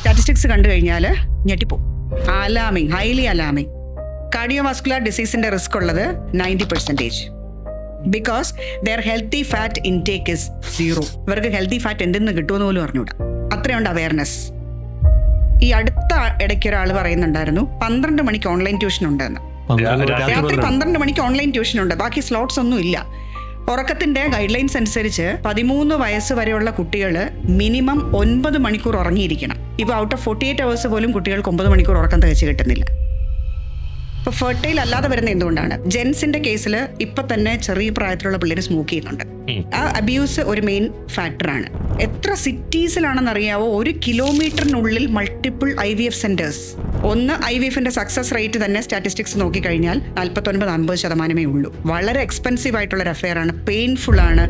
Statistics കണ്ടു കഴിഞ്ഞാൽ ഞെട്ടിപ്പോവും. Alarming, highly alarming. കാർഡിയോവാസ്കുലർ ഡിസീസിന്റെ റിസ്ക് ഉള്ളത് 90%. Because their healthy fat intake is 0. ഇവർക്ക് ഹെൽത്തി ഫാറ്റ് എന്തെന്ന് കിട്ടുമെന്ന് പോലും അറിഞ്ഞൂടാ. അത്രയുണ്ട് അവയർനെസ്. ഈ അടുത്ത ഇടയ്ക്ക് ഒരാൾ പറയുന്നുണ്ടായിരുന്നു 12 മണിക്ക് ഓൺലൈൻ ട്യൂഷൻ ഉണ്ടെന്ന്. രാത്രി 12 മണിക്ക് ഓൺലൈൻ ട്യൂഷൻ ഉണ്ട്, ബാക്കി സ്ലോട്ട്സ് ഒന്നും ഇല്ല. ഉറക്കത്തിന്റെ ഗൈഡ് ലൈൻസ് അനുസരിച്ച് 13 വയസ്സ് വരെയുള്ള കുട്ടികൾ മിനിമം 9 മണിക്കൂർ ഉറങ്ങിയിരിക്കണം. ഇപ്പോൾ ഔട്ട് ഓഫ് 48 അവേഴ്സ് പോലും കുട്ടികൾക്ക് 9 മണിക്കൂർ ഉറക്കം തികച്ച് കിട്ടുന്നില്ല. ഇപ്പോൾ ഫെർട്ടൈൽ അല്ലാതെ വരുന്ന എന്തുകൊണ്ടാണ്? ജെൻസിന്റെ കേസിൽ ഇപ്പൊ തന്നെ ചെറിയ പ്രായത്തിലുള്ള പിള്ളേർ സ്മോക്ക് ചെയ്യുന്നുണ്ട്. ആ അബ്യൂസ് ഒരു മെയിൻ ഫാക്ടറാണ്. എത്ര സിറ്റീസിലാണെന്ന് അറിയാവോ? 1 കിലോമീറ്ററിനുള്ളിൽ മൾട്ടിപ്പിൾ IVF സെന്റേഴ്സ്. ഒന്ന് IVFന്റെ സക്സസ് റേറ്റ് തന്നെ സ്റ്റാറ്റിസ്റ്റിക്സ് നോക്കിക്കഴിഞ്ഞാൽ 49-50% ഉള്ളൂ. വളരെ എക്സ്പെൻസീവ് ആയിട്ടുള്ള ഒരു അഫെയർ ആണ്, പെയിൻഫുൾ ആണ്.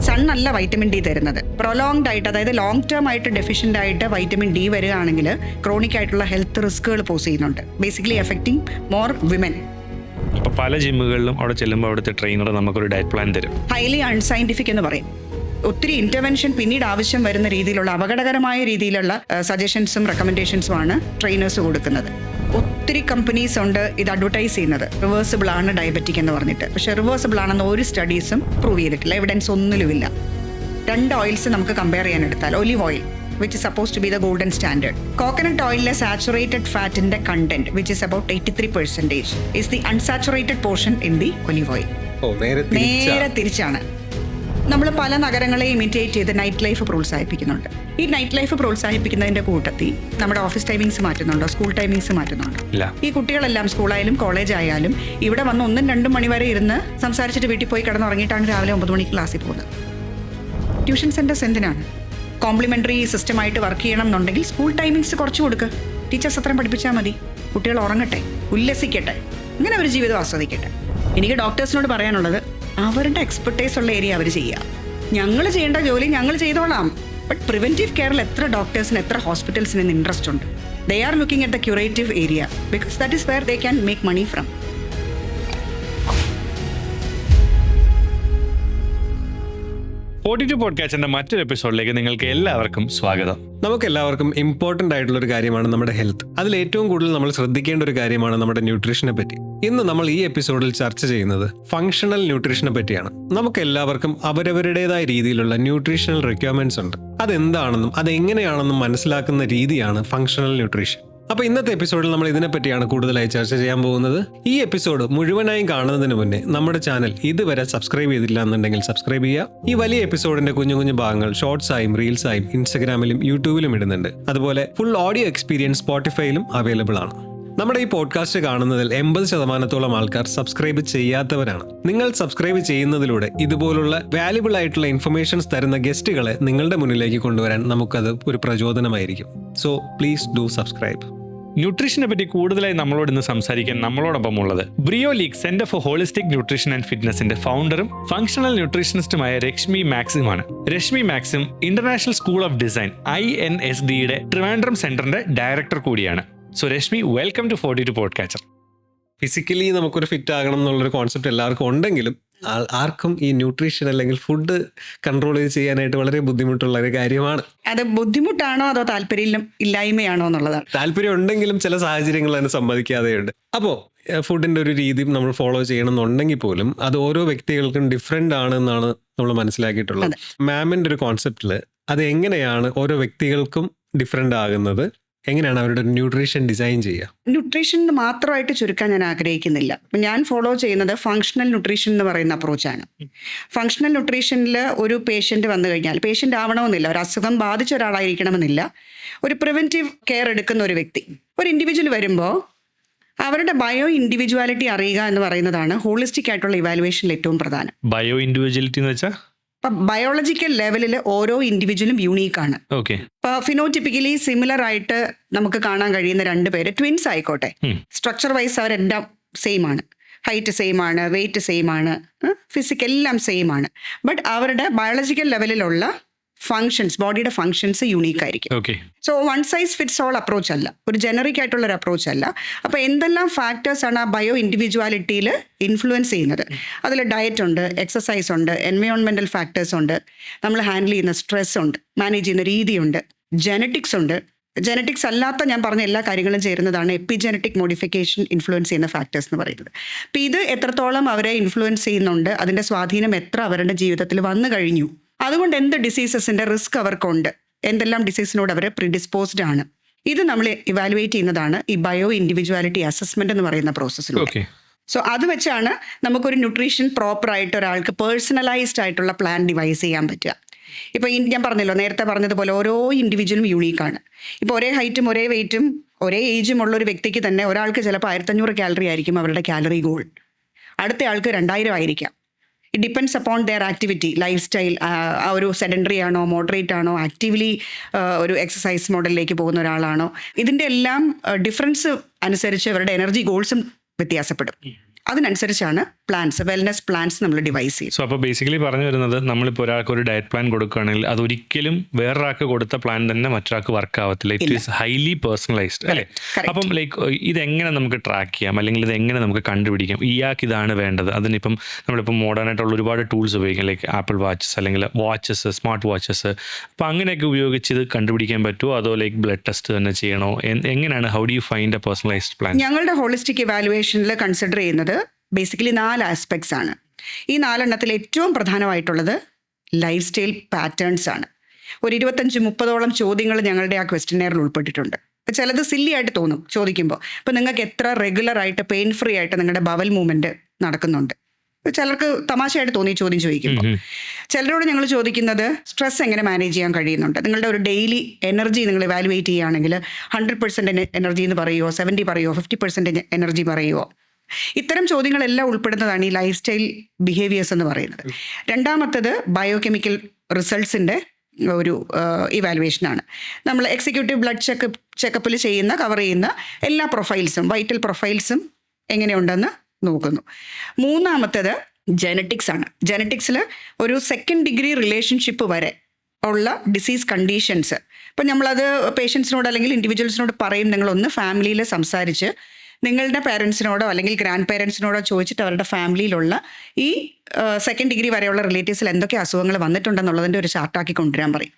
സണ്ണല്ല വൈറ്റമിൻ ഡി തരുന്നത്. പ്രൊലോങ്ഡ് ആയിട്ട്, അതായത് ലോങ് ടേം ആയിട്ട് ഡെഫിഷ്യൻ്റ് ആയിട്ട് വൈറ്റമിൻ ഡി വരികയാണെങ്കിൽ ക്രോണിക് ആയിട്ടുള്ള ഹെൽത്ത് റിസ്കുകൾ പോസ് ചെയ്യുന്നുണ്ട്, ബേസിക്കലി എഫക്റ്റിംഗ് മോർ വിമൻ. അപ്പോൾ പല ജിമ്മുകളിലും അവിടെ ചെല്ലുമ്പോൾ അവിടുത്തെ ട്രെയിനർ നമുക്കൊരു ഡയറ്റ് പ്ലാൻ തരും. ഹൈലി അൺസയന്റിഫിക് എന്ന് പറയും. ഒത്തിരി ഇന്റർവെൻഷൻ പിന്നീട് ആവശ്യം വരുന്ന രീതിയിലുള്ള അപകടകരമായ രീതിയിലുള്ള സജഷൻസും റെക്കമെൻഡേഷൻസുമാണ് ട്രെയിനേഴ്സ് കൊടുക്കുന്നത്. ഒത്തിരി കമ്പനീസ് ഉണ്ട് ഇത് അഡ്വർടൈസ് ചെയ്യുന്നത്, റിവേഴ്സിബിൾ ആണ് ഡയബറ്റിക് എന്ന് പറഞ്ഞിട്ട്. പക്ഷെ റിവേഴ്സിബിൾ ആണെന്ന് ഒരു സ്റ്റഡീസും പ്രൂവ് ചെയ്തിട്ടില്ല, എവിഡൻസ് ഒന്നിലുമില്ല. 2 ഓയിൽസ് നമുക്ക് കമ്പയർ ചെയ്യാൻ എടുത്താൽ, olive oil which is supposed to be the golden standard. Coconut oil saturated fat in the content, which is about 83%, is the unsaturated portion in the olive oil. നേരെ തിരിച്ചാണ്. നമ്മൾ പല നഗരങ്ങളെ imitate ചെയ്ത് night life പ്രോത്സാഹിപ്പിക്കുന്നുണ്ട്. ഈ night life പ്രോത്സാഹിപ്പിക്കുന്നതിന്റെ കൂട്ടത്തിൽ നമ്മുടെ ഓഫീസ് ടൈമിങ്സ് മാറ്റുന്നുണ്ടോ, സ്കൂൾ ടൈമിങ്സ് മാറ്റുന്നുണ്ടോ? ഈ കുട്ടികളെല്ലാം സ്കൂളായാലും കോളേജ് ആയാലും ഇവിടെ വന്ന് 1-2 മണി വരെ ഇരുന്ന് സംസാരിച്ചിട്ട് വീട്ടിൽ പോയി കിടന്നുറങ്ങിയിട്ടാണ് രാവിലെ 9 മണിക്ക് ക്ലാസ്സിൽ പോകുന്നത്. ട്യൂഷൻ സെന്റേഴ്സ് എന്തിനാണ്? കോംപ്ലിമെന്ററി സിസ്റ്റമായിട്ട് വർക്ക് ചെയ്യണം എന്നുണ്ടെങ്കിൽ സ്കൂൾ ടൈമിങ്സ് കുറച്ച് കൊടുക്കുക. ടീച്ചേഴ്സ് അത്രയും പഠിപ്പിച്ചാൽ മതി. കുട്ടികൾ ഉറങ്ങട്ടെ, ഉല്ലസിക്കട്ടെ, ഇങ്ങനെ ഒരു ജീവിതം ആസ്വദിക്കട്ടെ. എനിക്ക് ഡോക്ടേഴ്സിനോട് പറയാനുള്ളത്, അവരുടെ എക്സ്പെർട്ടൈസ് ഉള്ള ഏരിയ അവർ ചെയ്യുക. ഞങ്ങൾ ചെയ്യേണ്ട ജോലി ഞങ്ങൾ ചെയ്തോളാം. ബട്ട് പ്രിവെന്റീവ് കെയറിൽ എത്ര ഡോക്ടേഴ്സിന്, എത്ര ഹോസ്പിറ്റൽസിന് ഇൻട്രസ്റ്റ് ഉണ്ട്? They are looking at the curative area because that is where they can make money from. Forty പോഡ്കാസ്റ്റിന്റെ മറ്റൊരു എപ്പിസോഡിലേക്ക് നിങ്ങൾക്ക് എല്ലാവർക്കും സ്വാഗതം. നമുക്ക് എല്ലാവർക്കും ഇമ്പോർട്ടന്റ് ആയിട്ടുള്ള ഒരു കാര്യമാണ് നമ്മുടെ ഹെൽത്ത്. അതിൽ ഏറ്റവും കൂടുതൽ നമ്മൾ ശ്രദ്ധിക്കേണ്ട ഒരു കാര്യമാണ് നമ്മുടെ ന്യൂട്രീഷനെ പറ്റി. ഇന്ന് നമ്മൾ ഈ എപ്പിസോഡിൽ ചർച്ച ചെയ്യുന്നത് ഫങ്ഷണൽ ന്യൂട്രീഷനെ പറ്റിയാണ്. നമുക്ക് എല്ലാവർക്കും അവരവരുടേതായ രീതിയിലുള്ള ന്യൂട്രീഷണൽ റിക്വയർമെന്റ്സ് ഉണ്ട്. അതെന്താണെന്നും അതെങ്ങനെയാണെന്നും മനസ്സിലാക്കുന്ന രീതിയാണ് ഫങ്ഷണൽ ന്യൂട്രീഷൻ. അപ്പൊ ഇന്നത്തെ എപ്പിസോഡിൽ നമ്മൾ ഇതിനെപ്പറ്റിയാണ് കൂടുതലായി ചർച്ച ചെയ്യാൻ പോകുന്നത്. ഈ എപ്പിസോഡ് മുഴുവനായും കാണുന്നതിന് മുന്നേ നമ്മുടെ ചാനൽ ഇതുവരെ സബ്സ്ക്രൈബ് ചെയ്തില്ല എന്നുണ്ടെങ്കിൽ സബ്സ്ക്രൈബ് ചെയ്യുക. ഈ വലിയ എപ്പിസോഡിന്റെ കുഞ്ഞു ഭാഗങ്ങൾ ഷോർട്സായും റീൽസായും ഇൻസ്റ്റഗ്രാമിലും യൂട്യൂബിലും ഇടുന്നുണ്ട്. അതുപോലെ ഫുൾ ഓഡിയോ എക്സ്പീരിയൻസ് സ്പോട്ടിഫൈയിലും അവൈലബിൾ ആണ്. നമ്മുടെ ഈ പോഡ്കാസ്റ്റ് കാണുന്നതിൽ 80% ആൾക്കാർ സബ്സ്ക്രൈബ് ചെയ്യാത്തവരാണ്. നിങ്ങൾ സബ്സ്ക്രൈബ് ചെയ്യുന്നതിലൂടെ ഇതുപോലുള്ള വാല്യുബിൾ ആയിട്ടുള്ള ഇൻഫർമേഷൻസ് തരുന്ന ഗസ്റ്റുകളെ നിങ്ങളുടെ മുന്നിലേക്ക് കൊണ്ടുവരാൻ നമുക്കത് ഒരു പ്രചോദനമായിരിക്കും. So please do subscribe. ന്യൂട്രീഷനെ പറ്റി കൂടുതലായി നമ്മളോട് ഇന്ന് സംസാരിക്കാൻ നമ്മളോടൊപ്പം ഉള്ളത് Brio league centre for holistic nutrition and ഫിറ്റ്നസിന്റെ ഫൗണ്ടറും ഫങ്ഷണൽ ന്യൂട്രീഷനിസ്റ്റുമായ രശ്മി മാക്സിമാണ്. Reshmi Maxim international school of design INSDയുടെ ട്രിവാൻഡ്രം സെന്ററിന്റെ ഡയറക്ടർ കൂടിയാണ്. So Reshmi, welcome to 42 podcaster. Physically നമുക്കൊരു ഫിറ്റ് ആകണം എന്നുള്ളൊരു കോൺസെപ്റ്റ് എല്ലാവർക്കും ഉണ്ടെങ്കിലും ആർക്കും ഈ ന്യൂട്രീഷൻ അല്ലെങ്കിൽ ഫുഡ് കൺട്രോൾ ചെയ്യാനായിട്ട് വളരെ ബുദ്ധിമുട്ടുള്ള ഒരു കാര്യമാണ്. അത് ബുദ്ധിമുട്ടാണോ അതോ താല്പര്യം ഇല്ലായ്മയാണോ എന്നുള്ളതാണ്. താല്പര്യം ഉണ്ടെങ്കിലും ചില സാഹചര്യങ്ങൾ അതിന് സമ്മതിക്കാതെയുണ്ട്. അപ്പോൾ ഫുഡിന്റെ ഒരു രീതി നമ്മൾ ഫോളോ ചെയ്യണം എന്നുണ്ടെങ്കിൽ പോലും അത് ഓരോ വ്യക്തികൾക്കും ഡിഫറെന്റ് ആണെന്നാണ് നമ്മൾ മനസ്സിലാക്കിയിട്ടുള്ളത്. മാമിന്റെ ഒരു കോൺസെപ്റ്റിൽ അത് എങ്ങനെയാണ് ഓരോ വ്യക്തികൾക്കും ഡിഫറെന്റ് ആകുന്നത്, എങ്ങനെയാണ് അവരുടെ ന്യൂട്രീഷൻ ഡിസൈൻ ചെയ്യുക? ന്യൂട്രീഷൻ മാത്രമായിട്ട് ചുരുക്കാൻ ഞാൻ ആഗ്രഹിക്കുന്നില്ല. ഞാൻ ഫോളോ ചെയ്യുന്നത് ഫങ്ഷണൽ ന്യൂട്രീഷൻ എന്ന് പറയുന്ന അപ്രോച്ചാണ്. ഫങ്ഷണൽ ന്യൂട്രീഷനിൽ ഒരു പേഷ്യൻ്റ് വന്നു കഴിഞ്ഞാൽ, പേഷ്യൻ്റ് ആവണമെന്നില്ല, ഒരു അസുഖം ബാധിച്ച ഒരാളായിരിക്കണമെന്നില്ല, ഒരു പ്രിവെൻറ്റീവ് കെയർ എടുക്കുന്ന ഒരു വ്യക്തി, ഒരു ഇൻഡിവിജ്വൽ വരുമ്പോൾ അവരുടെ ബയോ ഇൻഡിവിജ്വാലിറ്റി അറിയുക എന്ന് പറയുന്നതാണ് ഹോളിസ്റ്റിക് ആയിട്ടുള്ള ഇവാലുവേഷനിൽ ഏറ്റവും പ്രധാനം. ബയോ ഇൻഡിവിജ്വാലിറ്റി എന്ന് വെച്ചാൽ ബയോളജിക്കൽ ലെവലിൽ ഓരോ ഇൻഡിവിജ്വലും യൂണീക്കാണ്. ഇപ്പൊ ഫിനോടിപ്പിക്കലി സിമിലർ ആയിട്ട് നമുക്ക് കാണാൻ കഴിയുന്ന 2 പേര് ട്വിൻസ് ആയിക്കോട്ടെ, സ്ട്രക്ചർ വൈസ് അവരെല്ലാം സെയിം ആണ്, ഹൈറ്റ് സെയിം ആണ്, വെയിറ്റ് സെയിം ആണ്, ഫിസിക് എല്ലാം സെയിം ആണ്. ബട്ട് അവരുടെ ബയോളജിക്കൽ ലെവലിലുള്ള ഫങ്ഷൻസ്, ബോഡിയുടെ ഫങ്ഷൻസ് യൂണീക്ക് ആയിരിക്കും. So one size fits all approach അല്ല, ഒരു ജനറിക് ആയിട്ടുള്ള ഒരു അപ്രോച്ച് അല്ല. അപ്പോൾ എന്തെല്ലാം ഫാക്ടേഴ്സ് ആണ് ആ ബയോ ഇൻഡിവിജ്വാലിറ്റിയിൽ ഇൻഫ്ലുവൻസ് ചെയ്യുന്നത്? അതിൽ ഡയറ്റ് ഉണ്ട്, എക്സസൈസ് ഉണ്ട്, എൻവയോൺമെന്റൽ ഫാക്ടേഴ്സ് ഉണ്ട്, നമ്മൾ ഹാൻഡിൽ ചെയ്യുന്ന സ്ട്രെസ് ഉണ്ട്, മാനേജ് ചെയ്യുന്ന രീതിയുണ്ട്, ജനറ്റിക്സ് ഉണ്ട്, ജനറ്റിക്സ് അല്ലാത്ത ഞാൻ പറഞ്ഞ എല്ലാ കാര്യങ്ങളും ചേരുന്നതാണ് എപ്പിജനറ്റിക് മോഡിഫിക്കേഷൻ ഇൻഫ്ലുവൻസ് ചെയ്യുന്ന ഫാക്ടേഴ്സ് എന്ന് പറയുന്നത്. അപ്പോൾ ഇത് എത്രത്തോളം അവരെ ഇൻഫ്ലുവൻസ് ചെയ്യുന്നുണ്ട്, അതിൻ്റെ സ്വാധീനം എത്ര അവരുടെ ജീവിതത്തിൽ വന്നു കഴിഞ്ഞു, അതുകൊണ്ട് എന്ത് ഡിസീസസിൻ്റെ റിസ്ക് അവർക്കുണ്ട്, എന്തെല്ലാം ഡിസീസിനോട് അവർ പ്രിഡിസ്പോസ്ഡ് ആണ്, ഇത് നമ്മൾ ഇവാലുവേറ്റ് ചെയ്യുന്നതാണ് ഈ ബയോ ഇൻഡിവിജ്വാലിറ്റി അസസ്മെന്റ് എന്ന് പറയുന്ന പ്രോസസ്സിലൂടെ. സോ അത് വെച്ചാണ് നമുക്കൊരു ന്യൂട്രീഷൻ പ്രോപ്പറായിട്ട് ഒരാൾക്ക് പേഴ്സണലൈസ്ഡ് ആയിട്ടുള്ള പ്ലാൻ ഡിവൈസ് ചെയ്യാൻ പറ്റുക. ഇപ്പോൾ ഞാൻ പറഞ്ഞല്ലോ, നേരത്തെ പറഞ്ഞതുപോലെ ഓരോ ഇൻഡിവിജ്വലും യുണീക്കാണ്. ഇപ്പോൾ ഒരേ ഹൈറ്റും ഒരേ വെയിറ്റും ഒരേ ഏജും ഉള്ള ഒരു വ്യക്തിക്ക് തന്നെ ഒരാൾക്ക് ചിലപ്പോൾ 1500 കാലറി ആയിരിക്കും അവരുടെ കാലറി ഗോൾ, അടുത്ത ആൾക്ക് 2000 ആയിരിക്കാം. It depends upon their activity, lifestyle. ആ ഒരു സെഡൻഡറി ആണോ, മോഡറേറ്റ് ആണോ, ആക്റ്റീവ്ലി ഒരു എക്സസൈസ് മോഡലിലേക്ക് പോകുന്ന ഒരാളാണോ, ഇതിൻ്റെ എല്ലാം ഡിഫറൻസ് അനുസരിച്ച് അവരുടെ എനർജി ഗോൾസും വ്യത്യാസപ്പെടും. അതിനനുസരിച്ചാണ് പ്ലാൻസ്, വെൽനെസ് പ്ലാൻസ് നമ്മൾ ഡിവൈസ് ചെയ്യും. സോ അപ്പോൾ ബേസിക്കലി പറഞ്ഞു വരുന്നത്, നമ്മളിപ്പോൾ ഒരാൾക്ക് ഒരു ഡയറ്റ് പ്ലാൻ കൊടുക്കുകയാണെങ്കിൽ അതൊരിക്കലും വേറൊരാൾക്ക് കൊടുത്ത പ്ലാൻ തന്നെ മറ്റൊരാൾക്ക് വർക്ക് ആവത്തില്ല. ഇറ്റ് ഈസ് ഹൈലി പേഴ്സണലൈസ്ഡ് അല്ലേ? അപ്പം ലൈക്ക് ഇതെങ്ങനെ നമുക്ക് ട്രാക്ക് ചെയ്യാം, അല്ലെങ്കിൽ ഇതെങ്ങനെ നമുക്ക് കണ്ടുപിടിക്കാം ഇയാൾക്ക് ഇതാണ് വേണ്ടത്? അതിനിപ്പം നമ്മളിപ്പം മോഡേൺ ആയിട്ടുള്ള ഒരുപാട് ടൂൾസ് ഉപയോഗിക്കാം, ലൈക്ക് ആപ്പിൾ വാച്ചസ് അല്ലെങ്കിൽ വാച്ചസ്, സ്മാർട്ട് വാച്ചസ്. അപ്പം അങ്ങനെയൊക്കെ ഉപയോഗിച്ച് ഇത് കണ്ടുപിടിക്കാൻ പറ്റുമോ, അതോ ലൈക്ക് ബ്ലഡ് ടെസ്റ്റ് തന്നെ ചെയ്യണോ? എങ്ങനെയാണ്, how do you find A personalised plan? ഞങ്ങളുടെ ഹോളിസ്റ്റിക് ഇവാലുവേഷനിൽ കൺസിഡർ ചെയ്യുന്നത് ബേസിക്കലി 4 ആസ്പെക്ട്സ് ആണ്. ഈ 4 എണ്ണത്തിൽ ഏറ്റവും പ്രധാനമായിട്ടുള്ളത് ലൈഫ് സ്റ്റൈൽ പാറ്റേൺസ് ആണ്. ഒരു 25-30ഓളം ചോദ്യങ്ങൾ ഞങ്ങളുടെ ആ ക്വസ്റ്റ്യനെയറിൽ ഉൾപ്പെട്ടിട്ടുണ്ട്. ചിലത് സില്ലി ആയിട്ട് തോന്നും ചോദിക്കുമ്പോൾ. അപ്പോൾ നിങ്ങൾക്ക് എത്ര റെഗുലറായിട്ട് പെയിൻ ഫ്രീ ആയിട്ട് നിങ്ങളുടെ ബവൽ മൂവ്മെൻറ്റ് നടക്കുന്നുണ്ട്? ചിലർക്ക് തമാശയായിട്ട് തോന്നി ചോദ്യം ചോദിക്കുമ്പോൾ. ചിലരോട് ഞങ്ങൾ ചോദിക്കുന്നത് സ്ട്രെസ് എങ്ങനെ മാനേജ് ചെയ്യാൻ കഴിയുന്നുണ്ട്, നിങ്ങളുടെ ഒരു ഡെയിലി എനർജി നിങ്ങൾ ഇവാലുവേറ്റ് ചെയ്യുകയാണെങ്കിൽ 100% എനർജി എന്ന് പറയുമോ, 70 പറയുമോ, 50% എനർജി പറയുമോ? ഇത്തരം ചോദ്യങ്ങളെല്ലാം ഉൾപ്പെടുന്നതാണ് ഈ ലൈഫ് സ്റ്റൈൽ ബിഹേവിയേഴ്സ് എന്ന് പറയുന്നത്. രണ്ടാമത്തത് ബയോകെമിക്കൽ റിസൾട്ട്സിൻ്റെ ഒരു ഇവാലുവേഷനാണ്. നമ്മൾ എക്സിക്യൂട്ടീവ് ബ്ലഡ് ചെക്കപ്പിൽ കവർ ചെയ്യുന്ന എല്ലാ പ്രൊഫൈൽസും, വൈറ്റൽ പ്രൊഫൈൽസും എങ്ങനെയുണ്ടെന്ന് നോക്കുന്നു. മൂന്നാമത്തേത് ജനറ്റിക്സ് ആണ്. ജനറ്റിക്സിൽ ഒരു 2nd ഡിഗ്രി റിലേഷൻഷിപ്പ് വരെ ഉള്ള ഡിസീസ് കണ്ടീഷൻസ്. ഇപ്പം നമ്മളത് പേഷ്യൻസിനോട് അല്ലെങ്കിൽ ഇൻഡിവിജ്വൽസിനോട് പറയും, നിങ്ങളൊന്ന് ഫാമിലിയിൽ സംസാരിച്ച് നിങ്ങളുടെ പേരൻസിനോടോ അല്ലെങ്കിൽ ഗ്രാൻഡ് പേരൻസിനോടോ ചോദിച്ചിട്ട് അവരുടെ ഫാമിലിയിലുള്ള ഈ 2nd ഡിഗ്രി വരെയുള്ള റിലേറ്റീവ്സിൽ എന്തൊക്കെ അസുഖങ്ങൾ വന്നിട്ടുണ്ടെന്നുള്ളതിൻ്റെ ഒരു ചാർട്ടാക്കി കൊണ്ടുവരാൻ പറയും.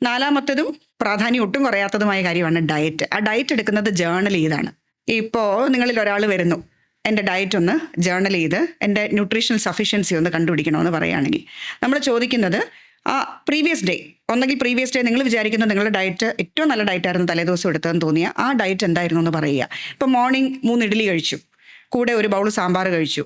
നാലാമത്തതും പ്രാധാന്യം ഒട്ടും കുറയാത്തതുമായ കാര്യമാണ് ഡയറ്റ്. ആ ഡയറ്റ് എടുക്കുന്നത് ജേർണൽ ചെയ്താണ്. ഇപ്പോൾ നിങ്ങളിൽ ഒരാൾ വരുന്നു, എൻ്റെ ഡയറ്റ് ഒന്ന് ജേർണൽ ചെയ്ത് എൻ്റെ ന്യൂട്രീഷണൽ സഫിഷ്യൻസി ഒന്ന് കണ്ടുപിടിക്കണമെന്ന് പറയുകയാണെങ്കിൽ നമ്മൾ ചോദിക്കുന്നത് ആ പ്രീവിയസ് ഡേ, ഒന്നെങ്കിൽ പ്രീവിയസ് ഡേ നിങ്ങൾ വിചാരിക്കുന്നത് നിങ്ങളുടെ ഡയറ്റ് ഏറ്റവും നല്ല ഡയറ്റായിരുന്നു തലേദിവസം എടുത്തതെന്ന് തോന്നിയ ആ ഡയറ്റ് എന്തായിരുന്നു എന്ന് പറയുക. ഇപ്പോൾ മോർണിംഗ് 3 ഇഡ്ഡലി കഴിച്ചു, കൂടെ ഒരു ബൗൾ സാമ്പാർ കഴിച്ചു,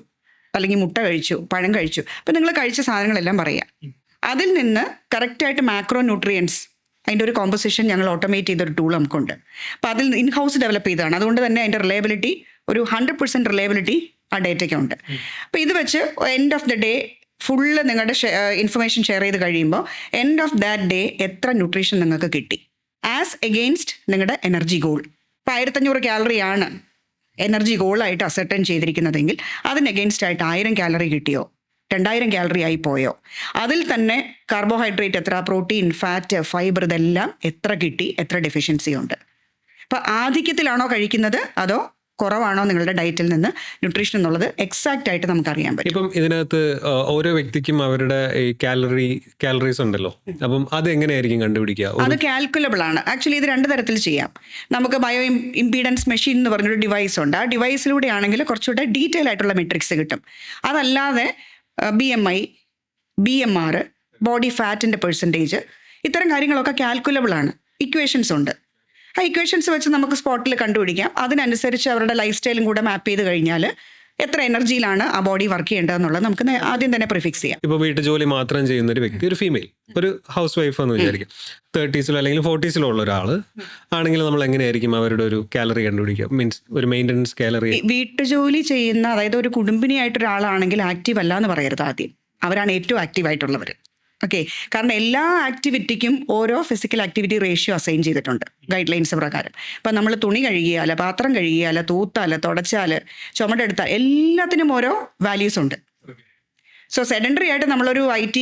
അല്ലെങ്കിൽ മുട്ട കഴിച്ചു, പഴം കഴിച്ചു. അപ്പോൾ നിങ്ങൾ കഴിച്ച സാധനങ്ങളെല്ലാം പറയുക. അതിൽ നിന്ന് കറക്റ്റായിട്ട് മാക്രോ ന്യൂട്രിയൻസ്, അതിൻ്റെ ഒരു കോമ്പോസിഷൻ ഞങ്ങൾ ഓട്ടോമേറ്റ് ചെയ്തൊരു ടൂൾ നമുക്കുണ്ട്. അപ്പോൾ അതിൽ ഇൻ ഹൗസ് ഡെവലപ്പ് ചെയ്തതാണ്. അതുകൊണ്ട് തന്നെ അതിൻ്റെ റിലയബിലിറ്റി, ഒരു 100% റിലയബിലിറ്റി ആ ഡേറ്റയ്ക്കുണ്ട്. അപ്പോൾ ഇത് വെച്ച് end of the day full നിങ്ങളുടെ ഇൻഫർമേഷൻ ഷെയർ ചെയ്ത് കഴിയുമ്പോൾ എൻഡ് ഓഫ് ദാറ്റ് ഡേ എത്ര ന്യൂട്രീഷൻ നിങ്ങൾക്ക് കിട്ടി ആസ് എഗെയിൻസ്റ്റ് നിങ്ങളുടെ എനർജി ഗോൾ. ഇപ്പോൾ 1500 കാലറിയാണ് എനർജി ഗോളായിട്ട് അസർട്ടൻ ചെയ്തിരിക്കുന്നതെങ്കിൽ അതിന് എഗെയിൻസ്റ്റ് ആയിട്ട് 1000 കാലറി കിട്ടിയോ, 2000 കാലറി ആയി പോയോ, അതിൽ തന്നെ കാർബോഹൈഡ്രേറ്റ് എത്ര, പ്രോട്ടീൻ, ഫാറ്റ്, ഫൈബർ, ഇതെല്ലാം എത്ര കിട്ടി, എത്ര ഡെഫിഷ്യൻസി ഉണ്ട്. അപ്പോൾ ആധിക്യത്തിലാണോ കഴിക്കുന്നത് അതോ കുറവാണോ നിങ്ങളുടെ ഡയറ്റിൽ നിന്ന് ന്യൂട്രീഷൻ എന്നുള്ളത് എക്സാക്റ്റ് ആയിട്ട് നമുക്കറിയാൻ പറ്റും. ഇപ്പം ഇതിനകത്ത് ഓരോ വ്യക്തിക്കും അവരുടെ ഈ കാലറീസ് ഉണ്ടല്ലോ, അപ്പം അത് എങ്ങനെയായിരിക്കും കണ്ടുപിടിക്കുക? അത് കാൽക്കുലബിൾ ആണ്. ആക്ച്വലി ഇത് 2 തരത്തിൽ ചെയ്യാം. നമുക്ക് ബയോ ഇംപീഡൻസ് മെഷീൻ എന്ന് പറഞ്ഞൊരു ഡിവൈസ് ഉണ്ട്. ആ ഡിവൈസിലൂടെ ആണെങ്കിൽ കുറച്ചുകൂടെ ഡീറ്റെയിൽ ആയിട്ടുള്ള മെട്രിക്സ് കിട്ടും. അതല്ലാതെ BMI, BMR, ബോഡി ഫാറ്റിൻ്റെ പെർസെൻറ്റേജ്, ഇത്തരം കാര്യങ്ങളൊക്കെ കാൽക്കുലബിൾ ആണ്. ഇക്വേഷൻസ് ഉണ്ട്. ആ ഇക്വേഷൻസ് വെച്ച് നമുക്ക് സ്പോട്ടിൽ കണ്ടുപിടിക്കാം. അതിനനുസരിച്ച് അവരുടെ ലൈഫ് സ്റ്റൈലും കൂടെ മാപ്പ് ചെയ്ത് കഴിഞ്ഞാൽ എത്ര എനർജിയിലാണ് ആ ബോഡി വർക്ക് ചെയ്യേണ്ടതെന്നുള്ളത് നമുക്ക് ആദ്യം തന്നെ പ്രിഫിക്സ് ചെയ്യാം. ഇപ്പോൾ വീട്ടു ജോലി മാത്രം ചെയ്യുന്ന ഒരു വ്യക്തി, ഒരു ഫീമെയിൽ, ഒരു ഹൗസ് വൈഫ് എന്ന് വിചാരിക്കും, 30s അല്ലെങ്കിൽ 40s ഉള്ള ഒരാൾ ആണെങ്കിൽ നമ്മൾ എങ്ങനെയായിരിക്കും അവരുടെ ഒരു കാലറി കണ്ടുപിടിക്കുക? മീൻസ് ഒരു മെയിൻ്റനൻസ് കാലറി. വീട്ടുജോലി ചെയ്യുന്ന, അതായത് ഒരു കുടുംബിനിയായിട്ടൊരാളാണെങ്കിൽ ആക്റ്റീവ് അല്ല എന്ന് പറയരുത് ആദ്യം. അവരാണ് ഏറ്റവും ആക്റ്റീവായിട്ടുള്ളവർ. ഓക്കെ, കാരണം എല്ലാ ആക്ടിവിറ്റിക്കും ഓരോ ഫിസിക്കൽ ആക്ടിവിറ്റി റേഷ്യോ അസൈൻ ചെയ്തിട്ടുണ്ട് ഗൈഡ് ലൈൻസ് പ്രകാരം. ഇപ്പം നമ്മൾ തുണി കഴുകിയാൽ, പാത്രം കഴുകിയാൽ, തൂത്താൽ, തുടച്ചാൽ, ചുമടെടുത്താൽ, എല്ലാത്തിനും ഓരോ വാല്യൂസ് ഉണ്ട്. സോ സെഡൻഡറി ആയിട്ട് നമ്മളൊരു IT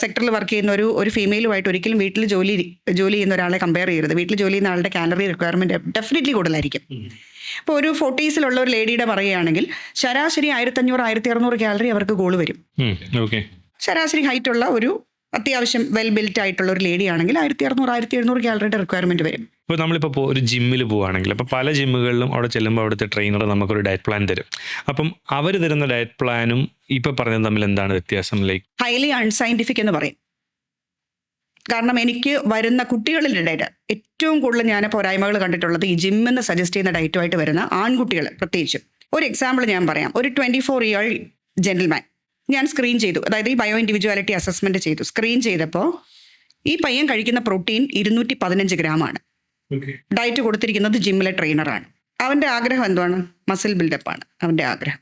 സെക്ടറിൽ വർക്ക് ചെയ്യുന്ന ഒരു ഫീമെയിലുമായിട്ട് ഒരിക്കലും വീട്ടിൽ ജോലി ചെയ്യുന്ന ഒരാളെ കമ്പയർ ചെയ്യരുത്. വീട്ടിൽ ജോലി ചെയ്യുന്ന ആളുടെ കാലറി റിക്വയർമെൻറ്റ് ഡെഫിനറ്റ്ലി കൂടുതലായിരിക്കും. ഇപ്പോൾ ഒരു 40s ഒരു ലേഡിയുടെ പറയുകയാണെങ്കിൽ ശരാശരി 1500-1600 കാലറി അവർക്ക് ഗോൾ വരും. ശരാശരി ഹൈറ്റുള്ള ഒരു അത്യാവശ്യം വെൽ ബിൽറ്റ് ആയിട്ടുള്ള ഒരു ലേഡി ആണെങ്കിൽ 1600-1700 കാലറിയുടെ റിക്വയർമെന്റ് വരും. ഇപ്പോൾ നമ്മളിപ്പോൾ ഒരു ജിമ്മിൽ പോവുകയാണെങ്കിൽ അപ്പോൾ പല ജിമ്മുകളിലും അവിടെ ചെല്ലുമ്പോൾ അവിടുത്തെ ട്രെയിനർ നമുക്കൊരു ഡയറ്റ് പ്ലാൻ തരും. അപ്പം അവർ തരുന്ന ഡയറ്റ് പ്ലാനും ഇപ്പോൾ പറഞ്ഞത് തമ്മിൽ എന്താണ് വ്യത്യാസം? ലൈക്ക് ഹൈലി അൺസയന്റിഫിക് എന്ന് പറയും. കാരണം എനിക്ക് വരുന്ന കുട്ടികളുടെ ഡയറ്റ് ഏറ്റവും കൂടുതൽ ഞാൻ പോരായ്മകൾ കണ്ടിട്ടുള്ളത് ഈ ജിമ്മെന്ന് സജസ്റ്റ് ചെയ്യുന്ന ഡയറ്റുമായിട്ട് വരുന്ന ആൺകുട്ടികൾ പ്രത്യേകിച്ചും. ഒരു എക്സാമ്പിൾ ഞാൻ പറയാം. ഒരു 24 ഇയർ ജെന്റിൽമാൻ ഞാൻ സ്ക്രീൻ ചെയ്തു, അതായത് ഈ ബയോ ഇൻഡിവിജ്വാലിറ്റി അസസ്മെന്റ് ചെയ്തു. സ്ക്രീൻ ചെയ്തപ്പോൾ ഈ പയ്യൻ കഴിക്കുന്ന പ്രോട്ടീൻ 215 ഗ്രാമാണ്. ഡയറ്റ് കൊടുത്തിരിക്കുന്നത് ജിമ്മിലെ ട്രെയിനറാണ്. അവൻ്റെ ആഗ്രഹം എന്താണ്? മസിൽ ബിൽഡപ്പാണ് അവൻ്റെ ആഗ്രഹം.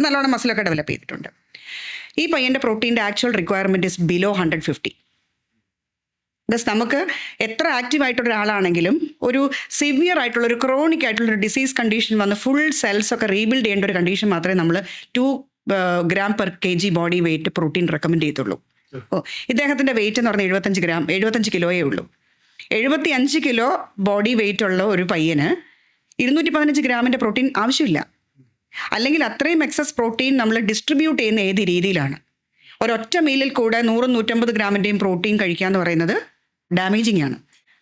നല്ലോണം മസിലൊക്കെ ഡെവലപ്പ് ചെയ്തിട്ടുണ്ട്. ഈ പയ്യൻ്റെ പ്രോട്ടീൻ്റെ ആക്ച്വൽ റിക്വയർമെൻറ്റ് ഇസ് ബിലോ 150. ബസ് നമുക്ക് എത്ര ആക്റ്റീവ് ആയിട്ടുള്ള ഒരാളാണെങ്കിലും ഒരു സിവിയർ ആയിട്ടുള്ള ഒരു ക്രോണിക് ആയിട്ടുള്ള ഒരു ഡിസീസ് കണ്ടീഷൻ വന്ന് ഫുൾ സെൽസ് ഒക്കെ റീബിൽഡ് ചെയ്യേണ്ട ഒരു കണ്ടീഷൻ മാത്രമേ നമ്മൾ 2 gram per kg body weight protein recommend ചെയ്തുള്ളൂ. ഇദ്ദേഹത്തിൻ്റെ വെയിറ്റ് എന്ന് പറഞ്ഞാൽ 75 കിലോയേ ഉള്ളൂ. 75 കിലോ ബോഡി വെയിറ്റ് ഉള്ള ഒരു പയ്യന് 215 ഗ്രാമിൻ്റെ പ്രോട്ടീൻ ആവശ്യമില്ല. അല്ലെങ്കിൽ അത്രയും എക്സസ് പ്രോട്ടീൻ നമ്മൾ ഡിസ്ട്രിബ്യൂട്ട് ചെയ്യുന്ന ഏത് രീതിയിലാണ്? ഒരൊറ്റ മീലിൽ കൂടെ 100-150 ഗ്രാമിൻ്റെയും പ്രോട്ടീൻ കഴിക്കുക എന്ന് പറയുന്നത് ഡാമേജിങ് ആണ്.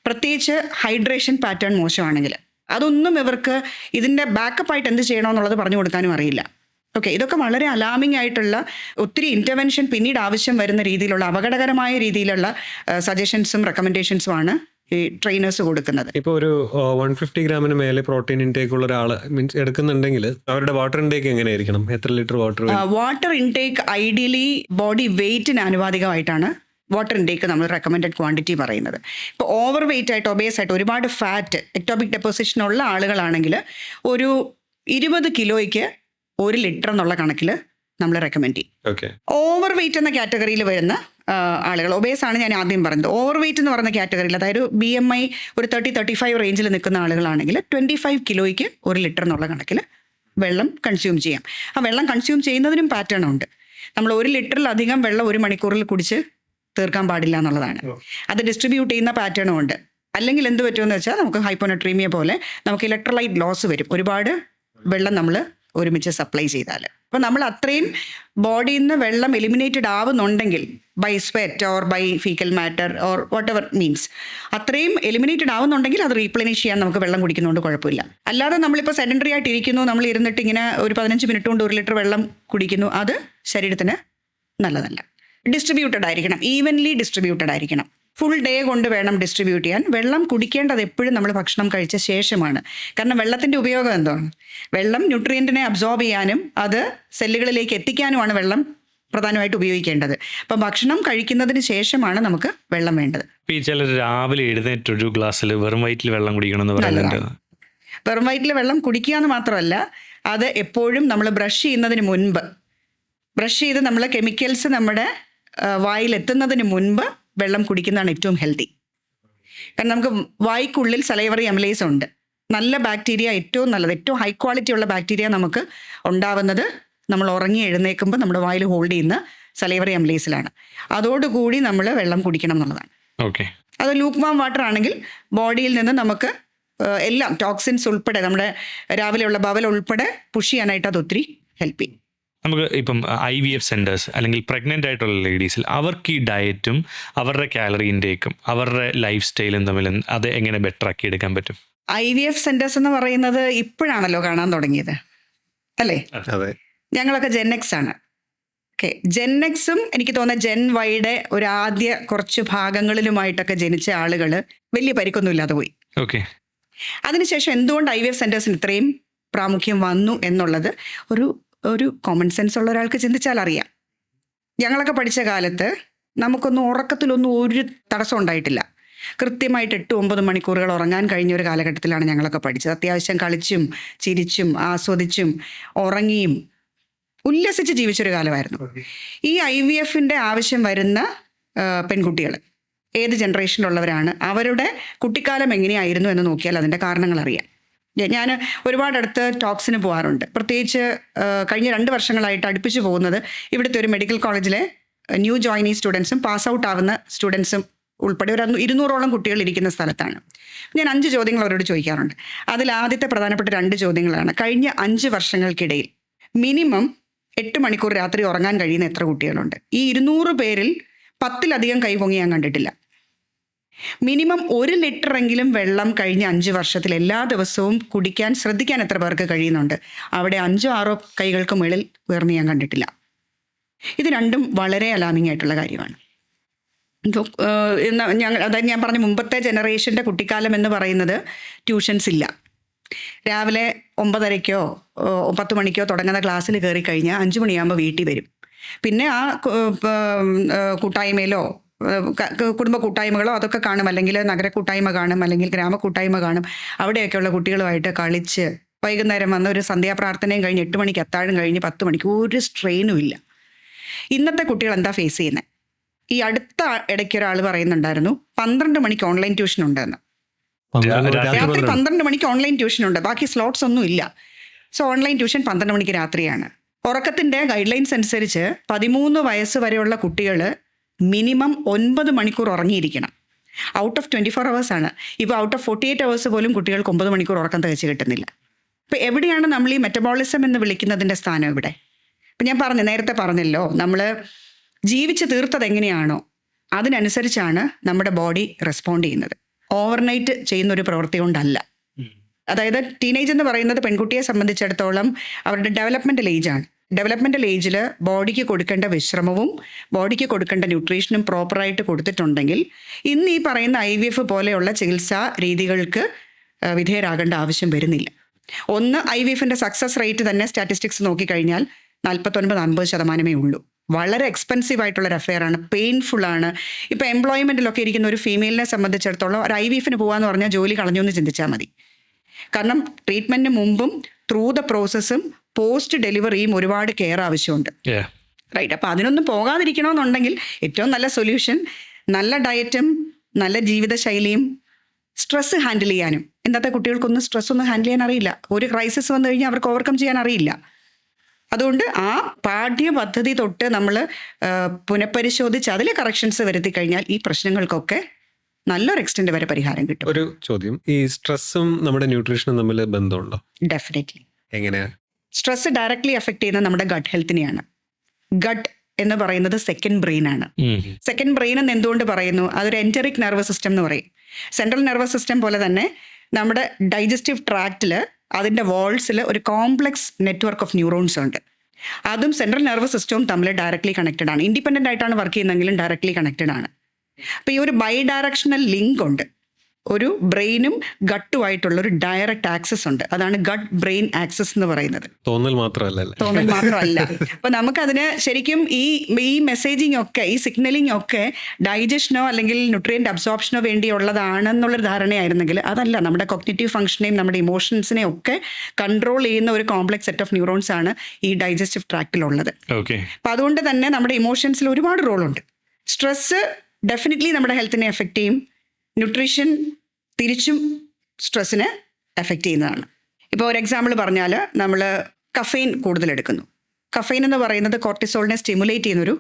പ്രത്യേകിച്ച് ഹൈഡ്രേഷൻ പാറ്റേൺ മോശമാണെങ്കിൽ അതൊന്നും ഇവർക്ക് ഇതിൻ്റെ ബാക്കപ്പായിട്ട് എന്ത് ചെയ്യണമെന്നുള്ളത് പറഞ്ഞു കൊടുക്കാനും അറിയില്ല. ഓക്കെ, ഇതൊക്കെ വളരെ അലാമിംഗ് ആയിട്ടുള്ള ഒത്തിരി ഇൻ്റർവെൻഷൻ പിന്നീട് ആവശ്യം വരുന്ന രീതിയിലുള്ള അപകടകരമായ രീതിയിലുള്ള സജഷൻസും റെക്കമെൻഡേഷൻസുമാണ് ഈ ട്രെയിനേഴ്സ് കൊടുക്കുന്നത്. ഇപ്പോൾ ഒരു 150 ഗ്രാമിന് മേലെ പ്രോട്ടീൻ ഇൻടേക്ക് ഉള്ള ഒരാൾ മീൻസ് എടുക്കുന്നുണ്ടെങ്കിൽ അവരുടെ വാട്ടർ ഇൻടേക്ക് എങ്ങനെയായിരിക്കണം? എത്ര litre water? Water intake ideally body വെയിറ്റിന് ആനുപാതികമായിട്ടാണ് വാട്ടർ ഇൻടേക്ക് നമ്മൾ റെക്കമെൻഡഡ് ക്വാണ്ടിറ്റി പറയുന്നത്. ഇപ്പോൾ ഓവർ വെയിറ്റ് ആയിട്ട് ഒബേസ് ആയിട്ട് ഒരുപാട് ഫാറ്റ് എക്ടോപിക് ഡെപ്പോസിഷൻ ഉള്ള ആളുകളാണെങ്കിൽ ഒരു 20 കിലോയ്ക്ക് 1 ലിറ്റർ എന്നുള്ള കണക്കിൽ നമ്മൾ റെക്കമെൻഡ് ചെയ്യും. ഓവർ വെയിറ്റ് എന്ന കാറ്റഗറിയിൽ വരുന്ന ആളുകൾ, ഒബേസ് ആണ് ഞാൻ ആദ്യം പറഞ്ഞത്. ഓവർ വെയിറ്റ് എന്ന് പറയുന്ന കാറ്റഗറിയിൽ, അതായത് BMI ഒരു 30-35 റേഞ്ചിൽ നിൽക്കുന്ന ആളുകളാണെങ്കിൽ 25 കിലോയ്ക്ക് 1 ലിറ്റർ എന്നുള്ള കണക്കിൽ വെള്ളം കൺസ്യൂം ചെയ്യാം. ആ വെള്ളം കൺസ്യൂം ചെയ്യുന്നതിനും പാറ്റേൺ ഉണ്ട്. നമ്മൾ 1 ലിറ്ററിലധികം വെള്ളം 1 മണിക്കൂറിൽ കുടിച്ച് തീർക്കാൻ പാടില്ല എന്നുള്ളതാണ്. അത് ഡിസ്ട്രിബ്യൂട്ട് ചെയ്യുന്ന പാറ്റേണും ഉണ്ട്. അല്ലെങ്കിൽ എന്ത് പറ്റുമെന്ന് വെച്ചാൽ നമുക്ക് ഹൈപ്പോനട്രീമിയ പോലെ നമുക്ക് ഇലക്ട്രോലൈറ്റ് ലോസ് വരും, ഒരുപാട് വെള്ളം നമ്മൾ ഒരുമിച്ച് സപ്ലൈ ചെയ്താൽ. അപ്പോൾ നമ്മൾ അത്രയും ബോഡിയിൽ നിന്ന് വെള്ളം എലിമിനേറ്റഡ് ആവുന്നുണ്ടെങ്കിൽ by sweat or by faecal matter or whatever means, അത്രയും എലിമിനേറ്റഡ് ആവുന്നുണ്ടെങ്കിൽ അത് റീപ്ലനിഷ് ചെയ്യാൻ നമുക്ക് വെള്ളം കുടിക്കുന്നതുകൊണ്ട് കുഴപ്പമില്ല. അല്ലാതെ നമ്മളിപ്പോൾ സെഡൻഡറി ആയിട്ട് ഇരിക്കുന്നു, നമ്മൾ ഇരുന്നിട്ട് ഇങ്ങനെ ഒരു 15 മിനിറ്റ് കൊണ്ട് 1 ലിറ്റർ വെള്ളം കുടിക്കുന്നു, അത് ശരീരത്തിന് നല്ലതല്ല. ഡിസ്ട്രിബ്യൂട്ടഡ് ആയിരിക്കണം, ഈവൻലി ഡിസ്ട്രിബ്യൂട്ടഡ് ആയിരിക്കണം. ഫുൾ ഡേ കൊണ്ട് വേണം ഡിസ്ട്രിബ്യൂട്ട് ചെയ്യാൻ. വെള്ളം കുടിക്കേണ്ടത് എപ്പോഴും നമ്മൾ ഭക്ഷണം കഴിച്ച ശേഷമാണ്. കാരണം വെള്ളത്തിൻ്റെ ഉപയോഗം എന്താണ്? വെള്ളം ന്യൂട്രിയൻറ്റിനെ അബ്സോർബ് ചെയ്യാനും അത് സെല്ലുകളിലേക്ക് എത്തിക്കാനുമാണ് വെള്ളം പ്രധാനമായിട്ട് ഉപയോഗിക്കേണ്ടത്. അപ്പം ഭക്ഷണം കഴിക്കുന്നതിന് ശേഷമാണ് നമുക്ക് വെള്ളം വേണ്ടത്. ഈ ചിലർ രാവിലെ എഴുന്നേറ്റ് ഒരു ഗ്ലാസ്സിൽ വെറും വയറ്റിൽ വെള്ളം കുടിക്കണം എന്ന് പറയുന്നുണ്ട്. വെറും വയറ്റിൽ വെള്ളം കുടിക്കുക എന്ന് മാത്രമല്ല, അത് എപ്പോഴും നമ്മൾ ബ്രഷ് ചെയ്യുന്നതിന് മുൻപ്, ബ്രഷ് ചെയ്ത് നമ്മൾ കെമിക്കൽസ് നമ്മുടെ വായിലെത്തുന്നതിന് മുൻപ് വെള്ളം കുടിക്കുന്നതാണ് ഏറ്റവും ഹെൽത്തി. കാരണം നമുക്ക് വായ്ക്കുള്ളിൽ സലൈവറി അമിലേസ് ഉണ്ട്. നല്ല ബാക്ടീരിയ, ഏറ്റവും നല്ലത്, ഏറ്റവും ഹൈ ക്വാളിറ്റി ഉള്ള ബാക്ടീരിയ നമുക്ക് ഉണ്ടാവുന്നത് നമ്മൾ ഉറങ്ങി എഴുന്നേൽക്കുമ്പോൾ നമ്മുടെ വായിൽ ഹോൾഡ് ചെയ്യുന്ന സലൈവറി അമിലേസിലാണ്. അതോടുകൂടി നമ്മൾ വെള്ളം കുടിക്കണം എന്നുള്ളതാണ്. ഓക്കെ, അത് ലൂക്ക് വാം വാട്ടർ ആണെങ്കിൽ ബോഡിയിൽ നിന്ന് നമുക്ക് എല്ലാം ടോക്സിൻസ് ഉൾപ്പെടെ നമ്മുടെ രാവിലെയുള്ള ബവൽ ഉൾപ്പെടെ പുഷ് ചെയ്യാനായിട്ട് അത് ഒത്തിരി ഹെൽപ്പ് ചെയ്യും. നമുക്ക് ഇപ്പം IVF സെൻറ്റേഴ്സ് അല്ലെങ്കിൽ പ്രഗ്നൻ്റ് ആയിട്ടുള്ള ലേഡീസിൽ അവർക്ക് ഈ ഡയറ്റും അവരുടെ കാലറി ഇൻടേക്കും അവരുടെ ലൈഫ് സ്റ്റൈലും തമ്മിൽ അത് എങ്ങനെ ബെറ്റർ ആക്കി എടുക്കാൻ പറ്റും? IVF സെൻറ്റേഴ്സ് എന്ന് പറയുന്നത് ഇപ്പോഴാണല്ലോ കാണാൻ തുടങ്ങിയത്, അല്ലേ? അതെ, ഞങ്ങളൊക്കെ Gen X ആണ്. ഓക്കെ, Gen Xും എനിക്ക് തോന്നുന്ന Gen Yയുടെ ഒരു ആദ്യ കുറച്ച് ഭാഗങ്ങളിലുമായിട്ടൊക്കെ ജനിച്ച ആളുകൾ വലിയ പരിക്കൊന്നും ഇല്ലാതെ പോയി. ഓക്കെ, അതിനുശേഷം എന്തുകൊണ്ട് IVF സെൻറ്റേഴ്സിന് ഇത്രയും പ്രാമുഖ്യം വന്നു എന്നുള്ളത് ഒരു കോമൺ സെൻസ് ഉള്ള ഒരാൾക്ക് ചിന്തിച്ചാൽ അറിയാം. ഞങ്ങളൊക്കെ പഠിച്ച കാലത്ത് നമുക്കൊന്നും ഉറക്കത്തിലൊന്നും ഒരു തടസ്സം ഉണ്ടായിട്ടില്ല. കൃത്യമായിട്ട് 8-9 മണിക്കൂറുകൾ ഉറങ്ങാൻ കഴിഞ്ഞ ഒരു കാലഘട്ടത്തിലാണ് ഞങ്ങളൊക്കെ പഠിച്ചത്. അത്യാവശ്യം കളിച്ചും ചിരിച്ചും ആസ്വദിച്ചും ഉറങ്ങിയും ഉല്ലസിച്ച് ജീവിച്ചൊരു കാലമായിരുന്നു. ഈ IVFൻ്റെ ആവശ്യം വരുന്ന പെൺകുട്ടികൾ ഏത് ജനറേഷനിലുള്ളവരാണ്, അവരുടെ കുട്ടിക്കാലം എങ്ങനെയായിരുന്നു എന്ന് നോക്കിയാൽ അതിൻ്റെ കാരണങ്ങൾ അറിയാം. ഞാൻ ഒരുപാടടുത്ത് ടോക്സിന് പോകാറുണ്ട്. പ്രത്യേകിച്ച് കഴിഞ്ഞ 2 വർഷങ്ങളായിട്ട് അടുപ്പിച്ച് പോകുന്നത് ഇവിടുത്തെ ഒരു മെഡിക്കൽ കോളേജിലെ ന്യൂ ജോയിനി സ്റ്റുഡൻസും പാസ് ഔട്ട് ആവുന്ന സ്റ്റുഡൻസും ഉൾപ്പെടെ ഒരു 200ഓളം കുട്ടികൾ ഇരിക്കുന്ന സ്ഥലത്താണ്. ഞാൻ 5 ചോദ്യങ്ങൾ അവരോട് ചോദിക്കാറുണ്ട്. അതിൽ ആദ്യത്തെ പ്രധാനപ്പെട്ട 2 ചോദ്യങ്ങളാണ്: കഴിഞ്ഞ 5 വർഷങ്ങൾക്കിടയിൽ മിനിമം 8 മണിക്കൂർ രാത്രി ഉറങ്ങാൻ കഴിയുന്ന എത്ര കുട്ടികളുണ്ട്? ഈ 200 പേരിൽ 10-ലധികം കൈ പൊങ്ങി ഞാൻ കണ്ടിട്ടില്ല. മിനിമം 1 ലിറ്ററെങ്കിലും വെള്ളം കഴിഞ്ഞ 5 വർഷത്തിൽ എല്ലാ ദിവസവും കുടിക്കാൻ ശ്രദ്ധിക്കാൻ എത്ര പേർക്ക് കഴിയുന്നുണ്ട്? അവിടെ 5-6 കൈകൾക്ക് മുകളിൽ ഉയർന്ന് ഞാൻ കണ്ടിട്ടില്ല. ഇത് രണ്ടും വളരെ അലാമിംഗ് ആയിട്ടുള്ള കാര്യമാണ്. അതായത് ഞാൻ പറഞ്ഞ മുമ്പത്തെ ജനറേഷൻ്റെ കുട്ടിക്കാലം എന്ന് പറയുന്നത് ട്യൂഷൻസ് ഇല്ല. രാവിലെ 9:30-ക്കോ 10 മണിക്കോ തുടങ്ങുന്ന ക്ലാസ്സിൽ കയറി കഴിഞ്ഞാൽ 5 മണിയാകുമ്പോൾ വീട്ടിൽ വരും. പിന്നെ ആ കൂട്ടായ്മയിലോ കുടുംബ കൂട്ടായ്മകളോ അതൊക്കെ കാണും, അല്ലെങ്കിൽ നഗര കൂട്ടായ്മ കാണും, അല്ലെങ്കിൽ ഗ്രാമ കൂട്ടായ്മ കാണും. അവിടെയൊക്കെയുള്ള കുട്ടികളുമായിട്ട് കളിച്ച് വൈകുന്നേരം വന്ന് ഒരു സന്ധ്യാപ്രാർത്ഥനയും കഴിഞ്ഞ് 8 മണിക്ക് അത്താഴം കഴിഞ്ഞ് 10 മണിക്ക് ഒരു സ്ട്രെയിനും ഇല്ല. ഇന്നത്തെ കുട്ടികൾ എന്താ ഫേസ് ചെയ്യുന്നത്? ഈ അടുത്ത ഇടയ്ക്ക് ഒരാൾ പറയുന്നുണ്ടായിരുന്നു 12 മണിക്ക് ഓൺലൈൻ ട്യൂഷൻ ഉണ്ടെന്ന്. രാത്രി 12 മണിക്ക് ഓൺലൈൻ ട്യൂഷൻ ഉണ്ട്, ബാക്കി സ്ലോട്ട്സ് ഒന്നും ഇല്ല. സോ ഓൺലൈൻ ട്യൂഷൻ 12 മണിക്ക് രാത്രിയാണ്. ഉറക്കത്തിൻ്റെ ഗൈഡ് ലൈൻസ് അനുസരിച്ച് 13 വയസ്സ് വരെയുള്ള കുട്ടികൾ മിനിമം 9 മണിക്കൂർ ഉറങ്ങിയിരിക്കണം. ഔട്ട് ഓഫ് 24 hours ആണ്. ഇപ്പോൾ ഔട്ട് ഓഫ് 48 hours പോലും കുട്ടികൾക്ക് 9 മണിക്കൂർ ഉറക്കം തികച്ച് കിട്ടുന്നില്ല. ഇപ്പോൾ എവിടെയാണ് നമ്മൾ ഈ മെറ്റബോളിസം എന്ന് വിളിക്കുന്നതിൻ്റെ സ്ഥാനം ഇവിടെ? ഇപ്പം ഞാൻ നേരത്തെ പറഞ്ഞല്ലോ, നമ്മൾ ജീവിച്ച് തീർത്തത് എങ്ങനെയാണോ അതിനനുസരിച്ചാണ് നമ്മുടെ ബോഡി റെസ്പോണ്ട് ചെയ്യുന്നത്. ഓവർനൈറ്റ് ചെയ്യുന്നൊരു പ്രവൃത്തി കൊണ്ടല്ല. അതായത് ടീനേജ് എന്ന് പറയുന്നത് പെൺകുട്ടിയെ സംബന്ധിച്ചിടത്തോളം അവരുടെ ഡെവലപ്മെൻ്റൽ ഏജാണ്. ഡെവലപ്മെൻ്റൽ ഏജിൽ ബോഡിക്ക് കൊടുക്കേണ്ട വിശ്രമവും ബോഡിക്ക് കൊടുക്കേണ്ട ന്യൂട്രീഷനും പ്രോപ്പറായിട്ട് കൊടുത്തിട്ടുണ്ടെങ്കിൽ ഇന്ന് ഈ പറയുന്ന IVF പോലെയുള്ള ചികിത്സാ രീതികൾക്ക് വിധേയരാകേണ്ട ആവശ്യം വരുന്നില്ല. IVFൻ്റെ സക്സസ് റേറ്റ് തന്നെ സ്റ്റാറ്റിസ്റ്റിക്സ് നോക്കിക്കഴിഞ്ഞാൽ 49-50% ഉള്ളൂ. വളരെ എക്സ്പെൻസീവ് ആയിട്ടുള്ളൊരു അഫെയറാണ്, പെയിൻഫുള്ളാണ്. ഇപ്പോൾ എംപ്ലോയ്മെൻറ്റിലൊക്കെ ഇരിക്കുന്ന ഒരു ഫീമെയിലിനെ സംബന്ധിച്ചിടത്തോളം ഒരു IVFന് പോകാമെന്ന് പറഞ്ഞാൽ ജോലി കളഞ്ഞു എന്ന് ചിന്തിച്ചാൽ മതി. കാരണം ട്രീറ്റ്മെൻറ്റിന് മുമ്പും ത്രൂ ദ പ്രോസസ്സും പോസ്റ്റ് ഡെലിവറിയും ഒരുപാട് കെയർ ആവശ്യമുണ്ട്. റൈറ്റ്. അപ്പോൾ അതിനൊന്നും പോകാതിരിക്കണമെന്നുണ്ടെങ്കിൽ ഏറ്റവും നല്ല സൊല്യൂഷൻ നല്ല ഡയറ്റും നല്ല ജീവിതശൈലിയും സ്ട്രെസ്സ് ഹാൻഡിൽ ചെയ്യാനും. ഇന്നത്തെ കുട്ടികൾക്കൊന്നും സ്ട്രെസ്സൊന്നും ഹാൻഡിൽ ചെയ്യാൻ അറിയില്ല. ഒരു ക്രൈസിസ് വന്നു കഴിഞ്ഞാൽ അവർക്ക് ഓവർകം ചെയ്യാൻ അറിയില്ല. അതുകൊണ്ട് ആ പാഠ്യപദ്ധതി തൊട്ട് നമ്മൾ പുനഃപരിശോധിച്ച് അതിൽ കറക്ഷൻസ് വരുത്തി കഴിഞ്ഞാൽ ഈ പ്രശ്നങ്ങൾക്കൊക്കെ നല്ലൊരു എക്സ്റ്റെൻഡ് വരെ പരിഹാരം കിട്ടും. ഒരു ചോദ്യം, ഈ സ്ട്രെസ്സും നമ്മുടെ ന്യൂട്രീഷനും തമ്മിൽ ബന്ധമുണ്ടോ? ഡെഫിനറ്റ്ലി. എങ്ങനെയാ? സ്ട്രെസ് ഡയറക്റ്റ്ലി എഫക്ട് ചെയ്യുന്നത് നമ്മുടെ ഗട്ട് ഹെൽത്തിനെയാണ്. ഗട്ട് എന്ന് പറയുന്നത് സെക്കൻഡ് ബ്രെയിൻ ആണ്. സെക്കൻഡ് ബ്രെയിൻ എന്ന് എന്തുകൊണ്ട് പറയുന്നു? അതൊരു എൻറ്ററിക് നെർവസ് സിസ്റ്റം എന്ന് പറയും. സെൻട്രൽ നെർവസ് സിസ്റ്റം പോലെ തന്നെ നമ്മുടെ ഡൈജസ്റ്റീവ് ട്രാക്റ്റിൽ അതിൻ്റെ വാൾസിൽ ഒരു കോംപ്ലക്സ് നെറ്റ്വർക്ക് ഓഫ് ന്യൂറോൺസ് ഉണ്ട്. അതും സെൻട്രൽ നെർവസ് സിസ്റ്റവും തമ്മിൽ ഡയറക്റ്റ്ലി കണക്റ്റഡ് ആണ്. ഇൻഡിപെൻഡൻ്റ് ആയിട്ടാണ് വർക്ക് ചെയ്യുന്നതെങ്കിലും ഡയറക്റ്റ്ലി കണക്റ്റഡ് ആണ്. അപ്പോൾ ഈ ഒരു ബൈ ഡയറക്ഷണൽ ലിങ്ക് ഉണ്ട്. ഒരു ബ്രെയിനും ഗട്ടുമായിട്ടുള്ളൊരു ഡയറക്റ്റ് ആക്സസ് ഉണ്ട്. അതാണ് ഗട്ട് ബ്രെയിൻ ആക്സസ് എന്ന് പറയുന്നത്. തോന്നൽ മാത്രമല്ല. അപ്പോൾ നമുക്കതിന് ശരിക്കും ഈ മെസ്സേജിങ് ഒക്കെ, ഈ സിഗ്നലിംഗ് ഒക്കെ ഡൈജഷനോ അല്ലെങ്കിൽ ന്യൂട്രിയൻ്റ് അബ്സോർപ്ഷനോ വേണ്ടിയുള്ളതാണെന്നുള്ളൊരു ധാരണയായിരുന്നെങ്കിൽ അതല്ല. നമ്മുടെ കോഗ്നിറ്റീവ് ഫംഗ്ഷനെയും നമ്മുടെ ഇമോഷൻസിനെയും ഒക്കെ കൺട്രോൾ ചെയ്യുന്ന ഒരു കോംപ്ലക്സ് സെറ്റ് ഓഫ് ന്യൂറോൺസ് ആണ് ഈ ഡൈജസ്റ്റീവ് ട്രാക്റ്റിലുള്ളത്. അപ്പോൾ അതുകൊണ്ട് തന്നെ നമ്മുടെ ഇമോഷൻസിൽ ഒരുപാട് റോളുണ്ട്. സ്ട്രെസ്സ് ഡെഫിനറ്റ്ലി നമ്മുടെ ഹെൽത്തിനെ എഫക്റ്റ് ചെയ്യും. ന്യൂട്രീഷൻ തിരിച്ചും സ്ട്രെസ്സിനെ എഫക്റ്റ് ചെയ്യുന്നതാണ്. ഇപ്പോൾ ഒരു എക്സാമ്പിൾ പറഞ്ഞാൽ നമ്മൾ കഫെയിൻ കൂടുതൽ എടുക്കുന്നു. കഫെയിൻ എന്ന് പറയുന്നത് കോർട്ടിസോളിനെ സ്റ്റിമുലേറ്റ് ചെയ്യുന്നൊരു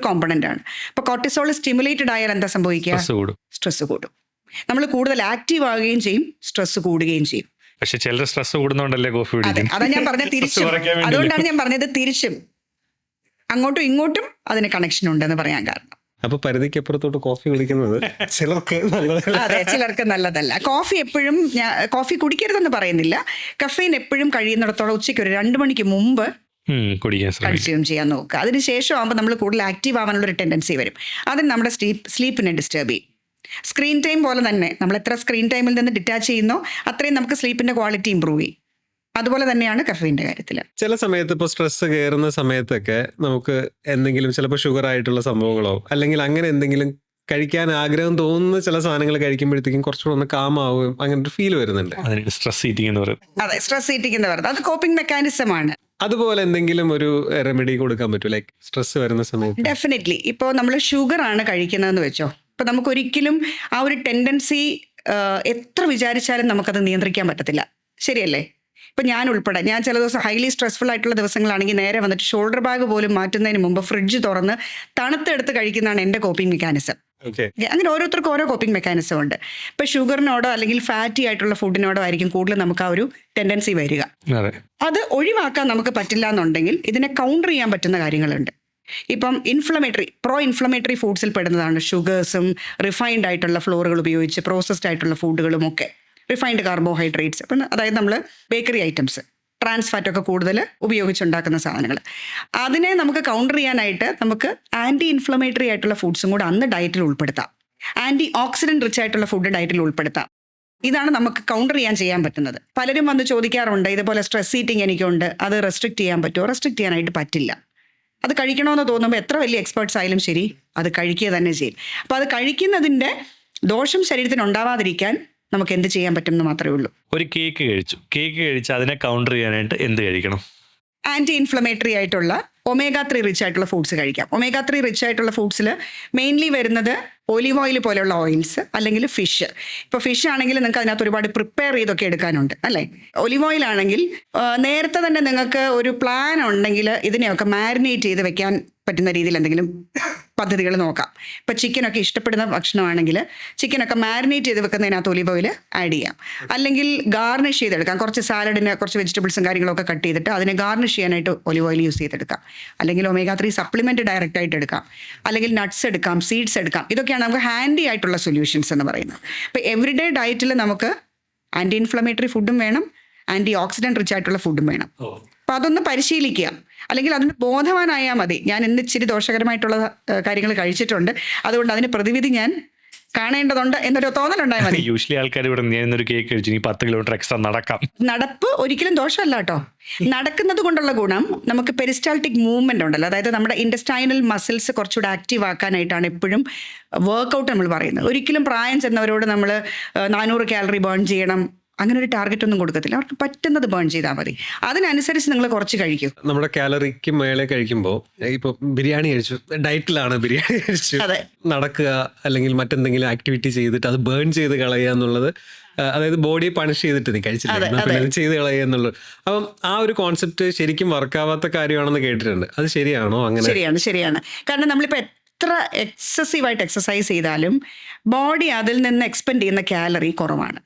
കോമ്പണൻ്റ് ആണ്. അപ്പോൾ കോർട്ടിസോൾ സ്റ്റിമുലേറ്റഡ് ആയാൽ എന്താ സംഭവിക്കുക? സ്ട്രെസ് കൂടും. നമ്മൾ കൂടുതൽ ആക്റ്റീവ് ആവുകയും ചെയ്യും, സ്ട്രെസ് കൂടുകയും ചെയ്യും. പക്ഷേ ചിലർ സ്ട്രെസ് കൂടുന്നതുകൊണ്ടല്ലേ കോഫി കുടിക്കുന്നത്? അതാ ഞാൻ പറഞ്ഞത് തിരിച്ചും. അതുകൊണ്ടാണ് ഞാൻ പറഞ്ഞത് തിരിച്ചും അങ്ങോട്ടും ഇങ്ങോട്ടും അതിന് കണക്ഷൻ ഉണ്ടെന്ന് പറയാൻ കാരണം. അപ്പൊ പരിധിക്കപ്പുറത്തോട്ട് കോഫി കുടിക്കുന്നത് ചിലർക്ക് നല്ലതല്ല. അതെ, ചിലർക്ക് നല്ലതല്ല. കോഫി എപ്പോഴും കോഫി കുടിക്കരുതെന്ന് പറയുന്നില്ല. കഫെയിൻ എപ്പോഴും കഴിയുന്നിടത്തോളം ഉച്ചയ്ക്ക് ഒരു 2 മണിക്ക് മുമ്പ് കൺസ്യൂം ചെയ്യാൻ നോക്കുക. അതിനുശേഷം ആകുമ്പോൾ നമ്മൾ കൂടുതൽ ആക്റ്റീവ് ആവാനുള്ളൊരു ടെൻഡൻസി വരും. അതിന് നമ്മുടെ സ്ലീപ്പിനെ ഡിസ്റ്റർബ് ചെയ്യും. സ്ക്രീൻ ടൈം പോലെ തന്നെ നമ്മൾ എത്ര സ്ക്രീൻ ടൈമിൽ നിന്ന് ഡിറ്റാച്ച് ചെയ്യുന്നോ അത്രയും നമുക്ക് സ്ലീപ്പിന്റെ ക്വാളിറ്റി ഇമ്പ്രൂവ് ചെയ്യും. അതുപോലെ തന്നെയാണ് കഫീൻ്റെ കാര്യത്തിൽ. ചില സമയത്ത് ഇപ്പോൾ സ്ട്രെസ് കയറുന്ന സമയത്തൊക്കെ നമുക്ക് എന്തെങ്കിലും ചിലപ്പോൾ ഷുഗർ ആയിട്ടുള്ള സംഭവങ്ങളോ അല്ലെങ്കിൽ അങ്ങനെ എന്തെങ്കിലും കഴിക്കാൻ ആഗ്രഹം തോന്നുന്ന ചില സാധനങ്ങൾ കഴിക്കുമ്പോഴത്തേക്കും കുറച്ചുകൂടെ ഒന്ന് കാമാവും, അങ്ങനെ ഒരു ഫീൽ വരുന്നുണ്ട്. സ്ട്രെസ് ഈറ്റിംഗ് എന്ന് പറയും. അതെ, സ്ട്രെസ് ഈറ്റിംഗ് എന്ന് പറയുന്നത് അത് കോപ്പിംഗ് മെക്കാനിസം ആണ്. അതുപോലെ എന്തെങ്കിലും ഒരു റെമഡി കൊടുക്കാൻ പറ്റും ലൈക്ക് സ്ട്രെസ് വരുന്ന സമയത്ത്? ഡെഫിനറ്റ്ലി. ഇപ്പോൾ നമ്മൾ ഷുഗർ ആണ് കഴിക്കുന്നതെന്ന് വെച്ചോ, ഇപ്പം നമുക്കൊരിക്കലും ആ ഒരു ടെൻഡൻസി എത്ര വിചാരിച്ചാലും നമുക്കത് നിയന്ത്രിക്കാൻ പറ്റത്തില്ല. ശരിയല്ലേ? ഇപ്പം ഞാൻ ഉൾപ്പെടെ ചില ദിവസം ഹൈലി സ്ട്രെസ്ഫുൾ ആയിട്ടുള്ള ദിവസങ്ങളാണെങ്കിൽ നേരെ വന്നിട്ട് ഷോൾഡർ ബാഗ് പോലും മാറ്റുന്നതിന് മുമ്പ് ഫ്രിഡ്ജ് തുറന്ന് തണുത്തെടുത്ത് കഴിക്കുന്നതാണ് എൻ്റെ കോപ്പിംഗ് മെക്കാനിസം. അങ്ങനെ ഓരോരുത്തർക്കും ഓരോ കോപ്പിംഗ് മെക്കാനിസം ഉണ്ട്. ഇപ്പം ഷുഗറിനോടോ അല്ലെങ്കിൽ ഫാറ്റി ആയിട്ടുള്ള ഫുഡിനോടോ ആയിരിക്കും കൂടുതൽ നമുക്ക് ആ ഒരു ടെൻഡൻസി വരിക. അത് ഒഴിവാക്കാൻ നമുക്ക് പറ്റില്ല എന്നുണ്ടെങ്കിൽ ഇതിനെ കൗണ്ടർ ചെയ്യാൻ പറ്റുന്ന കാര്യങ്ങളുണ്ട്. ഇപ്പം പ്രോ ഇൻഫ്ലമേറ്ററി ഫുഡ്സിൽ പെടുന്നതാണ് ഷുഗേഴ്സും റിഫൈൻഡ് ആയിട്ടുള്ള ഫ്ലോറുകൾ ഉപയോഗിച്ച് പ്രോസസ്ഡ് ആയിട്ടുള്ള ഫുഡുകളും ഒക്കെ, റിഫൈൻഡ് കാർബോഹൈഡ്രേറ്റ്സ്, അപ്പം അതായത് നമ്മൾ ബേക്കറി ഐറ്റംസ്, ട്രാൻസ് ഫാറ്റൊക്കെ കൂടുതൽ ഉപയോഗിച്ചുണ്ടാക്കുന്ന സാധനങ്ങൾ. അതിനെ നമുക്ക് കൗണ്ടർ ചെയ്യാനായിട്ട് നമുക്ക് ആൻറ്റി ഇൻഫ്ലമേറ്ററി ആയിട്ടുള്ള ഫുഡ്സും കൂടെ അന്ന് ഡയറ്റിൽ ഉൾപ്പെടുത്താം. ആൻറ്റി ഓക്സിഡൻറ്റ് റിച്ച് ആയിട്ടുള്ള ഫുഡ് ഡയറ്റിൽ ഉൾപ്പെടുത്താം. ഇതാണ് നമുക്ക് കൗണ്ടർ ചെയ്യാൻ പറ്റുന്നത്. പലരും വന്ന് ചോദിക്കാറുണ്ട്, ഇതുപോലെ സ്ട്രെസ് ഈറ്റിംഗ് എനിക്കുണ്ട്, അത് റെസ്ട്രിക്റ്റ് ചെയ്യാൻ പറ്റുമോ? റെസ്ട്രിക്റ്റ് ചെയ്യാനായിട്ട് പറ്റില്ല. അത് കഴിക്കണമെന്ന് തോന്നുമ്പോൾ എത്ര വലിയ എക്സ്പേർട്സ് ആയാലും ശരി, അത് കഴിക്കുക തന്നെ ചെയ്യും. അപ്പോൾ അത് കഴിക്കുന്നതിൻ്റെ ദോഷം ശരീരത്തിന് ഉണ്ടാവാതിരിക്കാൻ നമുക്ക് എന്ത് ചെയ്യാൻ പറ്റും എന്ന് മാത്രമേ ഉള്ളൂ. ഒരു കേക്ക് കഴിച്ച് അതിനെ കൗണ്ടർ ചെയ്യാനായിട്ട് എന്ത് കഴിക്കണം? ആൻറ്റി ഇൻഫ്ലമേറ്ററി ആയിട്ടുള്ള ഒമേഗ-3 റിച്ച് ആയിട്ടുള്ള ഫുഡ്സ് കഴിക്കാം. ഒമേഗ-3 റിച്ച് ആയിട്ടുള്ള ഫുഡ്സിൽ മെയിൻലി വരുന്നത് ഒലിവ് ഓയിൽ പോലെയുള്ള ഓയിൽസ്, അല്ലെങ്കിൽ ഫിഷ്. ഇപ്പോൾ ഫിഷ് ആണെങ്കിൽ നിങ്ങൾക്ക് അതിനകത്ത് ഒരുപാട് പ്രിപ്പയർ ചെയ്തൊക്കെ എടുക്കാനുണ്ട് അല്ലേ. ഒലിവ് ഓയിൽ ആണെങ്കിൽ നേരത്തെ തന്നെ നിങ്ങൾക്ക് ഒരു പ്ലാൻ ഉണ്ടെങ്കിൽ ഇതിനെയൊക്കെ മാരിനേറ്റ് ചെയ്ത് വെക്കാൻ പറ്റുന്ന രീതിയിൽ എന്തെങ്കിലും പദ്ധതികൾ നോക്കാം. ഇപ്പോൾ ചിക്കനൊക്കെ ഇഷ്ടപ്പെടുന്ന ഭക്ഷണമാണെങ്കിൽ ചിക്കനൊക്കെ മാരിനേറ്റ് ചെയ്ത് വെക്കുന്നതിനകത്ത് ഒലിവ് ഓയിൽ ആഡ് ചെയ്യാം. അല്ലെങ്കിൽ ഗാർണിഷ് ചെയ്തെടുക്കാം. കുറച്ച് സാലഡിന് കുറച്ച് വെജിറ്റബിൾസും കാര്യങ്ങളൊക്കെ കട്ട് ചെയ്തിട്ട് അതിനെ ഗാർണിഷ് ചെയ്യാനായിട്ട് ഒലിവ് ഓയിൽ യൂസ് ചെയ്തെടുക്കാം. അല്ലെങ്കിൽ ഒമേഗ-3 സപ്ലിമെൻറ്റ് ഡയറക്റ്റ് ആയിട്ട് എടുക്കാം. അല്ലെങ്കിൽ നട്ട്സ് എടുക്കാം, സീഡ്സ് എടുക്കാം. ഇതൊക്കെയാണ് നമുക്ക് ഹാൻഡി ആയിട്ടുള്ള സൊല്യൂഷൻസ് എന്ന് പറയുന്നത്. ഇപ്പോൾ എവറിഡേ ഡയറ്റിൽ നമുക്ക് ആൻറ്റി ഇൻഫ്ലമേറ്ററി ഫുഡും വേണം, ആൻറ്റി ഓക്സിഡൻറ്റ് റിച്ച് ആയിട്ടുള്ള ഫുഡും വേണം. അപ്പോൾ അതൊന്ന് പരിശീലിക്കുക. അല്ലെങ്കിൽ അതിന് ബോധവാനായാൽ മതി, ഞാൻ ഇന്ന് ഇച്ചിരി ദോഷകരമായിട്ടുള്ള കാര്യങ്ങൾ കഴിച്ചിട്ടുണ്ട്, അതുകൊണ്ട് അതിന് പ്രതിവിധി ഞാൻ കാണേണ്ടതുണ്ട് എന്നൊരു തോന്നലുണ്ടായാൽ മതി. യൂഷ്വലി ആൾക്കാർ ഇവിടെ ഞാനൊരു കേക്ക് കഴിച്ചു, ഇനി 10 കിലോമീറ്റർ എക്സ്ട്രാ നടക്കാം. നടപ്പ് ഒരിക്കലും ദോഷമല്ല കേട്ടോ. നടക്കുന്നത് കൊണ്ടുള്ള ഗുണം നമുക്ക് പെരിസ്റ്റാൾട്ടിക് മൂവ്മെന്റ് ഉണ്ടല്ലോ, അതായത് നമ്മുടെ ഇൻറ്റസ്റ്റൈനൽ മസിൽസ് കുറച്ചുകൂടെ ആക്റ്റീവ് ആക്കാനായിട്ടാണ് എപ്പോഴും വർക്കൗട്ട് നമ്മൾ പറയുന്നത്. ഒരിക്കലും പ്രായം ചെന്നവരോട് നമ്മൾ 400 കാലറി ബേൺ ചെയ്യണം അങ്ങനെ ഒരു ടാർഗറ്റ് ഒന്നും കൊടുക്കത്തില്ല. അവർക്ക് പറ്റുന്നത് ബേൺ ചെയ്താൽ മതി. അതിനനുസരിച്ച് നിങ്ങൾ കുറച്ച് കഴിക്കും. നമ്മുടെ കാലറിക്ക് മേലെ കഴിക്കുമ്പോൾ ഇപ്പൊ ബിരിയാണി കഴിച്ചു, ഡയറ്റിലാണ് ബിരിയാണി കഴിച്ചു, നടക്കുക അല്ലെങ്കിൽ മറ്റെന്തെങ്കിലും ആക്ടിവിറ്റി ചെയ്തിട്ട് അത് ബേൺ ചെയ്ത് കളയുക എന്നുള്ളത്, അതായത് ബോഡിയെ പണിഷ് ചെയ്തിട്ട് നീ കഴിച്ചില്ല ചെയ്ത് കളയുക എന്നുള്ളത്. അപ്പം ആ ഒരു കോൺസെപ്റ്റ് ശരിക്കും വർക്കാവാത്ത കാര്യമാണെന്ന് കേട്ടിട്ടുണ്ട്. അത് ശരിയാണോ? അങ്ങനെ ശരിയാണ്. കാരണം നമ്മളിപ്പോൾ എത്ര എക്സസീവായിട്ട് എക്സസൈസ് ചെയ്താലും ബോഡി അതിൽ നിന്ന് എക്സ്പെൻഡ് ചെയ്യുന്ന കാലറി കുറവാണ്.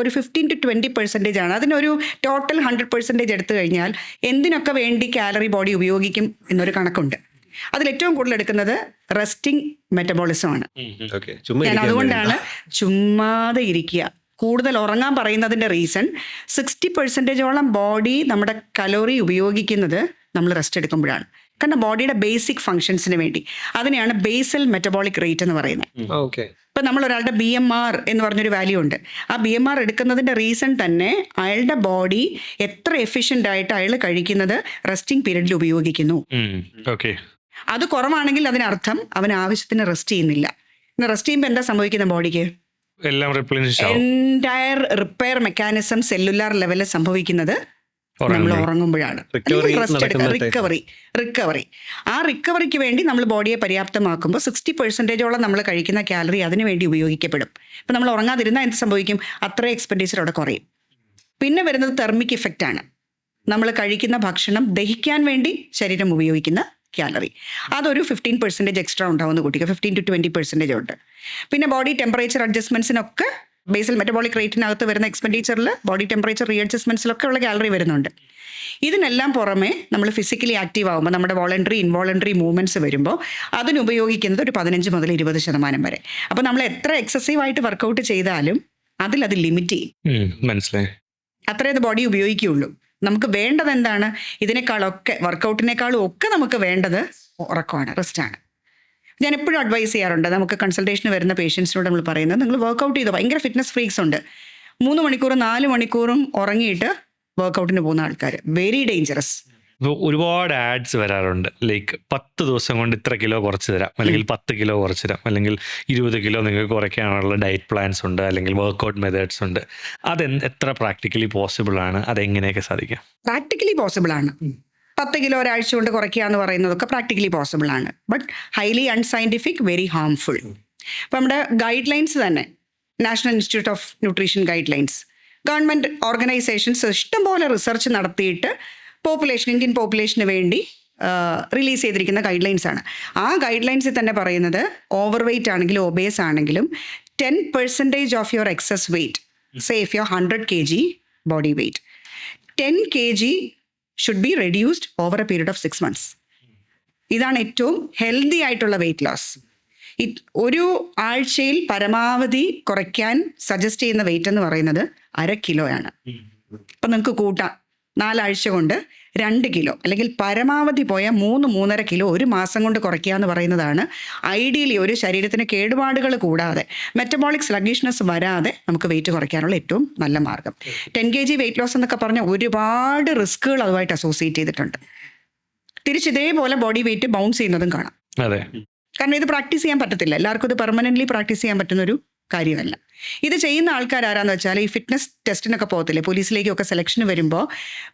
ഒരു 15 to 20% ആണ്. അതിനൊരു ടോട്ടൽ 100% എടുത്തു കഴിഞ്ഞാൽ എന്തിനൊക്കെ വേണ്ടി കാലറി ബോഡി ഉപയോഗിക്കും എന്നൊരു കണക്കുണ്ട്. അതിലേറ്റവും കൂടുതൽ എടുക്കുന്നത് റെസ്റ്റിംഗ് മെറ്റബോളിസമാണ്. ഞാൻ അതുകൊണ്ടാണ് ചുമ്മാതെ ഇരിക്കുക. കൂടുതൽ ഉറങ്ങാൻ പറയുന്നതിൻ്റെ റീസൺ 60% ബോഡി നമ്മുടെ കലോറി ഉപയോഗിക്കുന്നത് നമ്മൾ റെസ്റ്റ് എടുക്കുമ്പോഴാണ്. കാരണം ബോഡിയുടെ ബേസിക് ഫങ്ഷൻസിന് വേണ്ടി. അതിനെയാണ് ബേസൽ മെറ്റബോളിക് റേറ്റ് എന്ന് പറയുന്നത്. ഇപ്പം നമ്മൾ ഒരാളുടെ BMR എന്ന് പറഞ്ഞൊരു വാല്യൂ ഉണ്ട്. ആ BMR എടുക്കുന്നതിൻ്റെ റീസൺ തന്നെ അയാളുടെ ബോഡി എത്ര എഫിഷ്യൻ്റ് ആയിട്ട് അയാൾ കഴിക്കുന്നത് റെസ്റ്റിംഗ് പീരീഡിൽ ഉപയോഗിക്കുന്നു. അത് കുറവാണെങ്കിൽ അതിനർത്ഥം അവൻ ആവശ്യത്തിന് റെസ്റ്റ് ചെയ്യുന്നില്ല. റെസ്റ്റ് ചെയ്യുമ്പോൾ എന്താ സംഭവിക്കുന്ന ബോഡിക്ക്? എൻറ്റയർ റിപ്പയർ മെക്കാനിസം സെല്ലുലാർ ലെവലിൽ സംഭവിക്കുന്നത് നമ്മൾ ഉറങ്ങുമ്പോഴാണ്. റിക്കവറി. ആ റിക്കവറിക്ക് വേണ്ടി നമ്മൾ ബോഡിയെ പര്യാപ്തമാക്കുമ്പോൾ 60% നമ്മൾ കഴിക്കുന്ന കാലറി അതിനു വേണ്ടി ഉപയോഗിക്കപ്പെടും. ഇപ്പം നമ്മൾ ഉറങ്ങാതിരുന്നാൽ എന്ത് സംഭവിക്കും? അത്ര എക്സ്പെൻഡിച്ചർ അവിടെ കുറയും. പിന്നെ വരുന്നത് തെർമിക് ഇഫക്റ്റ് ആണ്. നമ്മൾ കഴിക്കുന്ന ഭക്ഷണം ദഹിക്കാൻ വേണ്ടി ശരീരം ഉപയോഗിക്കുന്ന കാലറി അതൊരു 15% എക്സ്ട്രാ ഉണ്ടാവുന്ന കുട്ടിക്ക് 15 to 20% ഉണ്ട്. പിന്നെ ബോഡി ടെമ്പറേച്ചർ അഡ്ജസ്റ്റ്മെൻറ്റ്സിനൊക്കെ ബേസൽ മെറ്റബോളിക് റേറ്റിനകത്ത് വരുന്ന എക്സ്പെൻഡിച്ചറിൽ ബോഡി ടെമ്പറേച്ചർ റീഅഡ്ജസ്റ്റ്മെൻറ്റ്സിലൊക്കെ ഉള്ള കാലറി വരുന്നുണ്ട്. ഇതിനെല്ലാം പുറമെ നമ്മൾ ഫിസിക്കലി ആക്റ്റീവ് ആകുമ്പോൾ നമ്മുടെ വോളണ്ടറി ഇൻവോളണ്ടറി മൂവ്മെൻറ്റ്സ് വരുമ്പോൾ അതിനുപയോഗിക്കുന്നത് ഒരു 15 മുതൽ 20% വരെ. അപ്പോൾ നമ്മൾ എത്ര എക്സസീവായിട്ട് വർക്കൗട്ട് ചെയ്താലും അതിലത് ലിമിറ്റ് ചെയ്യും. മനസ്സിലായി. അത്രേ അത് ബോഡി ഉപയോഗിക്കുകയുള്ളൂ. നമുക്ക് വേണ്ടത് എന്താണ്? ഇതിനേക്കാളൊക്കെ വർക്കൗട്ടിനേക്കാളും ഒക്കെ നമുക്ക് വേണ്ടത് ഉറക്കമാണ്, റെസ്റ്റാണ്. ഞാൻ എപ്പോഴും അഡ്വൈസ് ചെയ്യാറുണ്ട്. നമുക്ക് കൺസൾട്ടേഷന് വരുന്ന പേഷ്യൻസിനോട് നമ്മൾ പറയുന്നത്, നിങ്ങൾ വർക്കൗട്ട് ചെയ്തോ. ഭയങ്കര ഫിറ്റ്നസ് ഫ്രീക്സ് ഉണ്ട്, 3 മണിക്കൂറും 4 മണിക്കൂറും ഉറങ്ങിയിട്ട് വർക്കൗട്ടിന് പോകുന്ന ആൾക്കാർ. Very dangerous. ഒരുപാട് ആഡ്സ് വരാറുണ്ട്. ലൈക്ക് 10 ദിവസം കൊണ്ട് ഇത്ര കിലോ കുറച്ച് തരാം, അല്ലെങ്കിൽ 10 കിലോ കുറച്ച് തരാം, അല്ലെങ്കിൽ 20 കിലോ നിങ്ങൾക്ക് കുറയ്ക്കാനുള്ള ഡയറ്റ് പ്ലാൻസ് ഉണ്ട്, അല്ലെങ്കിൽ വർക്കൗട്ട് മെത്തേഡ്സ് ഉണ്ട്. അത് എത്ര പ്രാക്ടിക്കലി പോസിബിൾ ആണ്? അതെങ്ങനെയൊക്കെ സാധിക്കാം? പ്രാക്ടിക്കലി പോസിബിൾ ആണ്. 10 കിലോ ഒരാഴ്ച കൊണ്ട് കുറയ്ക്കുക എന്ന് പറയുന്നതൊക്കെ പ്രാക്ടിക്കലി പോസിബിൾ ആണ്. But highly unscientific, very harmful. ഇപ്പം നമ്മുടെ ഗൈഡ് ലൈൻസ് തന്നെ, national institute of nutrition guide lines, government organisations ഇഷ്ടംപോലെ റിസർച്ച് നടത്തിയിട്ട് ഇന്ത്യൻ പോപ്പുലേഷന് വേണ്ടി റിലീസ് ചെയ്തിരിക്കുന്ന ഗൈഡ് ലൈൻസ് ആണ്. ആ ഗൈഡ് ലൈൻസിൽ തന്നെ പറയുന്നത് ഓവർ വെയ്റ്റ് ആണെങ്കിലും ഒബേസ് ആണെങ്കിലും 10% of your excess weight, say if your 100 kg body weight, 10 kg should be reduced over a period of 6 months. ഇതാണ് ഏറ്റവും ഹെൽത്തി ആയിട്ടുള്ള വെയിറ്റ് ലോസ്. ഒരു ആഴ്ചയിൽ പരമാവധി കുറയ്ക്കാൻ സജസ്റ്റ് ചെയ്യുന്ന വെയിറ്റ് എന്ന് പറയുന്നത് 1/2 കിലോയാണ്. അപ്പം നിങ്ങൾക്ക് കൂട്ടാം, 4 ആഴ്ച കൊണ്ട് 2 കിലോ അല്ലെങ്കിൽ പരമാവധി പോയാൽ 3-3.5 കിലോ ഒരു മാസം കൊണ്ട് കുറയ്ക്കുക എന്ന് പറയുന്നതാണ് ഐഡിയലി ഒരു ശരീരത്തിന് കേടുപാടുകൾ കൂടാതെ മെറ്റബോളിക് സ്ലഗിഷ്നെസ് വരാതെ നമുക്ക് വെയിറ്റ് കുറയ്ക്കാനുള്ള ഏറ്റവും നല്ല മാർഗം. 10 kg വെയിറ്റ് ലോസ് എന്നൊക്കെ പറഞ്ഞാൽ ഒരുപാട് റിസ്കുകൾ അതുമായിട്ട് അസോസിയേറ്റ് ചെയ്തിട്ടുണ്ട്. തിരിച്ചിതേപോലെ ബോഡി വെയിറ്റ് ബൗൺസ് ചെയ്യുന്നതും കാണാം. അതെ, കാരണം ഇത് പ്രാക്ടീസ് ചെയ്യാൻ പറ്റത്തില്ല, എല്ലാവർക്കും ഇത് പെർമനൻ്റ്ലി പ്രാക്ടീസ് ചെയ്യാൻ പറ്റുന്നൊരു കാര്യമല്ല. ഇത് ചെയ്യുന്ന ആൾക്കാർ ആരാന്ന് വെച്ചാൽ ഈ ഫിറ്റ്നസ് ടെസ്റ്റിനൊക്കെ പോകത്തില്ലേ, പോലീസിലേക്കൊക്കെ സെലക്ഷന് വരുമ്പോൾ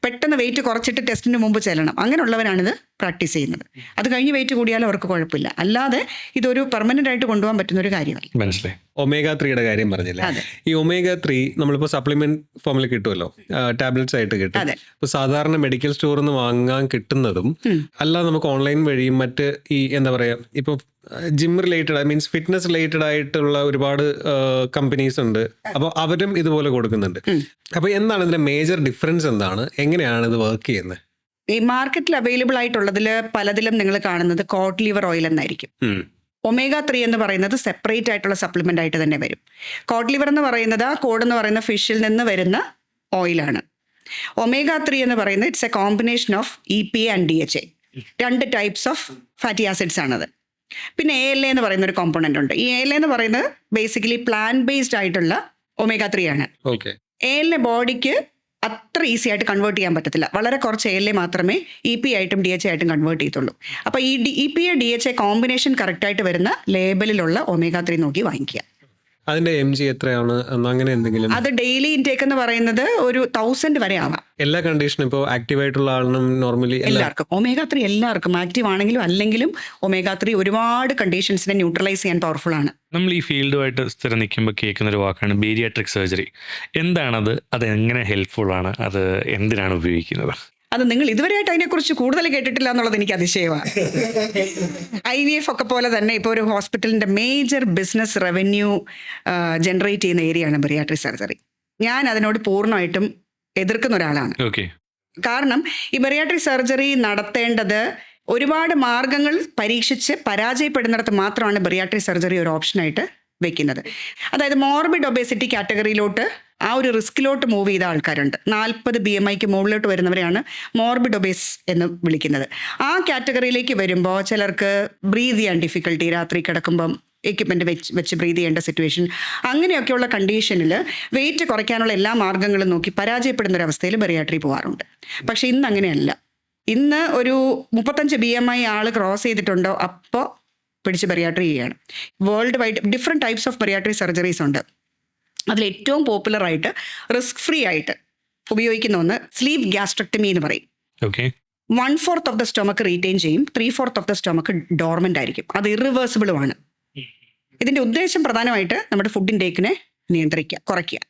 പെട്ടെന്ന് വെയിറ്റ് കുറച്ചിട്ട് ടെസ്റ്റിന് മുമ്പ് ചെല്ലണം, അങ്ങനെയുള്ളവരാണിത് പ്രാക്ടീസ് ചെയ്യുന്നത്. അത് കഴിഞ്ഞ് വെയിറ്റ് കൂടിയാലും അവർക്ക് കുഴപ്പമില്ല, അല്ലാതെ ഇതൊരു പെർമനൻ്റ് ആയിട്ട് കൊണ്ടുപോകാൻ പറ്റുന്ന ഒരു കാര്യമല്ല. മനസ്സിലായി. omega-3 കാര്യം പറഞ്ഞില്ലേ, ഈ omega-3 നമ്മളിപ്പോൾ സപ്ലിമെന്റ് ഫോമിൽ കിട്ടുമല്ലോ, ടാബ്ലറ്റ്സ് ആയിട്ട് കിട്ടും. ഇപ്പോൾ സാധാരണ മെഡിക്കൽ സ്റ്റോറിൽ നിന്ന് വാങ്ങാൻ കിട്ടുന്നതും അല്ലാതെ നമുക്ക് ഓൺലൈൻ വഴിയും മറ്റ് ഈ എന്താ പറയുക, ഇപ്പോൾ gym related means fitness related ആയിട്ടുള്ള ഒരുപാട് കമ്പനീസ് ഉണ്ട്. അപ്പോൾ അവരും ഇതുപോലെ കൊടുക്കുന്നുണ്ട്. അപ്പോൾ എന്താണ് ഇതിന്റെ മേജർ ഡിഫറൻസ്, എന്താണ്, എങ്ങനെയാണ് ഇത് വർക്ക് ചെയ്യുന്നത്? ഈ മാർക്കറ്റിൽ അവൈലബിൾ ആയിട്ടുള്ളതിൽ പലതിലും നിങ്ങൾ കാണുന്നത് കോഡ് ലിവർ ഓയിൽ എന്നായിരിക്കും. omega-3 എന്ന് പറയുന്നത് സെപ്പറേറ്റ് ആയിട്ടുള്ള സപ്ലിമെന്റ് ആയിട്ട് തന്നെ വരും. കോഡ് ലിവർ എന്ന് പറയുന്നത് ആ കോഡ് എന്ന് പറയുന്ന ഫിഷിൽ നിന്ന് വരുന്ന ഓയിലാണ്. omega-3 എന്ന് പറയുന്നത് it's A combination of EPA and DHA, 2 types of fatty acids ആണത്. പിന്നെ ALA എന്ന് പറയുന്ന ഒരു കോമ്പണന്റ് ഉണ്ട്. ഈ ALA എന്ന് പറയുന്നത് ബേസിക്കലി പ്ലാന്റ് ബേസ്ഡ് ആയിട്ടുള്ള omega-3 ആണ്. ALA ബോഡിക്ക് അത്ര ഈസി ആയിട്ട് കൺവേർട്ട് ചെയ്യാൻ പറ്റത്തില്ല, വളരെ കുറച്ച് ALA മാത്രമേ EPA ആയിട്ടും DHA ആയിട്ടും കൺവേർട്ട് ചെയ്യത്തുള്ളൂ. അപ്പോൾ ഈ EPA DHA കോമ്പിനേഷൻ കറക്റ്റായിട്ട് വരുന്ന ലേബലിലുള്ള omega-3 നോക്കി വാങ്ങിക്കുക. അതിന്റെ mg എത്രയാണ് അങ്ങനെ എന്തെങ്കിലും? അത് ഡെയിലി ഇൻടേക്ക് എന്ന് പറയുന്നത് ഒരു 1000 വരെ ആവാം. എല്ലാ കണ്ടീഷനും ഇപ്പോൾ ആക്റ്റീവ് ആയിട്ടുള്ള ആളിനും നോർമലി എല്ലാവർക്കും omega-3 എല്ലാവർക്കും ആക്റ്റീവ് ആണെങ്കിലും അല്ലെങ്കിലും omega-3 ഒരുപാട് കണ്ടീഷൻസിനെ ന്യൂട്രലൈസ് ചെയ്യാൻ പവർഫുൾ ആണ്. നമ്മൾ ഈ ഫീൽഡുമായിട്ട് സ്ഥിരം നിൽക്കുമ്പോൾ കേൾക്കുന്ന ഒരു വാക്കാണ് ബേരിയാട്രിക് സർജറി. എന്താണത്, അത് എങ്ങനെ ഹെൽപ്ഫുൾ ആണ്, അത് എന്തിനാണ് ഉപയോഗിക്കുന്നത്? അത് നിങ്ങൾ ഇതുവരെയായിട്ട് അതിനെക്കുറിച്ച് കൂടുതൽ കേട്ടിട്ടില്ല എന്നുള്ളത് എനിക്ക് അതിശയമാണ്. IVF ഒക്കെ പോലെ തന്നെ ഇപ്പോൾ ഒരു ഹോസ്പിറ്റലിൻ്റെ മേജർ ബിസിനസ് റവന്യൂ ജനറേറ്റ് ചെയ്യുന്ന ഏരിയയാണ് ബെറിയാട്രിക് സർജറി. ഞാൻ അതിനോട് പൂർണ്ണമായിട്ടും എതിർക്കുന്ന ഒരാളാണ്. കാരണം ഈ ബെറിയാട്രിക് സർജറി നടത്തേണ്ടത് ഒരുപാട് മാർഗങ്ങൾ പരീക്ഷിച്ച് പരാജയപ്പെടുന്നിടത്ത് മാത്രമാണ് ബെറിയാട്രിക് സർജറി ഒരു ഓപ്ഷനായിട്ട് വെക്കുന്നത്. അതായത് മോർബിഡ് ഒബേസിറ്റി കാറ്റഗറിയിലോട്ട് ആ ഒരു റിസ്കിലോട്ട് മൂവ് ചെയ്ത ആൾക്കാരുണ്ട്. 40 BMIക്ക് മുകളിലോട്ട് വരുന്നവരെയാണ് മോർബിഡ് ഒബേസ് എന്ന് വിളിക്കുന്നത്. ആ കാറ്റഗറിയിലേക്ക് വരുമ്പോൾ ചിലർക്ക് ബ്രീത് ചെയ്യാൻ ഡിഫിക്കൽട്ടി, രാത്രി കിടക്കുമ്പം എക്യുപ്മെൻ്റ് വെച്ച് ബ്രീത് ചെയ്യേണ്ട സിറ്റുവേഷൻ, അങ്ങനെയൊക്കെയുള്ള കണ്ടീഷനിൽ വെയിറ്റ് കുറയ്ക്കാനുള്ള എല്ലാ മാർഗ്ഗങ്ങളും നോക്കി പരാജയപ്പെടുന്ന ഒരു അവസ്ഥയിൽ ബെറിയാട്രി പോകാറുണ്ട്. പക്ഷേ ഇന്ന് അങ്ങനെയല്ല. ഇന്ന് ഒരു 35 BMI ആൾ ക്രോസ് ചെയ്തിട്ടുണ്ടോ അപ്പോൾ പിടിച്ച് ബെറിയാട്രി ചെയ്യുകയാണ്. Worldwide different types of bariatric surgeries ഉണ്ട്. അതിൽ ഏറ്റവും പോപ്പുലറായിട്ട് റിസ്ക് ഫ്രീ ആയിട്ട് ഉപയോഗിക്കുന്ന ഒന്ന് സ്ലീവ് ഗ്യാസ്ട്രക്ടമി എന്ന് പറയും. 1/4 ഓഫ് ദ സ്റ്റൊമക്ക് റീറ്റെയിൻ ചെയ്യും, 3/4 ഓഫ് ദ സ്റ്റൊമക്ക് ഡോർമെൻ്റ് ആയിരിക്കും. അത് ഇറിവേഴ്സിബിളുമാണ്. ഇതിൻ്റെ ഉദ്ദേശം പ്രധാനമായിട്ട് നമ്മുടെ ഫുഡ് ഇൻടേക്കിനെ നിയന്ത്രിക്കുക, കുറയ്ക്കുക.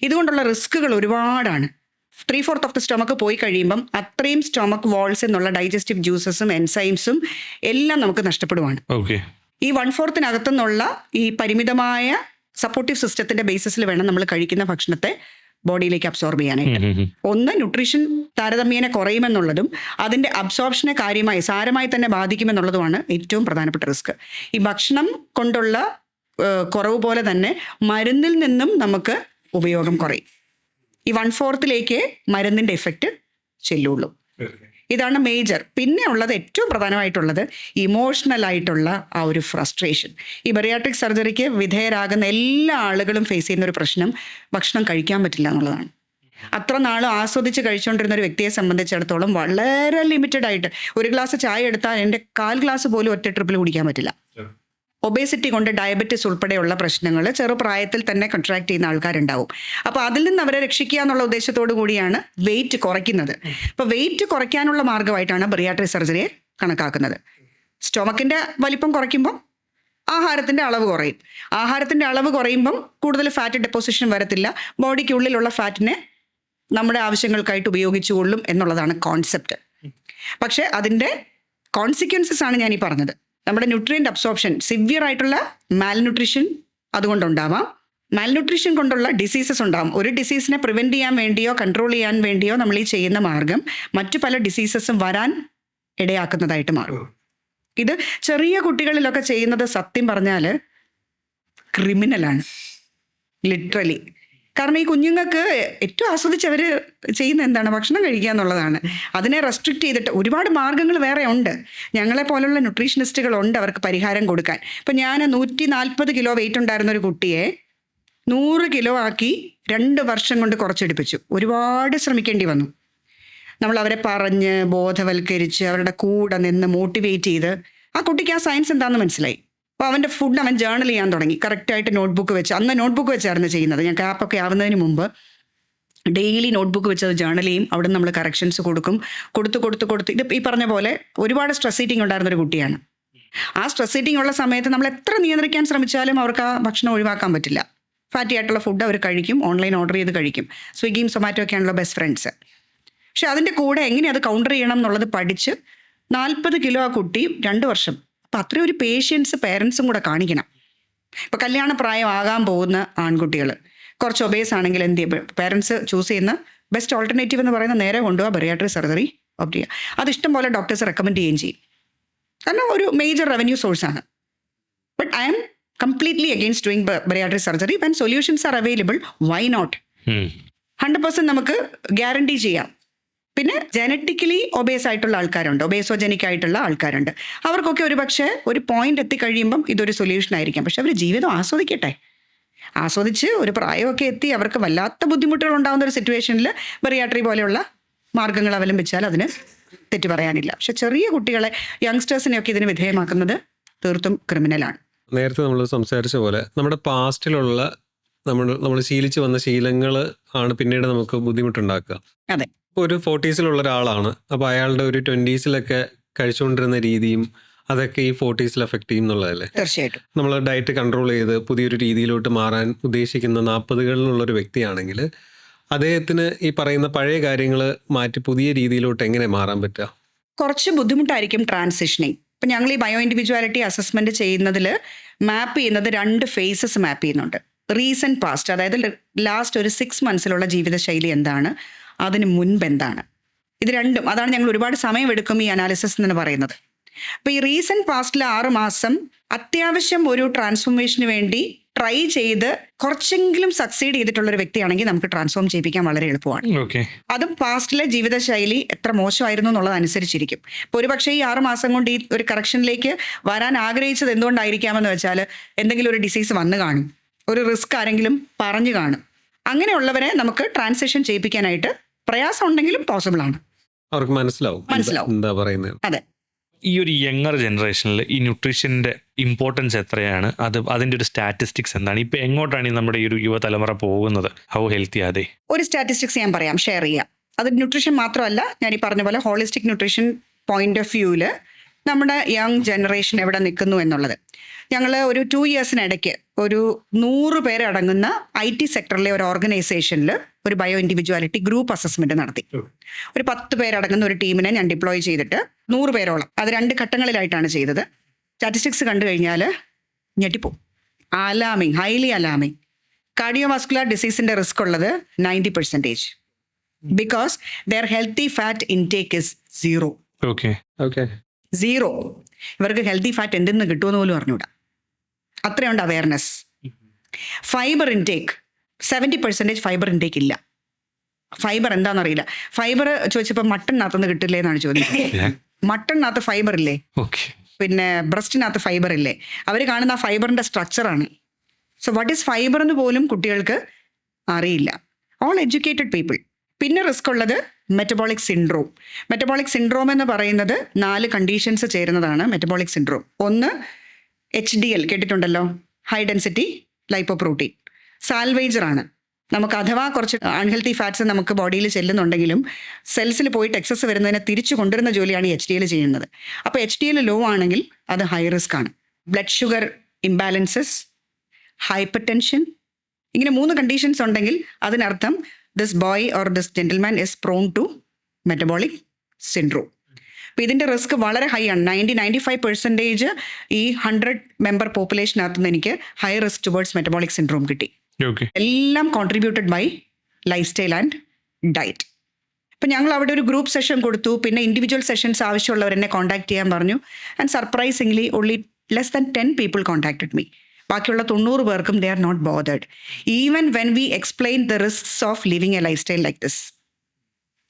ഇതുകൊണ്ടുള്ള റിസ്കുകൾ ഒരുപാടാണ്. 3/4 ഓഫ് ദ സ്റ്റൊമക്ക് പോയി കഴിയുമ്പം അത്രയും സ്റ്റൊമക്ക് വാൾസ് എന്നുള്ള ഡൈജസ്റ്റീവ് ജ്യൂസസും എൻസൈംസും എല്ലാം നമുക്ക് നഷ്ടപ്പെടുവാണ്. ഈ 1/4 നിന്നുള്ള ഈ പരിമിതമായ സപ്പോർട്ടീവ് സിസ്റ്റത്തിന്റെ ബേസിസിൽ വേണം നമ്മൾ കഴിക്കുന്ന ഭക്ഷണത്തെ ബോഡിയിലേക്ക് അബ്സോർബ് ചെയ്യാനായിട്ട്. ഒന്ന്, ന്യൂട്രീഷൻ താരതമ്യേന കുറയുമെന്നുള്ളതും അതിന്റെ അബ്സോർപ്ഷനെ കാര്യമായി സാരമായി തന്നെ ബാധിക്കുമെന്നുള്ളതുമാണ് ഏറ്റവും പ്രധാനപ്പെട്ട റിസ്ക്. ഈ ഭക്ഷണം കൊണ്ടുള്ള കുറവ് പോലെ തന്നെ മരുന്നിൽ നിന്നും നമുക്ക് ഉപയോഗം കുറയും. ഈ 1/4 മരുന്നിന്റെ എഫക്റ്റ് ചെല്ലുള്ളൂ. ഇതാണ് മേജർ. പിന്നെ ഉള്ളത് ഏറ്റവും പ്രധാനമായിട്ടുള്ളത് ഇമോഷണൽ ആയിട്ടുള്ള ആ ഒരു ഫ്രസ്ട്രേഷൻ. ഈ ബെറിയാട്രിക് സർജറിക്ക് വിധേയരാകുന്ന എല്ലാ ആളുകളും ഫേസ് ചെയ്യുന്ന ഒരു പ്രശ്നം ഭക്ഷണം കഴിക്കാൻ പറ്റില്ല എന്നുള്ളതാണ്. അത്ര നാൾ ആസ്വദിച്ച് കഴിച്ചുകൊണ്ടിരുന്ന ഒരു വ്യക്തിയെ സംബന്ധിച്ചിടത്തോളം വളരെ ലിമിറ്റഡ് ആയിട്ട് ഒരു ഗ്ലാസ് ചായ എടുത്താൽ എൻ്റെ 1/4 ഗ്ലാസ് പോലും ഒറ്റ ട്രിപ്പിൽ കുടിക്കാൻ പറ്റില്ല. ഒബേസിറ്റി കൊണ്ട് ഡയബറ്റിസ് ഉൾപ്പെടെയുള്ള പ്രശ്നങ്ങൾ ചെറുപ്രായത്തിൽ തന്നെ കോൺട്രാക്ട് ചെയ്യുന്ന ആൾക്കാരുണ്ടാവും. അപ്പോൾ അതിൽ നിന്ന് അവരെ രക്ഷിക്കുക എന്നുള്ള ഉദ്ദേശത്തോടു കൂടിയാണ് വെയിറ്റ് കുറയ്ക്കുന്നത്. അപ്പോൾ വെയിറ്റ് കുറയ്ക്കാനുള്ള മാർഗ്ഗമായിട്ടാണ് ബെറിയാട്രിക് സർജറിയെ കണക്കാക്കുന്നത്. സ്റ്റൊമക്കിൻ്റെ വലിപ്പം കുറയ്ക്കുമ്പം ആഹാരത്തിൻ്റെ അളവ് കുറയും. ആഹാരത്തിൻ്റെ അളവ് കുറയുമ്പം കൂടുതൽ ഫാറ്റ് ഡെപ്പോസിഷൻ വരത്തില്ല. ബോഡിക്കുള്ളിലുള്ള ഫാറ്റിനെ നമ്മുടെ ആവശ്യങ്ങൾക്കായിട്ട് ഉപയോഗിച്ചുകൊള്ളും എന്നുള്ളതാണ് കോൺസെപ്റ്റ്. പക്ഷേ അതിൻ്റെ കോൺസിക്വൻസസ് ആണ് ഞാനീ പറഞ്ഞത്. നമ്മുടെ ന്യൂട്രിയൻ്റ് അബ്സോർപ്ഷൻ, സിവിയർ ആയിട്ടുള്ള മാൽന്യൂട്രീഷൻ അതുകൊണ്ടുണ്ടാവാം. മാൽന്യൂട്രീഷൻ കൊണ്ടുള്ള ഡിസീസസ് ഉണ്ടാകും. ഒരു ഡിസീസിനെ പ്രിവെൻറ്റ് ചെയ്യാൻ വേണ്ടിയോ കൺട്രോൾ ചെയ്യാൻ വേണ്ടിയോ നമ്മൾ ഈ ചെയ്യുന്ന മാർഗം മറ്റു പല ഡിസീസസും വരാൻ ഇടയാക്കുന്നതായിട്ട് മാറും. ഇത് ചെറിയ കുട്ടികളിലൊക്കെ ചെയ്യുന്നത് സത്യം പറഞ്ഞാൽ ക്രിമിനലാണ്, ലിറ്ററലി. കാരണം ഈ കുഞ്ഞുങ്ങൾക്ക് ഏറ്റവും ആസ്വദിച്ച് അവർ ചെയ്യുന്ന എന്താണ്, ഭക്ഷണം കഴിക്കുക എന്നുള്ളതാണ്. അതിനെ റെസ്ട്രിക്റ്റ് ചെയ്തിട്ട് ഒരുപാട് മാർഗ്ഗങ്ങൾ വേറെ ഉണ്ട്. ഞങ്ങളെ പോലുള്ള ന്യൂട്രീഷനിസ്റ്റുകളുണ്ട് അവർക്ക് പരിഹാരം കൊടുക്കാൻ. ഇപ്പം ഞാൻ 140 കിലോ വെയിറ്റ് ഉണ്ടായിരുന്ന ഒരു കുട്ടിയെ 100 കിലോ ആക്കി 2 വർഷം കൊണ്ട് കുറച്ചെടുപ്പിച്ചു. ഒരുപാട് ശ്രമിക്കേണ്ടി വന്നു. നമ്മൾ അവരെ പറഞ്ഞ് ബോധവൽക്കരിച്ച് അവരുടെ കൂടെ നിന്ന് മോട്ടിവേറ്റ് ചെയ്ത് ആ കുട്ടിക്ക് ആ സയൻസ് എന്താണെന്ന് മനസ്സിലായി. അപ്പോൾ അവൻ്റെ ഫുഡ് അവൻ ജേർണൽ ചെയ്യാൻ തുടങ്ങി. കറക്റ്റായിട്ട് നോട്ട്ബുക്ക് വെച്ച്, അന്ന് നോട്ട്ബുക്ക് വെച്ചായിരുന്നു ചെയ്യുന്നത്. ഞാൻ ക്യാപ്പൊക്കെ ആവുന്നതിന് മുമ്പ് ഡെയിലി നോട്ട്ബുക്ക് വെച്ച് അത് ജേർണൽ ചെയ്യും. അവിടെ നമ്മൾ കറക്ഷൻസ് കൊടുത്ത് ഇത് ഈ പറഞ്ഞ പോലെ ഒരുപാട് സ്ട്രെസ് ഈറ്റിംഗ് ഉണ്ടായിരുന്നൊരു കുട്ടിയാണ്. ആ സ്ട്രെസ് ഈറ്റിംഗ് ഉള്ള സമയത്ത് നമ്മൾ എത്ര നിയന്ത്രിക്കാൻ ശ്രമിച്ചാലും അവർക്ക് ആ ഭക്ഷണം ഒഴിവാക്കാൻ പറ്റില്ല. ഫാറ്റി ആയിട്ടുള്ള ഫുഡ് അവർ കഴിക്കും, ഓൺലൈൻ ഓർഡർ ചെയ്ത് കഴിക്കും. സ്വിഗ്ഗിയും സൊമാറ്റോ ഒക്കെയാണല്ലോ ബെസ്റ്റ് ഫ്രണ്ട്സ്. പക്ഷെ അതിൻ്റെ കൂടെ എങ്ങനെ അത് കൗണ്ടർ ചെയ്യണം എന്നുള്ളത് പഠിച്ച് 40 കിലോ ആ കുട്ടി 2 വർഷം. അപ്പം അത്രയും ഒരു പേഷ്യൻസ് പേരൻസും കൂടെ കാണിക്കണം. ഇപ്പം കല്യാണ പ്രായം ആകാൻ പോകുന്ന ആൺകുട്ടികൾ കുറച്ച് ഒബേസ് ആണെങ്കിൽ എന്ത് ചെയ്യും, പേരൻസ് ചൂസ് ചെയ്യുന്ന ബെസ്റ്റ് ഓൾട്ടർനേറ്റീവ് എന്ന് പറയുന്ന നേരെ കൊണ്ടുപോകുക ബറിയാട്രിക് സർജറി ഓപ്റ്റ് ചെയ്യുക. അത് ഇഷ്ടം പോലെ ഡോക്ടേഴ്സ് റെക്കമെൻഡ് ചെയ്യുകയും ചെയ്യും. കാരണം ഒരു മേജർ റവന്യൂ സോഴ്സാണ്. But I am completely against doing bariatric surgery. When solutions are available, why not? 100% നമുക്ക് ഗ്യാരണ്ടി ചെയ്യാം. പിന്നെ ജനറ്റിക്കലി ഒബേസ് ആയിട്ടുള്ള ആൾക്കാരുണ്ട്, ഒബേസോജനിക് ആയിട്ടുള്ള ആൾക്കാരുണ്ട്. അവർക്കൊക്കെ ഒരു പക്ഷേ ഒരു പോയിന്റ് എത്തിക്കഴിയുമ്പം ഇതൊരു സൊല്യൂഷൻ ആയിരിക്കാം. പക്ഷെ അവർ ജീവിതം ആസ്വദിക്കട്ടെ. ആസ്വദിച്ച് ഒരു പ്രായമൊക്കെ എത്തി അവർക്ക് വല്ലാത്ത ബുദ്ധിമുട്ടുകൾ ഉണ്ടാകുന്ന ഒരു സിറ്റുവേഷനിൽ ബറിയാട്രി പോലെയുള്ള മാർഗ്ഗങ്ങൾ അവലംബിച്ചാൽ അതിന് തെറ്റ് പറയാനില്ല. പക്ഷെ ചെറിയ കുട്ടികളെ, യങ്സ്റ്റേഴ്സിനെയൊക്കെ ഇതിന് വിധേയമാക്കുന്നത് തീർത്തും ക്രിമിനലാണ്. നേരത്തെ നമ്മൾ സംസാരിച്ച പോലെ നമ്മുടെ പാസ്റ്റിലുള്ള നമ്മൾ ശീലിച്ച് വന്ന ശീലങ്ങൾ ആണ് പിന്നീട് നമുക്ക് ബുദ്ധിമുട്ടുണ്ടാക്കുക. അതെ. ഇപ്പോൾ ഒരു 40s ഒരാളാണ്, അപ്പോൾ അയാളുടെ ഒരു 20s കഴിച്ചുകൊണ്ടിരുന്ന രീതിയും അതൊക്കെ ഈ 40s എഫക്ട് ചെയ്യും എന്നുള്ളതല്ലേ? തീർച്ചയായിട്ടും. നമ്മൾ ഡയറ്റ് കൺട്രോൾ ചെയ്ത് പുതിയൊരു രീതിയിലോട്ട് മാറാൻ ഉദ്ദേശിക്കുന്ന 40കളിലുള്ളൊരു വ്യക്തിയാണെങ്കിൽ അദ്ദേഹത്തിന് ഈ പറയുന്ന പഴയ കാര്യങ്ങൾ മാറ്റി പുതിയ രീതിയിലോട്ട് എങ്ങനെ മാറാൻ പറ്റുക? കുറച്ച് ബുദ്ധിമുട്ടായിരിക്കും ട്രാൻസിഷനിങ്. ഇപ്പം ഞങ്ങൾ ഈ ബയോ ഇൻഡിവിജ്വാലിറ്റി അസസ്മെൻറ്റ് ചെയ്യുന്നതിൽ മാപ്പ് ചെയ്യുന്നത് 2 ഫേസസ് മാപ്പ് ചെയ്യുന്നുണ്ട്. റീസെൻറ്റ് പാസ്റ്റ്, അതായത് ലാസ്റ്റ് ഒരു 6 മന്ത്സിലുള്ള ജീവിതശൈലി എന്താണ്, അതിന് മുൻപ് എന്താണ്, ഇത് രണ്ടും. അതാണ് ഞങ്ങൾ ഒരുപാട് സമയമെടുക്കും ഈ അനാലിസിസ് എന്ന് പറയുന്നത്. അപ്പോൾ ഈ റീസെൻറ്റ് പാസ്റ്റിൽ 6 മാസം അത്യാവശ്യം ഒരു ട്രാൻസ്ഫോർമേഷന് വേണ്ടി ട്രൈ ചെയ്ത് കുറച്ചെങ്കിലും സക്സീഡ് ചെയ്തിട്ടുള്ളൊരു വ്യക്തിയാണെങ്കിൽ നമുക്ക് ട്രാൻസ്ഫോം ചെയ്യിപ്പിക്കാൻ വളരെ എളുപ്പമാണ്. അതും പാസ്റ്റിലെ ജീവിതശൈലി എത്ര മോശമായിരുന്നു എന്നുള്ളതനുസരിച്ചിരിക്കും. ഇപ്പോൾ ഒരു പക്ഷേ ഈ 6 മാസം കൊണ്ട് ഈ ഒരു കറക്ഷനിലേക്ക് വരാൻ ആഗ്രഹിച്ചത് എന്തുകൊണ്ടായിരിക്കാമെന്ന് വെച്ചാൽ എന്തെങ്കിലും ഒരു ഡിസീസ് വന്നു കാണും, ഒരു റിസ്ക് ആരെങ്കിലും പറഞ്ഞു കാണും. അങ്ങനെയുള്ളവരെ നമുക്ക് ട്രാൻസിഷൻ ചെയ്യിപ്പിക്കാനായിട്ട് പ്രയാസം ഉണ്ടെങ്കിലും പോസിബിൾ ആണ്. അവർക്ക് മനസ്സിലാവും എന്താ പറയുന്നത്. അതെ. ഈ ഒരു യങ്ങർ ജനറേഷനിൽ ഈ ന്യൂട്രീഷൻ്റെ ഇമ്പോർട്ടൻസ് എത്രയാണ്, അതിൻ്റെ ഒരു സ്റ്റാറ്റിസ്റ്റിക്സ് എന്താണ്, ഇപ്പം എങ്ങോട്ടാണ് നമ്മുടെ ഈ ഒരു യുവതലമുറ പോകുന്നത്, ഹൗ ഹെൽത്തി ആദേ? ഒരു സ്റ്റാറ്റിസ്റ്റിക്സ് ഞാൻ പറയാം, ഷെയർ ചെയ്യാം. അത് ന്യൂട്രീഷൻ മാത്രമല്ല, ഞാൻ ഈ പറഞ്ഞ പോലെ ഹോളിസ്റ്റിക് ന്യൂട്രീഷൻ പോയിന്റ് ഓഫ് വ്യൂവിൽ നമ്മുടെ യങ് ജനറേഷൻ എവിടെ നിൽക്കുന്നു എന്നുള്ളത്. ഞങ്ങൾ ഒരു 2 ഇയേഴ്സിനിടയ്ക്ക് ഒരു 100 പേരടങ്ങുന്ന IT സെക്ടറിലെ ഒരു ഓർഗനൈസേഷനിൽ ഒരു ബയോ ഇൻഡിവിജ്വാലിറ്റി ഗ്രൂപ്പ് അസസ്മെൻറ്റ് നടത്തി. ഒരു 10 പേരടങ്ങുന്ന ഒരു ടീമിനെ ഞാൻ ഡിപ്ലോയ് ചെയ്തിട്ട് 100 പേരോളം, അത് 2 ഘട്ടങ്ങളിലായിട്ടാണ് ചെയ്തത്. സ്റ്റാറ്റിസ്റ്റിക്സ് കണ്ടു കഴിഞ്ഞാൽ ഞെട്ടിപ്പോവും. Alarming, highly alarming. കാർഡിയോവാസ്കുലർ ഡിസീസിൻ്റെ റിസ്ക് ഉള്ളത് 90%, because their healthy fat intake is 0. ഇവർക്ക് ഹെൽത്തി ഫാറ്റ് എന്തെന്ന് കിട്ടുമെന്ന് പോലും അറിഞ്ഞൂടാ, അത്രയുണ്ട് awareness. Fibre intake 70% fibre intake ഇല്ല. ഫൈബർ എന്താണെന്നറിയില്ല. ഫൈബർ ചോദിച്ചപ്പോൾ മട്ടണിനകത്തുനിന്ന് കിട്ടില്ലേ എന്നാണ് ചോദിച്ചത്. മട്ടണിനകത്ത് ഫൈബർ ഇല്ലേ, പിന്നെ ബ്രസ്റ്റിനകത്ത് ഫൈബർ ഇല്ലേ? അവർ കാണുന്ന ആ ഫൈബറിൻ്റെ സ്ട്രക്ചറാണ്. സോ വാട്ട് ഈസ് ഫൈബർ എന്ന് പോലും കുട്ടികൾക്ക് അറിയില്ല. All educated people. പിന്നെ റിസ്ക് ഉള്ളത് മെറ്റബോളിക് സിൻഡ്രോം. മെറ്റബോളിക് സിൻഡ്രോം എന്ന് പറയുന്നത് 4 കണ്ടീഷൻസ് ചേരുന്നതാണ് മെറ്റബോളിക് സിൻഡ്രോം. ഒന്ന് HDL കേട്ടിട്ടുണ്ടല്ലോ, ഹൈ ഡെൻസിറ്റി ലൈപ്പോപ്രോട്ടീൻ. സാൽവേജറാണ്. നമുക്ക് അഥവാ കുറച്ച് അൺഹെൽത്തി ഫാറ്റ്സ് നമുക്ക് ബോഡിയിൽ ചെല്ലുന്നുണ്ടെങ്കിലും സെൽസിൽ പോയിട്ട് എക്സസ് വരുന്നതിനെ തിരിച്ചു കൊണ്ടുവരുന്ന ജോലിയാണ് ഈ HDL ചെയ്യുന്നത്. അപ്പോൾ HDL ലോ ആണെങ്കിൽ അത് ഹൈ റിസ്ക് ആണ്. Blood sugar imbalances, hypertension, ഇങ്ങനെ 3 കണ്ടീഷൻസ് ഉണ്ടെങ്കിൽ അതിനർത്ഥം this boy or this gentleman is prone to metabolic syndrome. അപ്പോൾ ഇതിൻ്റെ റിസ്ക് വളരെ ഹൈ ആണ്. 90-95% ഈ 100 മെമ്പർ പോപ്പുലേഷനകത്ത് നിന്ന് എനിക്ക് high risk towards metabolic syndrome കിട്ടി. എല്ലാം contributed by lifestyle and diet. ഇപ്പം ഞങ്ങൾ അവിടെ ഒരു ഗ്രൂപ്പ് സെഷൻ കൊടുത്തു, പിന്നെ ഇൻഡിവിജ്വൽ സെഷൻസ് ആവശ്യമുള്ളവർ എന്നെ കോൺടാക്ട് ചെയ്യാൻ പറഞ്ഞു. And surprisingly only less than 10 people contacted me. ബാക്കിയുള്ള 90 പേർക്കും they are not bothered even when we explain the risks of living a lifestyle like this.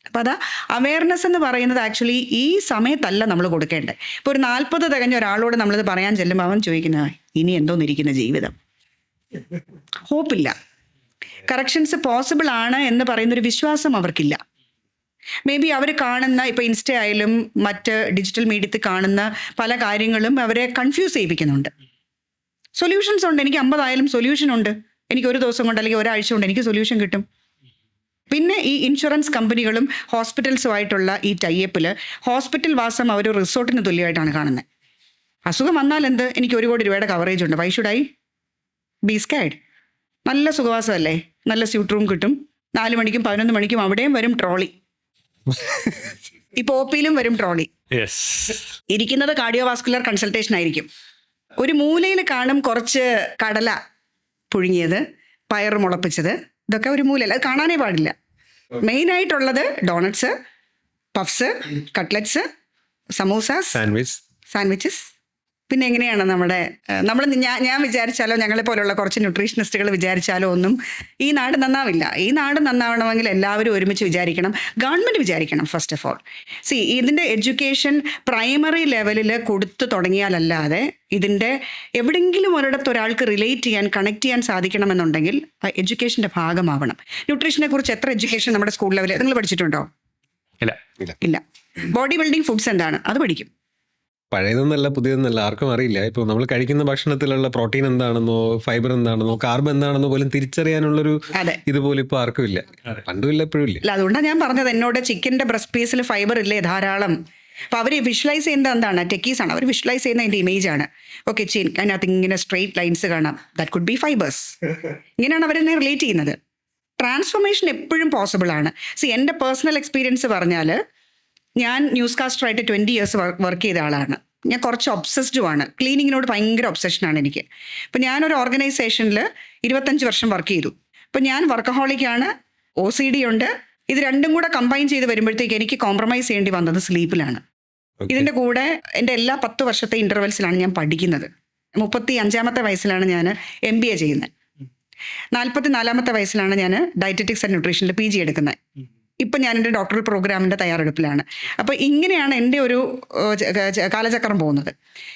അപ്പം അതാ അവയർനെസ് എന്ന് പറയുന്നത് ആക്ച്വലി ഈ സമയത്തല്ല നമ്മൾ കൊടുക്കേണ്ടത്. ഇപ്പോൾ ഒരു 40 തികഞ്ഞ ഒരാളോട് നമ്മളിത് പറയാൻ ചെല്ലുമ്പോൾ അവൻ ചോദിക്കുന്ന ഇനി എന്തോന്നിരിക്കുന്ന ജീവിതം, ഹോപ്പില്ല, കറക്ഷൻസ് പോസിബിൾ ആണ് എന്ന് പറയുന്നൊരു വിശ്വാസം അവർക്കില്ല. മേ ബി അവർ കാണുന്ന ഇപ്പോൾ ഇൻസ്റ്റ ആയാലും മറ്റ് ഡിജിറ്റൽ മീഡിയത്തിൽ കാണുന്ന പല കാര്യങ്ങളും അവരെ കൺഫ്യൂസ് ചെയ്യിപ്പിക്കുന്നുണ്ട്. സൊല്യൂഷൻസ് ഉണ്ട്, എനിക്ക് 50 ആയാലും സൊല്യൂഷൻ ഉണ്ട്, എനിക്ക് ഒരു ദിവസം കൊണ്ട് അല്ലെങ്കിൽ ഒരാഴ്ച കൊണ്ട് എനിക്ക് സൊല്യൂഷൻ കിട്ടും. പിന്നെ ഈ ഇൻഷുറൻസ് കമ്പനികളും ഹോസ്പിറ്റൽസുമായിട്ടുള്ള ഈ ടൈപ്പിൽ ഹോസ്പിറ്റൽ വാസം അവർ റിസോർട്ടിന് തുല്യമായിട്ടാണ് കാണുന്നത്. അസുഖം വന്നാൽ എന്ത്, എനിക്ക് 1 കോടി രൂപയുടെ കവറേജ് ഉണ്ട്, why should I B squad? നല്ല സുഖവാസമല്ലേ, നല്ല സ്യൂട്ട് റൂം കിട്ടും, 4 മണിക്കും 11 മണിക്കും അവിടെയും വരും ട്രോളി, ഇപ്പോൾ OP-യിലും വരും ട്രോളി. ഇരിക്കുന്നത് കാർഡിയോവാസ്കുലർ കൺസൾട്ടേഷൻ ആയിരിക്കും. ഒരു മൂലയിൽ കാണും കുറച്ച് കടല പുഴുങ്ങിയത്, പയർ മുളപ്പിച്ചത്, ഇതൊക്കെ ഒരു മൂലയിൽ, അത് കാണാനേ പാടില്ല. മെയിനായിട്ടുള്ളത് doughnuts, puffs, cutlets, samosas, sandwiches. പിന്നെ എങ്ങനെയാണ് നമ്മൾ ഞാൻ വിചാരിച്ചാലോ ഞങ്ങളെ പോലുള്ള കുറച്ച് ന്യൂട്രീഷനിസ്റ്റുകൾ വിചാരിച്ചാലോ ഒന്നും ഈ നാട് നന്നാവില്ല. ഈ നാട് നന്നാവണമെങ്കിൽ എല്ലാവരും ഒരുമിച്ച് വിചാരിക്കണം, ഗവൺമെൻറ് വിചാരിക്കണം ഫസ്റ്റ് ഓഫ് ഓൾ. ഇതിൻ്റെ എഡ്യൂക്കേഷൻ പ്രൈമറി ലെവലിൽ കൊടുത്തു തുടങ്ങിയാലല്ലാതെ ഇതിൻ്റെ എവിടെയെങ്കിലും ഒരിടത്ത് ഒരാൾക്ക് റിലേറ്റ് ചെയ്യാൻ, കണക്ട് ചെയ്യാൻ സാധിക്കണമെന്നുണ്ടെങ്കിൽ എഡ്യൂക്കേഷൻ്റെ ഭാഗമാവണം. ന്യൂട്രീഷനെ കുറിച്ച് എത്ര എഡ്യൂക്കേഷൻ നമ്മുടെ സ്കൂൾ ലെവലിൽ നിങ്ങൾ പഠിച്ചിട്ടുണ്ടോ? ഇല്ല. ബോഡി ബിൽഡിംഗ് ഫുഡ്സ് എന്താണ് അത് പഠിക്കും. പഴയതൊന്നല്ല പുതിയതൊന്നല്ല, ആർക്കും അറിയില്ല. ഇപ്പോൾ നമ്മൾ കഴിക്കുന്ന ഭക്ഷണത്തിലുള്ള പ്രോട്ടീൻ എന്താണെന്നോ ഫൈബർ എന്താണെന്നോ കാർബൺ എന്താണെന്നോ പോലും തിരിച്ചറിയാനുള്ളൊരു ഇതുപോലെ ഇപ്പോൾ ആർക്കും ഇല്ല, പണ്ടും ഇല്ല എപ്പോഴും ഇല്ല. അതുകൊണ്ടാണ് ഞാൻ പറഞ്ഞത്, എന്നോട് ചിക്കൻ്റെ ബ്രസ്റ്റ് പീസിൽ ഫൈബർ ഇല്ലേ ധാരാളം. അപ്പോൾ അവർ വിഷ്വലൈസ് ചെയ്യുന്നത് എന്താണ്, ടെക്കീസാണ്, അവർ വിഷ്വലൈസ് ചെയ്യുന്ന അതിൻ്റെ ഇമേജാണ്. ഓക്കെ, അതിനകത്ത് ഇങ്ങനെ സ്ട്രെയിറ്റ് ലൈൻസ് കാണാം, ദാറ്റ് കുഡ് ബി ഫൈബേഴ്സ്. ഇങ്ങനെയാണ് അവരെന്നെ റിലേറ്റ് ചെയ്യുന്നത്. ട്രാൻസ്ഫോർമേഷൻ എപ്പോഴും പോസിബിൾ ആണ്. എൻ്റെ പേഴ്സണൽ എക്സ്പീരിയൻസ് പറഞ്ഞാൽ, ഞാൻ ന്യൂസ് കാസ്റ്ററായിട്ട് 20 years വർക്ക് ചെയ്ത ആളാണ്. ഞാൻ കുറച്ച് ഒബ്സസ്ഡുമാണ്, ക്ലീനിങ്ങിനോട് ഭയങ്കര ഒബ്സഷനാണ് എനിക്ക്. ഇപ്പം ഞാനൊരു ഓർഗനൈസേഷനിൽ 25 വർഷം വർക്ക് ചെയ്തു. ഇപ്പം ഞാൻ വർക്കഹോളിക്കാണ്, OCD ഉണ്ട്. ഇത് രണ്ടും കൂടെ കമ്പൈൻ ചെയ്ത് വരുമ്പോഴത്തേക്ക് എനിക്ക് കോംപ്രമൈസ് ചെയ്യേണ്ടി വന്നത് സ്ലീപ്പിലാണ്. ഇതിൻ്റെ കൂടെ എൻ്റെ എല്ലാ 10 വർഷത്തെ ഇൻ്റർവെൽസിലാണ് ഞാൻ പഠിക്കുന്നത്. 35-ാമത്തെ വയസ്സിലാണ് ഞാൻ MBA ചെയ്യുന്നത്. 44-ാമത്തെ വയസ്സിലാണ് ഞാൻ ഡയറ്ററ്റിക്സ് ആൻഡ് ന്യൂട്രീഷനിൽ PG എടുക്കുന്നത്. ഇപ്പം ഞാൻ എൻ്റെ ഡോക്ടറൽ പ്രോഗ്രാമിൻ്റെ തയ്യാറെടുപ്പിലാണ്. അപ്പോൾ ഇങ്ങനെയാണ് എൻ്റെ ഒരു കാലചക്രം പോകുന്നത്.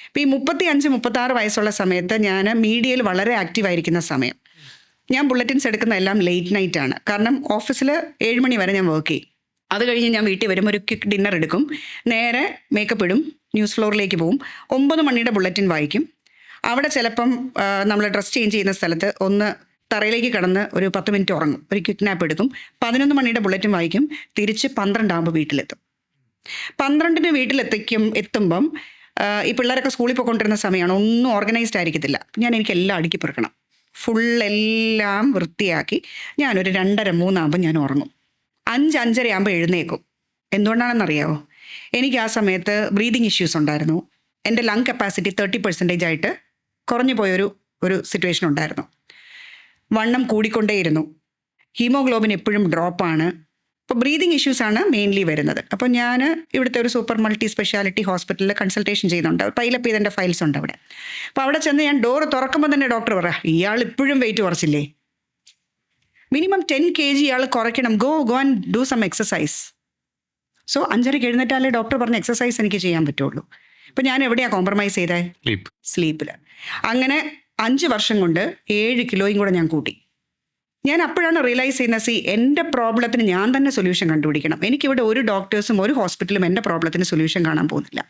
ഇപ്പോൾ ഈ 35-36 വയസ്സുള്ള സമയത്ത് ഞാൻ മീഡിയയിൽ വളരെ ആക്റ്റീവായിരിക്കുന്ന സമയം. ഞാൻ ബുള്ളറ്റിൻസ് എടുക്കുന്ന എല്ലാം ലേറ്റ് നൈറ്റാണ്. കാരണം ഓഫീസിൽ 7 മണി വരെ ഞാൻ വർക്ക് ചെയ്യും. അത് കഴിഞ്ഞ് ഞാൻ വീട്ടിൽ വരും, ഒരു ക്വിക്ക് ഡിന്നർ എടുക്കും, നേരെ മേക്കപ്പ് ഇടും, ന്യൂസ് ഫ്ലോറിലേക്ക് പോകും, 9 മണിയുടെ ബുള്ളറ്റിൻ വായിക്കും. അവിടെ ചിലപ്പം നമ്മൾ ഡ്രസ് ചേഞ്ച് ചെയ്യുന്ന സ്ഥലത്ത് ഒന്ന് തറയിലേക്ക് കിടന്ന് ഒരു 10 മിനിറ്റ് ഉറങ്ങും, ഒരു ക്വിക്ക് നാപ്പ് എടുക്കും, 11 മണിയുടെ ബുള്ളറ്റിൻ വായിക്കും, തിരിച്ച് 12 ആകുമ്പോൾ വീട്ടിലെത്തും. 12-ന് വീട്ടിലെത്തുമ്പം ഈ പിള്ളേരൊക്കെ സ്കൂളിൽ പോയിക്കൊണ്ടിരുന്ന സമയമാണ്, ഒന്നും ഓർഗനൈസ്ഡ് ആയിരിക്കത്തില്ല. എനിക്ക് എല്ലാം അടുക്കി പെറുക്കണം, എല്ലാം വൃത്തിയാക്കി ഞാനൊരു 2:30-3 ആകുമ്പോൾ ഞാൻ ഉറങ്ങും. 5-5:30 ആകുമ്പോൾ എഴുന്നേക്കും. എന്തുകൊണ്ടാണെന്നറിയാമോ? എനിക്ക് ആ സമയത്ത് ബ്രീതിങ് ഇഷ്യൂസ് ഉണ്ടായിരുന്നു. എൻ്റെ ലങ് കപ്പാസിറ്റി 30% ആയിട്ട് കുറഞ്ഞു പോയൊരു സിറ്റുവേഷൻ ഉണ്ടായിരുന്നു. വണ്ണം കൂടിക്കൊണ്ടേയിരുന്നു, ഹീമോഗ്ലോബിൻ എപ്പോഴും ഡ്രോപ്പാണ്. അപ്പോൾ ബ്രീതിങ് ഇഷ്യൂസാണ് മെയിൻലി വരുന്നത്. അപ്പോൾ ഞാൻ ഇവിടുത്തെ ഒരു സൂപ്പർ മൾട്ടി സ്പെഷ്യാലിറ്റി ഹോസ്പിറ്റലിൽ കൺസൾട്ടേഷൻ ചെയ്യുന്നുണ്ട്. പൈലപ്പ് ചെയ്തതിൻ്റെ ഫയൽസ് ഉണ്ട് അവിടെ. അപ്പോൾ അവിടെ ചെന്ന് ഞാൻ ഡോറ് തുറക്കുമ്പോൾ തന്നെ ഡോക്ടർ പറയാം, ഇയാൾ ഇപ്പോഴും വെയിറ്റ് കുറച്ചില്ലേ, മിനിമം 10 kg ഇയാൾ കുറയ്ക്കണം, go and do some exercise. So 5:30 എഴുന്നേറ്റാലേ ഡോക്ടർ പറഞ്ഞ എക്സസൈസ് എനിക്ക് ചെയ്യാൻ പറ്റുള്ളൂ. അപ്പോൾ ഞാൻ എവിടെയാണ് കോംപ്രമൈസ് ചെയ്തത്? സ്ലീപ്പിൽ. അങ്ങനെ 5 വർഷം കൊണ്ട് 7 കിലോയും കൂടെ ഞാൻ കൂട്ടി. ഞാൻ അപ്പോഴാണ് റിയലൈസ് ചെയ്യുന്നത്, എൻ്റെ പ്രോബ്ലത്തിന് ഞാൻ തന്നെ സൊല്യൂഷൻ കണ്ടുപിടിക്കണം. എനിക്കിവിടെ ഒരു ഡോക്ടേഴ്സും ഒരു ഹോസ്പിറ്റലും എൻ്റെ പ്രോബ്ലത്തിന് സൊല്യൂഷൻ കാണാൻ പോകുന്നില്ല.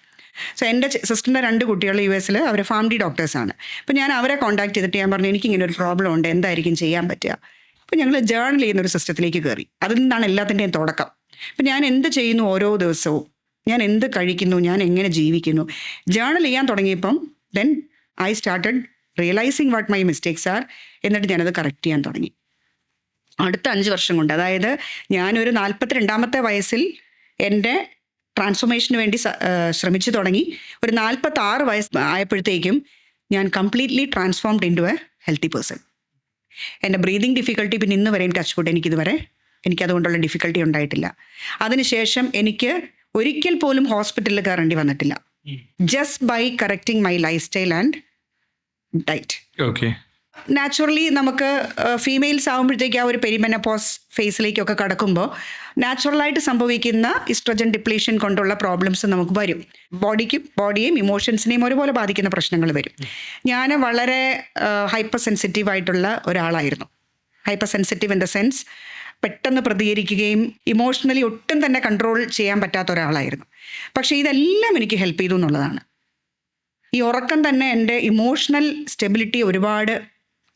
സോ എൻ്റെ സിസ്റ്ററിൻ്റെ 2 കുട്ടികൾ US അവർ ഫാമിലി ഡോക്ടേഴ്സാണ്. അപ്പോൾ ഞാൻ അവരെ കോൺടാക്ട് ചെയ്തിട്ട് ഞാൻ പറഞ്ഞു, എനിക്കിങ്ങനെ ഒരു പ്രോബ്ലം ഉണ്ട്, എന്തായിരിക്കും ചെയ്യാൻ പറ്റുക? അപ്പോൾ ഞങ്ങൾ ജേർണൽ ചെയ്യുന്നൊരു സിസ്റ്റത്തിലേക്ക് കയറി. അതിൽ നിന്നാണ് എല്ലാത്തിൻ്റെയും തുടക്കം. അപ്പോൾ ഞാൻ എന്ത് ചെയ്യുന്നു ഓരോ ദിവസവും, ഞാൻ എന്ത് കഴിക്കുന്നു, ഞാൻ എങ്ങനെ ജീവിക്കുന്നു, ജേർണൽ ചെയ്യാൻ തുടങ്ങിയപ്പം then I started realising what my mistakes are. എന്നിട്ട് ഞാനത് കറക്റ്റ് ചെയ്യാൻ തുടങ്ങി. അടുത്ത 5 വർഷം കൊണ്ട്, അതായത് ഞാനൊരു 42-ാമത്തെ വയസ്സിൽ എൻ്റെ ട്രാൻസ്ഫോർമേഷന് വേണ്ടി ശ്രമിച്ചു തുടങ്ങി. ഒരു 46 വയസ്സ് ആയപ്പോഴത്തേക്കും ഞാൻ completely transformed into a healthy person. എൻ്റെ ബ്രീതിങ് ഡിഫിക്കൽട്ടി പിന്നെ ഇന്ന് വരെയും ടച്ച് വുഡ് എനിക്കിതുവരെ എനിക്കതുകൊണ്ടുള്ള ഡിഫിക്കൽട്ടി ഉണ്ടായിട്ടില്ല. അതിനുശേഷം എനിക്ക് ഒരിക്കൽ പോലും ഹോസ്പിറ്റലിൽ കയറേണ്ടി വന്നിട്ടില്ല. Just by correcting my lifestyle and diet. Okay. Naturally നമുക്ക് ഫീമെയിൽസ് ആകുമ്പോഴത്തേക്ക് ആ ഒരു പെരിമെനോപോസ് ഫേസിലേക്കൊക്കെ കടക്കുമ്പോൾ നാച്ചുറലായിട്ട് സംഭവിക്കുന്ന ഇസ്ട്രജൻ ഡിപ്ലീഷൻ കൊണ്ടുള്ള പ്രോബ്ലംസ് നമുക്ക് വരും. ബോഡിയെയും ഇമോഷൻസിനെയും ഒരുപോലെ ബാധിക്കുന്ന പ്രശ്നങ്ങൾ വരും. ഞാൻ വളരെ ഹൈപ്പർ സെൻസിറ്റീവ് ആയിട്ടുള്ള ഒരാളായിരുന്നു. Hyper sensitive in the sense പെട്ടെന്ന് പ്രതികരിക്കുകയും ഇമോഷണലി ഒട്ടും തന്നെ കൺട്രോൾ ചെയ്യാൻ പറ്റാത്ത ഒരാളായിരുന്നു. പക്ഷേ ഇതെല്ലാം എനിക്ക് ഹെൽപ്പ് ചെയ്തു എന്നുള്ളതാണ്. ഈ ഉറക്കം തന്നെ എൻ്റെ ഇമോഷണൽ സ്റ്റെബിലിറ്റി ഒരുപാട്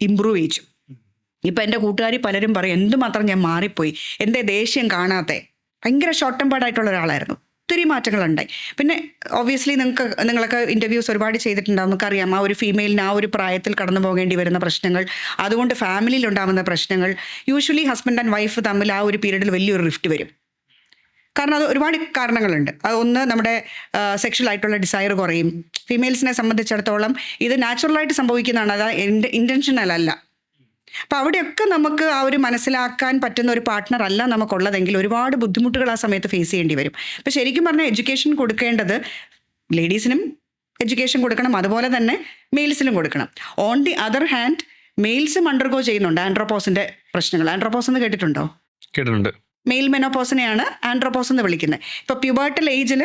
ഇമ്പ്രൂവ് ചെയ്യിച്ചു. ഇപ്പം എൻ്റെ കൂട്ടുകാർ പലരും പറയും എന്തുമാത്രം ഞാൻ മാറിപ്പോയി, എൻ്റെ ദേഷ്യം കാണാത്തെ. ഭയങ്കര ഷോർട്ട് ടെമ്പേർഡ് ആയിട്ടുള്ള ഒരാളായിരുന്നു. ഒത്തിരി മാറ്റങ്ങളുണ്ടായി. പിന്നെ ഒബ്വിയസ്ലി നിങ്ങളൊക്കെ ഇൻ്റർവ്യൂസ് ഒരുപാട് ചെയ്തിട്ടുണ്ടാവും. നമുക്കറിയാം ആ ഒരു ഫീമെയിലിന് ആ ഒരു പ്രായത്തിൽ കടന്നു പോകേണ്ടി വരുന്ന പ്രശ്നങ്ങൾ, അതുകൊണ്ട് ഫാമിലിയിൽ ഉണ്ടാകുന്ന പ്രശ്നങ്ങൾ. യൂഷ്വലി ഹസ്ബൻഡ് ആൻഡ് വൈഫ് തമ്മിൽ ആ ഒരു പീരീഡിൽ വലിയൊരു റിഫ്റ്റ് വരും. കാരണം അത് ഒരുപാട് കാരണങ്ങളുണ്ട്. ഒന്ന് നമ്മുടെ സെക്ഷൽ ആയിട്ടുള്ള ഡിസയർ കുറയും. ഫീമെയിൽസിനെ സംബന്ധിച്ചിടത്തോളം ഇത് നാച്ചുറലായിട്ട് സംഭവിക്കുന്നതാണ്, അത് ഇൻറ്റൻഷനൽ അല്ല. അപ്പം അവിടെയൊക്കെ നമുക്ക് ആ ഒരു മനസ്സിലാക്കാൻ പറ്റുന്ന ഒരു പാർട്ട്ണർ അല്ല നമുക്കുള്ളതെങ്കിൽ ഒരുപാട് ബുദ്ധിമുട്ടുകൾ ആ സമയത്ത് ഫേസ് ചെയ്യേണ്ടി വരും. അപ്പം ശരിക്കും പറഞ്ഞാൽ എഡ്യൂക്കേഷൻ കൊടുക്കേണ്ടത് ലേഡീസിനും എഡ്യൂക്കേഷൻ കൊടുക്കണം, അതുപോലെ തന്നെ മെയിൽസിനും കൊടുക്കണം. ഓൺ ദി അതർ ഹാൻഡ് മെയിൽസും അണ്ടർഗോ ചെയ്യുന്നുണ്ട് ആൻഡ്രോപോസിൻ്റെ പ്രശ്നങ്ങൾ. ആൻഡ്രോപോസ് എന്ന് കേട്ടിട്ടുണ്ടോ? കേട്ടിട്ടുണ്ട്. മെയിൽ മെനോപോസിനെയാണ് ആൻഡ്രോപോസ് എന്ന് വിളിക്കുന്നത്. ഇപ്പോൾ പ്യൂബർട്ടൽ ഏജിൽ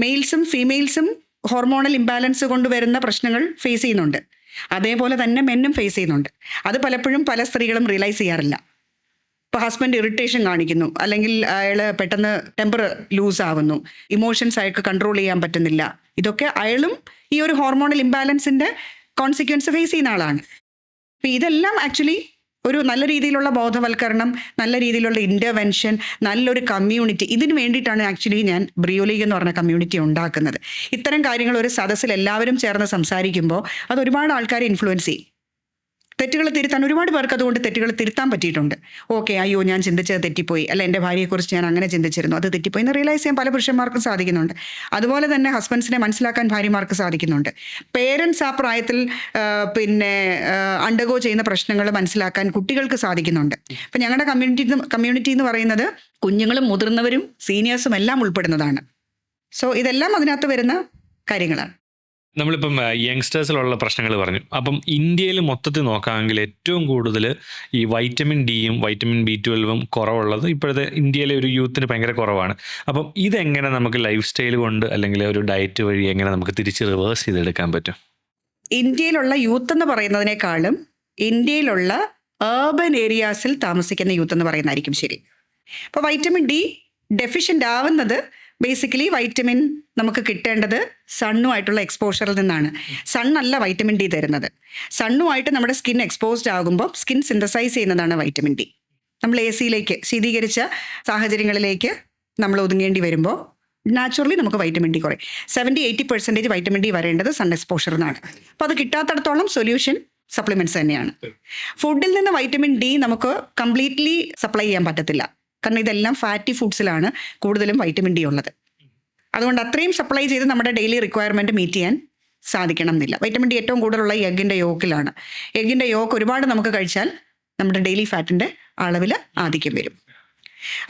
മെയിൽസും ഫീമെയിൽസും ഹോർമോണൽ ഇംബാലൻസ് കൊണ്ടുവരുന്ന പ്രശ്നങ്ങൾ ഫേസ് ചെയ്യുന്നുണ്ട്. അതേപോലെ തന്നെ മെന്നും ഫേസ് ചെയ്യുന്നുണ്ട്. അത് പലപ്പോഴും പല സ്ത്രീകളും റിയലൈസ് ചെയ്യാറില്ല. ഇപ്പോൾ ഹസ്ബൻഡ് ഇറിറ്റേഷൻ കാണിക്കുന്നു, അല്ലെങ്കിൽ അയാൾ പെട്ടെന്ന് ടെമ്പർ ലൂസ് ആവുന്നു, ഇമോഷൻസ് അയാൾക്ക് കൺട്രോൾ ചെയ്യാൻ പറ്റുന്നില്ല. ഇതൊക്കെ അയാളും ഈ ഒരു ഹോർമോണൽ ഇംബാലൻസിൻ്റെ കോൺസിക്വൻസ് ഫേസ് ചെയ്യുന്ന ആളാണ്. അപ്പോൾ ഇതെല്ലാം ആക്ച്വലി ഒരു നല്ല രീതിയിലുള്ള ബോധവൽക്കരണം, നല്ല രീതിയിലുള്ള ഇൻ്റർവെൻഷൻ, നല്ലൊരു കമ്മ്യൂണിറ്റി, ഇതിന് വേണ്ടിയിട്ടാണ് ആക്ച്വലി ഞാൻ ബ്രിയോ ലീഗ് എന്ന് പറഞ്ഞ കമ്മ്യൂണിറ്റി ഉണ്ടാക്കുന്നത്. ഇത്തരം കാര്യങ്ങൾ ഒരു സദസ്സിൽ എല്ലാവരും ചേർന്ന് സംസാരിക്കുമ്പോൾ അത് ഒരുപാട് ആൾക്കാരെ ഇൻഫ്ലുവൻസ് ചെയ്യും. തെറ്റുകൾ തിരുത്താൻ ഒരുപാട് പേർക്ക് അതുകൊണ്ട് തെറ്റുകൾ തിരുത്താൻ പറ്റിയിട്ടുണ്ട്. ഓക്കെ, അയ്യോ ഞാൻ ചിന്തിച്ചത് തെറ്റിപ്പോയി, അല്ല എൻ്റെ ഭാര്യയെക്കുറിച്ച് ഞാൻ അങ്ങനെ ചിന്തിച്ചിരുന്നു, അത് തെറ്റിപ്പോയി എന്ന് റിയലൈസ് ചെയ്യാൻ പല പുരുഷന്മാർക്കും സാധിക്കുന്നുണ്ട്. അതുപോലെ തന്നെ ഹസ്ബൻഡ്സിനെ മനസ്സിലാക്കാൻ ഭാര്യമാർക്ക് സാധിക്കുന്നുണ്ട്. പേരൻസ് ആ പ്രായത്തിൽ അണ്ടർഗോ ചെയ്യുന്ന പ്രശ്നങ്ങൾ മനസ്സിലാക്കാൻ കുട്ടികൾക്ക് സാധിക്കുന്നുണ്ട്. അപ്പം ഞങ്ങളുടെ കമ്മ്യൂണിറ്റി എന്ന് പറയുന്നത് കുഞ്ഞുങ്ങളും മുതിർന്നവരും സീനിയേഴ്സും എല്ലാം ഉൾപ്പെടുന്നതാണ്. സോ ഇതെല്ലാം അതിനകത്ത് വരുന്ന കാര്യങ്ങളാണ്. നമ്മളിപ്പം യങ്സ്റ്റേഴ്സിലുള്ള പ്രശ്നങ്ങൾ പറഞ്ഞു. അപ്പം ഇന്ത്യയിൽ മൊത്തത്തിൽ നോക്കാമെങ്കിൽ ഏറ്റവും കൂടുതൽ ഈ വൈറ്റമിൻ ഡിയും വൈറ്റമിൻ B12 കുറവുള്ളത് ഇപ്പോഴത്തെ ഇന്ത്യയിലെ ഒരു യൂത്തിന് ഭയങ്കര കുറവാണ്. അപ്പം ഇതെങ്ങനെ നമുക്ക് ലൈഫ് സ്റ്റൈൽ കൊണ്ട് അല്ലെങ്കിൽ ഒരു ഡയറ്റ് വഴി എങ്ങനെ നമുക്ക് തിരിച്ച് റിവേഴ്സ് ചെയ്തെടുക്കാൻ പറ്റും? ഇന്ത്യയിലുള്ള യൂത്ത് എന്ന് പറയുന്നതിനേക്കാളും ഇന്ത്യയിലുള്ള ഏർബൻ ഏരിയാസിൽ താമസിക്കുന്ന യൂത്ത് എന്ന് പറയുന്നതായിരിക്കും ശരി. അപ്പോൾ വൈറ്റമിൻ ഡി ഡെഫിഷ്യൻ്റ് ആവുന്നത് ബേസിക്കലി വൈറ്റമിൻ നമുക്ക് കിട്ടേണ്ടത് സണ്ണുമായിട്ടുള്ള എക്സ്പോഷറിൽ നിന്നാണ്. സണ്ണല്ല വൈറ്റമിൻ ഡി തരുന്നത്. സണ്ണുമായിട്ട് നമ്മുടെ സ്കിൻ എക്സ്പോസ്ഡ് ആകുമ്പോൾ സ്കിൻ സിന്തസൈസ് ചെയ്യുന്നതാണ് വൈറ്റമിൻ ഡി. നമ്മൾ AC-യിലേക്ക്, ശീതീകരിച്ച സാഹചര്യങ്ങളിലേക്ക് നമ്മൾ ഒതുങ്ങേണ്ടി വരുമ്പോൾ നാച്ചുറലി നമുക്ക് വൈറ്റമിൻ ഡി കുറയും. 70-80% വൈറ്റമിൻ ഡി വരേണ്ടത് സൺ എക്സ്പോഷറിൽ നിന്നാണ്. അപ്പോൾ അത് കിട്ടാത്തടത്തോളം സൊല്യൂഷൻ സപ്ലിമെൻറ്റ്സ് തന്നെയാണ്. ഫുഡിൽ നിന്ന് വൈറ്റമിൻ ഡി നമുക്ക് കംപ്ലീറ്റ്ലി സപ്ലൈ ചെയ്യാൻ പറ്റത്തില്ല. കാരണം ഇതെല്ലാം ഫാറ്റി ഫുഡ്സിലാണ് കൂടുതലും വൈറ്റമിൻ ഡി ഉള്ളത്. അതുകൊണ്ട് അത്രയും സപ്ലൈ ചെയ്ത് നമ്മുടെ ഡെയിലി റിക്വയർമെൻറ്റ് മീറ്റ് ചെയ്യാൻ സാധിക്കണം എന്നില്ല. വൈറ്റമിൻ ഡി ഏറ്റവും കൂടുതലുള്ള ഈ എഗ്ഗിൻ്റെ യോക്കിലാണ്. എഗ്ഗിൻ്റെ യോക്ക് ഒരുപാട് നമുക്ക് കഴിച്ചാൽ നമ്മുടെ ഡെയിലി ഫാറ്റിൻ്റെ അളവിൽ ആധിക്യം വരും.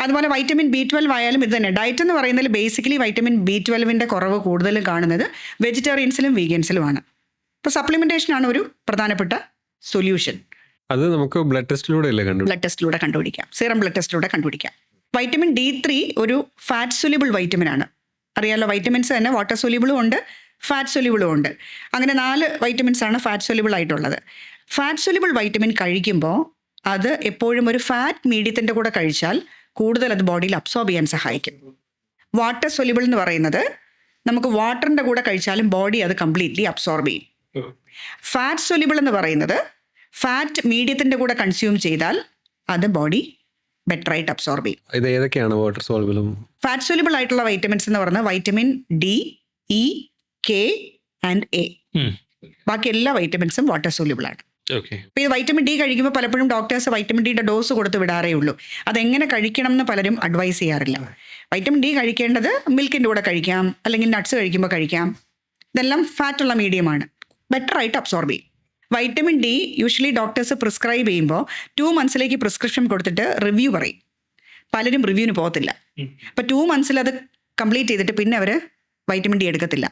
അതുപോലെ വൈറ്റമിൻ B12 ആയാലും ഇത് തന്നെ. ഡയറ്റ് എന്ന് പറയുന്നതിൽ ബേസിക്കലി വൈറ്റമിൻ B12 കുറവ് കൂടുതലും കാണുന്നത് വെജിറ്റേറിയൻസിലും വീഗൻസിലുമാണ്. ഇപ്പോൾ സപ്ലിമെൻറ്റേഷനാണ് ഒരു പ്രധാനപ്പെട്ട സൊല്യൂഷൻ. അത് നമുക്ക് ബ്ലഡ് ടെസ്റ്റിലൂടെ അല്ലേ ബ്ലഡ് ടെസ്റ്റിലൂടെ കണ്ടുപിടിക്കാം. സീറം ബ്ലഡ് ടെസ്റ്റിലൂടെ കണ്ടുപിടിക്കാം. വൈറ്റമിൻ D3 ഒരു ഫാറ്റ് സൊല്യൂബിൾ വൈറ്റമിൻ ആണ്. അറിയാലോ, വൈറ്റമിൻസ് തന്നെ വാട്ടർ സൊല്യൂബിളും ഉണ്ട്, ഫാറ്റ് സൊല്യൂബിളും ഉണ്ട്. അങ്ങനെ 4 വൈറ്റമിൻസ് ആണ് ഫാറ്റ് സൊല്യൂബിൾ ആയിട്ടുള്ളത്. ഫാറ്റ് സൊല്യൂബിൾ വൈറ്റമിൻ കഴിക്കുമ്പോൾ അത് എപ്പോഴും ഒരു ഫാറ്റ് മീഡിയത്തിൻ്റെ കൂടെ കഴിച്ചാൽ കൂടുതൽ അത് ബോഡിയിൽ അബ്സോർബ് ചെയ്യാൻ സഹായിക്കും. വാട്ടർ സൊല്യൂബിൾ എന്ന് പറയുന്നത് നമുക്ക് വാട്ടറിൻ്റെ കൂടെ കഴിച്ചാലും ബോഡി അത് കംപ്ലീറ്റ്ലി അബ്സോർബ് ചെയ്യും. ഫാറ്റ് സൊല്യൂബിൾ എന്ന് പറയുന്നത് ഫാറ്റ് മീഡിയത്തിൻ്റെ കൂടെ കൺസ്യൂം ചെയ്താൽ അത് ബോഡി ബെറ്ററായിട്ട് അബ്സോർബ് ചെയ്യും. ഇത് ഏതൊക്കെയാണ് വാട്ടർ സോൾബിളും? ഫാറ്റ് സൊല്യൂബിൾ ആയിട്ടുള്ള വൈറ്റമിൻസ് എന്ന് പറഞ്ഞാൽ vitamin D, E, K and A. ബാക്കി എല്ലാ വൈറ്റമിൻസും വാട്ടർ സൊല്യൂബിൾ ആണ്. അപ്പോൾ ഇത് വൈറ്റമിൻ ഡി കഴിക്കുമ്പോൾ പലപ്പോഴും ഡോക്ടേഴ്സ് വൈറ്റമിൻ ഡിയുടെ ഡോസ് കൊടുത്ത് വിടാറേ ഉള്ളൂ. അതെങ്ങനെ കഴിക്കണം എന്ന് പലരും അഡ്വൈസ് ചെയ്യാറില്ല. വൈറ്റമിൻ ഡി കഴിക്കേണ്ടത് മിൽക്കിൻ്റെ കൂടെ കഴിക്കാം, അല്ലെങ്കിൽ നട്ട്സ് കഴിക്കുമ്പോൾ കഴിക്കാം. ഇതെല്ലാം ഫാറ്റുള്ള മീഡിയമാണ്, ബെറ്ററായിട്ട് അബ്സോർബ് ചെയ്യും. Vitamin D usually doctors prescribe ചെയ്യുമ്പോൾ 2 months പ്രിസ്ക്രിപ്ഷൻ കൊടുത്തിട്ട് റിവ്യൂ പറയും. പലരും റിവ്യൂവിന് പോകത്തില്ല. അപ്പോൾ 2 months അത് കംപ്ലീറ്റ് ചെയ്തിട്ട് പിന്നെ അവർ വൈറ്റമിൻ ഡി എടുക്കത്തില്ല.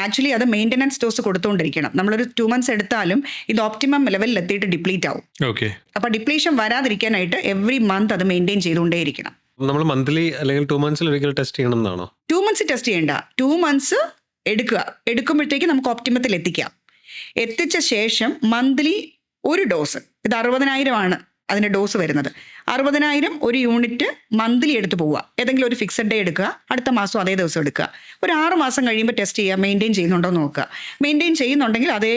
ആക്ച്വലി അത് മെയിൻ്റനൻസ് ഡോസ് കൊടുത്തുകൊണ്ടിരിക്കണം. നമ്മളൊരു 2 months എടുത്താലും ഇത് ഓപ്റ്റിമം ലെവലിൽ എത്തിയിട്ട് ഡിപ്ലീറ്റ് ആവും. ഓക്കെ. അപ്പോൾ ഡിപ്ലീഷൻ വരാതിരിക്കാനായിട്ട് എവറി മന്ത് അത് മെയിൻറ്റെയിൻ ചെയ്തുകൊണ്ടേയിരിക്കണം. നമ്മൾ മന്ത്ലി അല്ലെങ്കിൽ 2 months ഒരിക്കൽ ടെസ്റ്റ് ചെയ്യണം എന്നാണോ? 2 months ടെസ്റ്റ് ചെയ്യേണ്ട, 2 months എടുക്കുമ്പോഴത്തേക്ക് നമുക്ക് ഓപ്റ്റിമത്തിൽ എത്തിക്കാം. എത്തിച്ച ശേഷം മന്ത്ലി ഒരു ഡോസ്, ഇത് 60,000 അതിൻ്റെ ഡോസ് വരുന്നത്. 60,000 ഒരു യൂണിറ്റ് മന്ത്ലി എടുത്ത് പോവുക. ഏതെങ്കിലും ഒരു ഫിക്സഡ് ഡേ എടുക്കുക, അടുത്ത മാസം അതേ ദിവസം എടുക്കുക. ഒരു 6 മാസം കഴിയുമ്പോൾ ടെസ്റ്റ് ചെയ്യുക, മെയിൻറ്റെയിൻ ചെയ്യുന്നുണ്ടോ എന്ന് നോക്കുക. മെയിൻറ്റെയിൻ ചെയ്യുന്നുണ്ടെങ്കിൽ അതേ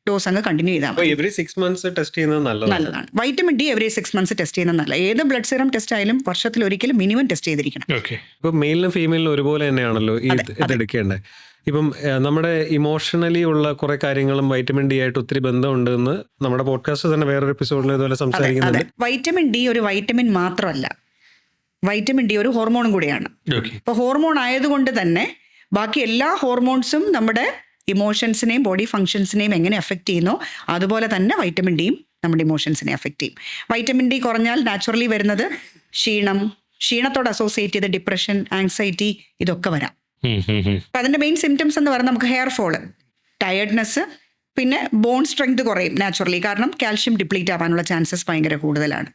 ഡോസ് അങ്ങ് കണ്ടിന്യൂ ചെയ്താൽ മതി. എവറി 6 months ടെസ്റ്റ് ചെയ്യുന്നത് നല്ലതാണ്. Vitamin D every 6 months test ചെയ്യുന്നത് നല്ല. ഏത് ബ്ലഡ് സീറം ടെസ്റ്റ് ആയാലും വർഷത്തിൽ ഒരിക്കലും മിനിമം ടെസ്റ്റ് ചെയ്തിരിക്കണം. ഓക്കെ. ഇപ്പൊ മെയിലിനും ഫീമെയിലിനും ഒരുപോലെ തന്നെയാണല്ലോ ഇത് എടുക്കേണ്ടത്. ഇപ്പം നമ്മുടെ ഇമോഷണലി ഉള്ള കുറെ കാര്യങ്ങളും വൈറ്റമിൻ ഡി ആയിട്ട് ഒത്തിരി ബന്ധമുണ്ട് എന്ന് നമ്മുടെ പോഡ്കാസ്റ്റ് തന്നെ വേറൊരു എപ്പിസോഡിൽ ഇതുപോലെ സംസാരിക്കുന്നുണ്ട്. വൈറ്റമിൻ ഡി ഒരു വൈറ്റമിൻ മാത്രമല്ല, വൈറ്റമിൻ ഡി ഒരു ഹോർമോണും കൂടിയാണ്. അപ്പോൾ ഹോർമോൺ ആയതുകൊണ്ട് തന്നെ ബാക്കി എല്ലാ ഹോർമോൺസും നമ്മുടെ ഇമോഷൻസിനെയും ബോഡി ഫങ്ഷൻസിനെയും എങ്ങനെ എഫക്റ്റ് ചെയ്യുന്നോ അതുപോലെ തന്നെ വൈറ്റമിൻ ഡിയും നമ്മുടെ ഇമോഷൻസിനെ എഫക്റ്റ് ചെയ്യും. വൈറ്റമിൻ ഡി കുറഞ്ഞാൽ നാച്ചുറലി വരുന്നത് ക്ഷീണത്തോട് അസോസിയേറ്റ് ചെയ്ത ഡിപ്രഷൻ, ആങ്സൈറ്റി, ഇതൊക്കെ വരാം. അപ്പം അതിൻ്റെ മെയിൻ സിംറ്റംസ് എന്ന് പറയുന്നത് നമുക്ക് ഹെയർ ഫോള്, ടയർഡ്നെസ്, പിന്നെ ബോൺ സ്ട്രെങ്ത് കുറയും നാച്ചുറലി. കാരണം കാൽഷ്യം ഡിപ്ലീറ്റ് ആവാനുള്ള ചാൻസസ് ഭയങ്കര കൂടുതലാണ്.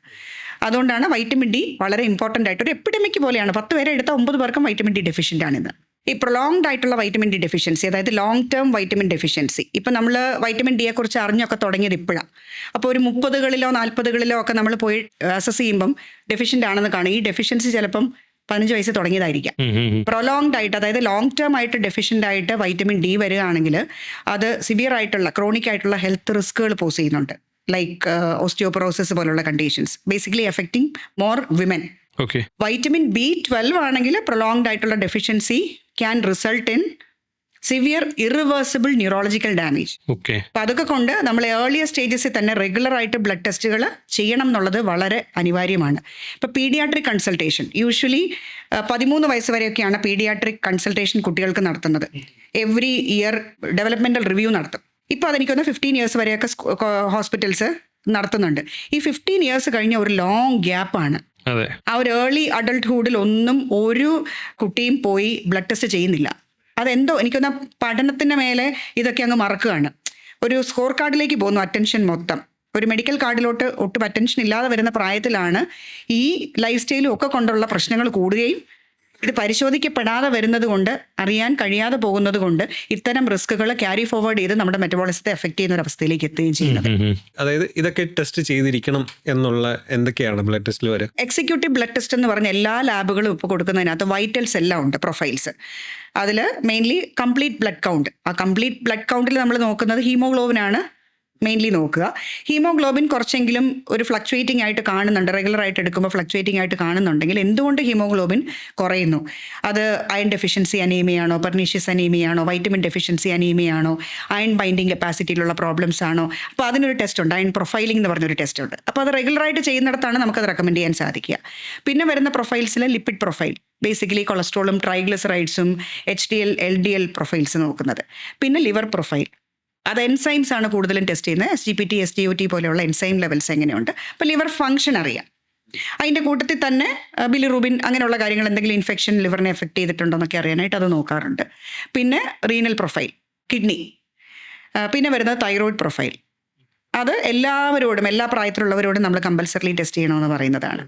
അതുകൊണ്ടാണ് വൈറ്റമിൻ ഡി വളരെ ഇമ്പോർട്ടൻ്റ് ആയിട്ട് ഒരു എപ്പിഡമിക് പോലെയാണ്. 10 പേരെ എടുത്ത 9 പേർക്കും വൈറ്റമിൻ ഡി ഡെഫിഷ്യൻ്റ് ആണിത്. ഈ പ്രൊലോങ്ഡ് ആയിട്ടുള്ള വൈറ്റമിൻ ഡി ഡെഫിഷ്യൻസി, അതായത് ലോങ് ടേം വൈറ്റമിൻ ഡെഫിഷ്യൻസി, ഇപ്പം നമ്മൾ വൈറ്റമിൻ ഡിയെ കുറിച്ച് അറിഞ്ഞൊക്കെ തുടങ്ങിയത് ഇപ്പോഴാണ്. അപ്പോൾ ഒരു 30കളിലോ 40കളിലോ ഒക്കെ നമ്മൾ പോയി അസസ് ചെയ്യുമ്പം ഡെഫിഷ്യൻ്റ് ആണെന്ന് കാണും. ഈ ഡെഫിഷ്യൻസി ചിലപ്പം 15 വയസ്സ് തുടങ്ങിയതായിരിക്കാം. പ്രൊലോങ്ഡ് ആയിട്ട്, അതായത് ലോങ് ടേം ആയിട്ട് ഡെഫിഷ്യൻ്റ് ആയിട്ട് വൈറ്റമിൻ ഡി വരികയാണെങ്കിൽ അത് സിവിയർ ആയിട്ടുള്ള ക്രോണിക് ആയിട്ടുള്ള ഹെൽത്ത് റിസ്കുകൾ പോസ് ചെയ്യുന്നുണ്ട്. ലൈക്ക് ഓസ്റ്റിയോപൊറോസിസ് പോലുള്ള conditions, basically affecting more women. Vitamin B12 ആണെങ്കിൽ പ്രൊലോങ്ഡ് ആയിട്ടുള്ള deficiency can result in severe irreversible neurological damage. അപ്പം അതൊക്കെ കൊണ്ട് നമ്മൾ ഏർലിയർ സ്റ്റേജസിൽ തന്നെ റെഗുലർ ആയിട്ട് ബ്ലഡ് ടെസ്റ്റുകൾ ചെയ്യണം എന്നുള്ളത് വളരെ അനിവാര്യമാണ്. ഇപ്പോൾ പീഡിയാട്രിക് കൺസൾട്ടേഷൻ യൂഷ്വലി 13 വയസ്സ് വരെയൊക്കെയാണ് പീഡിയാട്രിക് കൺസൾട്ടേഷൻ കുട്ടികൾക്ക് നടത്തുന്നത്. എവറി ഇയർ ഡെവലപ്മെൻറ്റൽ റിവ്യൂ നടത്തും. ഇപ്പോൾ അതെനിക്കൊന്ന് 15 years വരെയൊക്കെ ഹോസ്പിറ്റൽസ് നടത്തുന്നുണ്ട്. ഈ 15 years കഴിഞ്ഞ ഒരു ലോങ് ഗ്യാപ്പാണ്. ആ ഒരു ഏർലി അഡൾട്ട്ഹുഡിൽ ഒന്നും ഒരു കുട്ടിയും പോയി ബ്ലഡ് ടെസ്റ്റ് ചെയ്യുന്നില്ല. അതെന്തോ എനിക്കൊന്ന് പഠനത്തിൻ്റെ മേലെ ഇതൊക്കെ അങ്ങ് മറക്കുകയാണ്. ഒരു സ്കോർ കാർഡിലേക്ക് പോകുന്നു അറ്റൻഷൻ മൊത്തം. ഒരു മെഡിക്കൽ കാർഡിലോട്ട് ഒട്ടും അറ്റൻഷൻ ഇല്ലാതെ വരുന്ന പ്രായത്തിലാണ് ഈ ലൈഫ് സ്റ്റൈലും ഒക്കെ കൊണ്ടുള്ള പ്രശ്നങ്ങൾ കൂടുകയും ഇത് പരിശോധിക്കപ്പെടാതെ വരുന്നത് കൊണ്ട്, അറിയാൻ കഴിയാതെ പോകുന്നത് കൊണ്ട് ഇത്തരം റിസ്കുകൾ ക്യാരി ഫോർവേഡ് ചെയ്ത് നമ്മുടെ മെറ്റബോളിസത്തെ എഫക്ട് ചെയ്യുന്ന ഒരു അവസ്ഥയിലേക്ക് എത്തുകയും ചെയ്യുന്നത്. അതായത് ഇതൊക്കെ ടെസ്റ്റ് ചെയ്തിരിക്കണം എന്നുള്ള എന്തൊക്കെയാണ് ബ്ലഡ് ടെസ്റ്റിൽ വരെ? എക്സിക്യൂട്ടീവ് ബ്ലഡ് ടെസ്റ്റ് എന്ന് പറഞ്ഞ എല്ലാ ലാബുകളും ഇപ്പോൾ കൊടുക്കുന്നതിനകത്ത് വൈറ്റൽസ് എല്ലാം ഉണ്ട്, പ്രൊഫൈൽസ്. അതിൽ മെയിൻലി കംപ്ലീറ്റ് ബ്ലഡ് കൗണ്ട്. ആ കംപ്ലീറ്റ് ബ്ലഡ് കൗണ്ടിൽ നമ്മൾ നോക്കുന്നത് ഹീമോഗ്ലോബിനാണ് മെയിൻലി നോക്കുക. ഹീമോഗ്ലോബിൻ കുറച്ചെങ്കിലും ഒരു ഫ്ലക്ച്വേറ്റിംഗ് ആയിട്ട് കാണുന്നുണ്ട്, റെഗുലർ ആയിട്ട് എടുക്കുമ്പോൾ ഫ്ലക്ച്വേറ്റിംഗ് ആയിട്ട് കാണുന്നുണ്ടെങ്കിൽ എന്തുകൊണ്ട് ഹീമോഗ്ലോബിൻ കുറയുന്നു? അത് അയൺ ഡെഫിഷ്യൻസി അനീമിയാണോ, പെർനീഷ്യസ് അനീമിയാണോ, വൈറ്റമിൻ ഡെഫിഷ്യൻസി അനീമിയാണോ, അയൺ ബൈൻഡിങ് കപ്പാസിറ്റിയിലുള്ള പ്രോബ്ലംസ് ആണോ? അപ്പോൾ അതിനൊരു ടെസ്റ്റ് ഉണ്ട്, അയൺ പ്രൊഫൈലിംഗ് എന്ന് പറഞ്ഞൊരു ടെസ്റ്റ് ഉണ്ട്. അപ്പോൾ അത് റെഗുലറായിട്ട് ചെയ്യുന്നിടത്താണ് നമുക്കത് റെക്കമെൻഡ് ചെയ്യാൻ സാധിക്കുക. പിന്നെ വരുന്ന പ്രൊഫൈൽസിൽ ലിപ്പിഡ് പ്രൊഫൈൽ, ബേസിക്കലി കൊളസ്ട്രോളും ട്രൈഗ്ലിസറൈഡ്സും HDL LDL പ്രൊഫൈൽസ് നോക്കുന്നത്. പിന്നെ ലിവർ പ്രൊഫൈൽ, അത് എൻസൈംസ് ആണ് കൂടുതലും ടെസ്റ്റ് ചെയ്യുന്നത്. SGPT SGOT പോലെയുള്ള എൻസൈം ലെവൽസ് എങ്ങനെയുണ്ട്. അപ്പോൾ ലിവർ ഫംഗ്ഷൻ അറിയാം. അതിൻ്റെ കൂട്ടത്തിൽ തന്നെ ബിലിറൂബിൻ അങ്ങനെയുള്ള കാര്യങ്ങൾ, എന്തെങ്കിലും ഇൻഫെക്ഷൻ ലിവറിനെ എഫക്ട് ചെയ്തിട്ടുണ്ടോ എന്നൊക്കെ അറിയാനായിട്ട് അത് നോക്കാറുണ്ട്. പിന്നെ റീനൽ പ്രൊഫൈൽ, കിഡ്നി. പിന്നെ വരുന്നത് തൈറോയ്ഡ് പ്രൊഫൈൽ. അത് എല്ലാവരോടും, എല്ലാ പ്രായത്തിലുള്ളവരോടും നമ്മൾ കമ്പൽസറിലി ടെസ്റ്റ് ചെയ്യണമെന്ന് പറയുന്നതാണ്.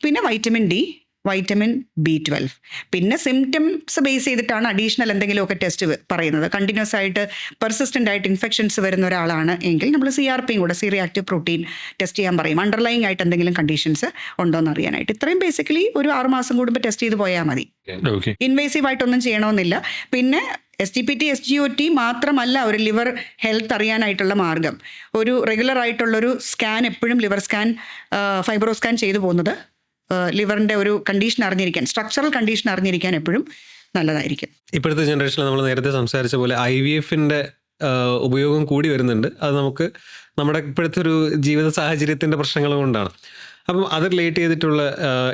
പിന്നെ വൈറ്റമിൻ ഡി, വൈറ്റമിൻ B12. പിന്നെ സിംറ്റംസ് ബേസ് ചെയ്തിട്ടാണ് അഡീഷണൽ എന്തെങ്കിലുമൊക്കെ ടെസ്റ്റ് പറയുന്നത്. കണ്ടിന്യൂസ് ആയിട്ട് പെർസിസ്റ്റൻ്റ് ആയിട്ട് ഇൻഫെക്ഷൻസ് വരുന്ന ഒരാളാണ് എങ്കിൽ നമ്മൾ CRPയും കൂടെ, സി റിയാക്റ്റീവ് പ്രോട്ടീൻ ടെസ്റ്റ് ചെയ്യാൻ പറയും. അണ്ടർലൈങ് ആയിട്ട് എന്തെങ്കിലും കണ്ടീഷൻസ് ഉണ്ടോ എന്ന് അറിയാനായിട്ട്. ഇത്രയും ബേസിക്കലി ഒരു 6 മാസം കൂടുമ്പോൾ ടെസ്റ്റ് ചെയ്ത് പോയാൽ മതി. ഇൻവേസീവ് ആയിട്ടൊന്നും ചെയ്യണമെന്നില്ല. പിന്നെ SGPT SGOT മാത്രമല്ല ഒരു ലിവർ ഹെൽത്ത് അറിയാനായിട്ടുള്ള മാർഗം. ഒരു റെഗുലർ ആയിട്ടുള്ളൊരു സ്കാൻ, എപ്പോഴും ലിവർ സ്കാൻ, ഫൈബ്രോ സ്കാൻ ചെയ്തു പോകുന്നത് ലിവറിൻ്റെ ഒരു കണ്ടീഷൻ അറിഞ്ഞിരിക്കാൻ, സ്ട്രക്ചറൽ കണ്ടീഷൻ അറിഞ്ഞിരിക്കാൻ എപ്പോഴും നല്ലതായിരിക്കും. ഇപ്പോഴത്തെ ജനറേഷനിൽ നമ്മൾ നേരത്തെ സംസാരിച്ച പോലെ IVFൻ്റെ ഉപയോഗം കൂടി വരുന്നുണ്ട്. അത് നമുക്ക് നമ്മുടെ ഇപ്പോഴത്തെ ഒരു ജീവിത സാഹചര്യത്തിൻ്റെ പ്രശ്നങ്ങൾ കൊണ്ടാണ്. അപ്പം അത് റിലേറ്റ് ചെയ്തിട്ടുള്ള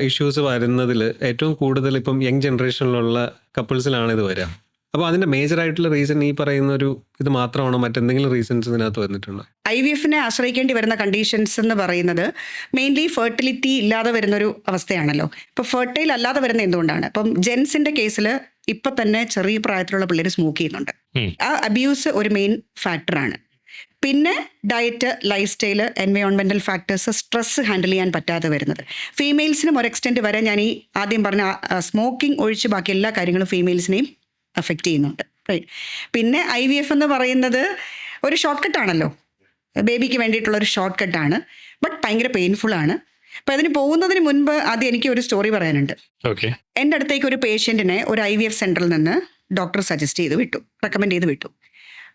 ഇഷ്യൂസ് വരുന്നതിൽ ഏറ്റവും കൂടുതൽ ഇപ്പം യങ് ജനറേഷനിലുള്ള കപ്പിൾസിലാണ് ഇത് വരിക. അപ്പോൾ അതിന്റെ മേജർ ആയിട്ടുള്ള റീസൺ ഈ പറയുന്ന ഒരു ഇത് മാത്രമാണോ, മറ്റെന്തെങ്കിലും റീസൺസ് ഇതിനകത്ത് വന്നിട്ടുണ്ടോ? IVF ആശ്രയിക്കേണ്ടി വരുന്ന കണ്ടീഷൻസ് എന്ന് പറയുന്നത് മെയിൻലി ഫെർട്ടിലിറ്റി ഇല്ലാതെ വരുന്നൊരു അവസ്ഥയാണല്ലോ. ഇപ്പോൾ ഫെർട്ടൈൽ അല്ലാതെ വരുന്ന എന്തുകൊണ്ടാണ്? ഇപ്പം ജെൻസിന്റെ കേസിൽ ഇപ്പൊ തന്നെ ചെറിയ പ്രായത്തിലുള്ള പിള്ളേർ സ്മോക്ക് ചെയ്യുന്നുണ്ട്. ആ അബ്യൂസ് ഒരു മെയിൻ ഫാക്ടറാണ്. പിന്നെ ഡയറ്റ്, ലൈഫ് സ്റ്റൈല്, എൻവയോൺമെന്റൽ ഫാക്ടേഴ്സ്, സ്ട്രെസ് ഹാൻഡിൽ ചെയ്യാൻ പറ്റാതെ വരുന്നത്. ഫീമെയിൽസിനും ഒരു എക്സ്റ്റെൻറ്റ് വരെ ഞാൻ ഈ ആദ്യം പറഞ്ഞ സ്മോക്കിംഗ് ഒഴിച്ച് ബാക്കി എല്ലാ കാര്യങ്ങളും ഫീമെയിൽസിനെയും അഫക്റ്റ് ചെയ്യുന്നുണ്ട്. റൈറ്റ്. പിന്നെ IVF എന്ന് പറയുന്നത് ഒരു ഷോർട്ട് കട്ടാണല്ലോ, ബേബിക്ക് വേണ്ടിയിട്ടുള്ള ഒരു ഷോർട്ട് കട്ടാണ്. ബട്ട് ഭയങ്കര പെയിൻഫുൾ ആണ്. അപ്പം അതിന് പോകുന്നതിന് മുൻപ് ആദ്യം എനിക്ക് ഒരു സ്റ്റോറി പറയാനുണ്ട്. എൻ്റെ അടുത്തേക്ക് ഒരു പേഷ്യൻറ്റിനെ ഒരു IVF സെൻറ്ററിൽ നിന്ന് ഡോക്ടർ സജസ്റ്റ് ചെയ്ത് വിട്ടു, റെക്കമെൻഡ് ചെയ്ത് വിട്ടു.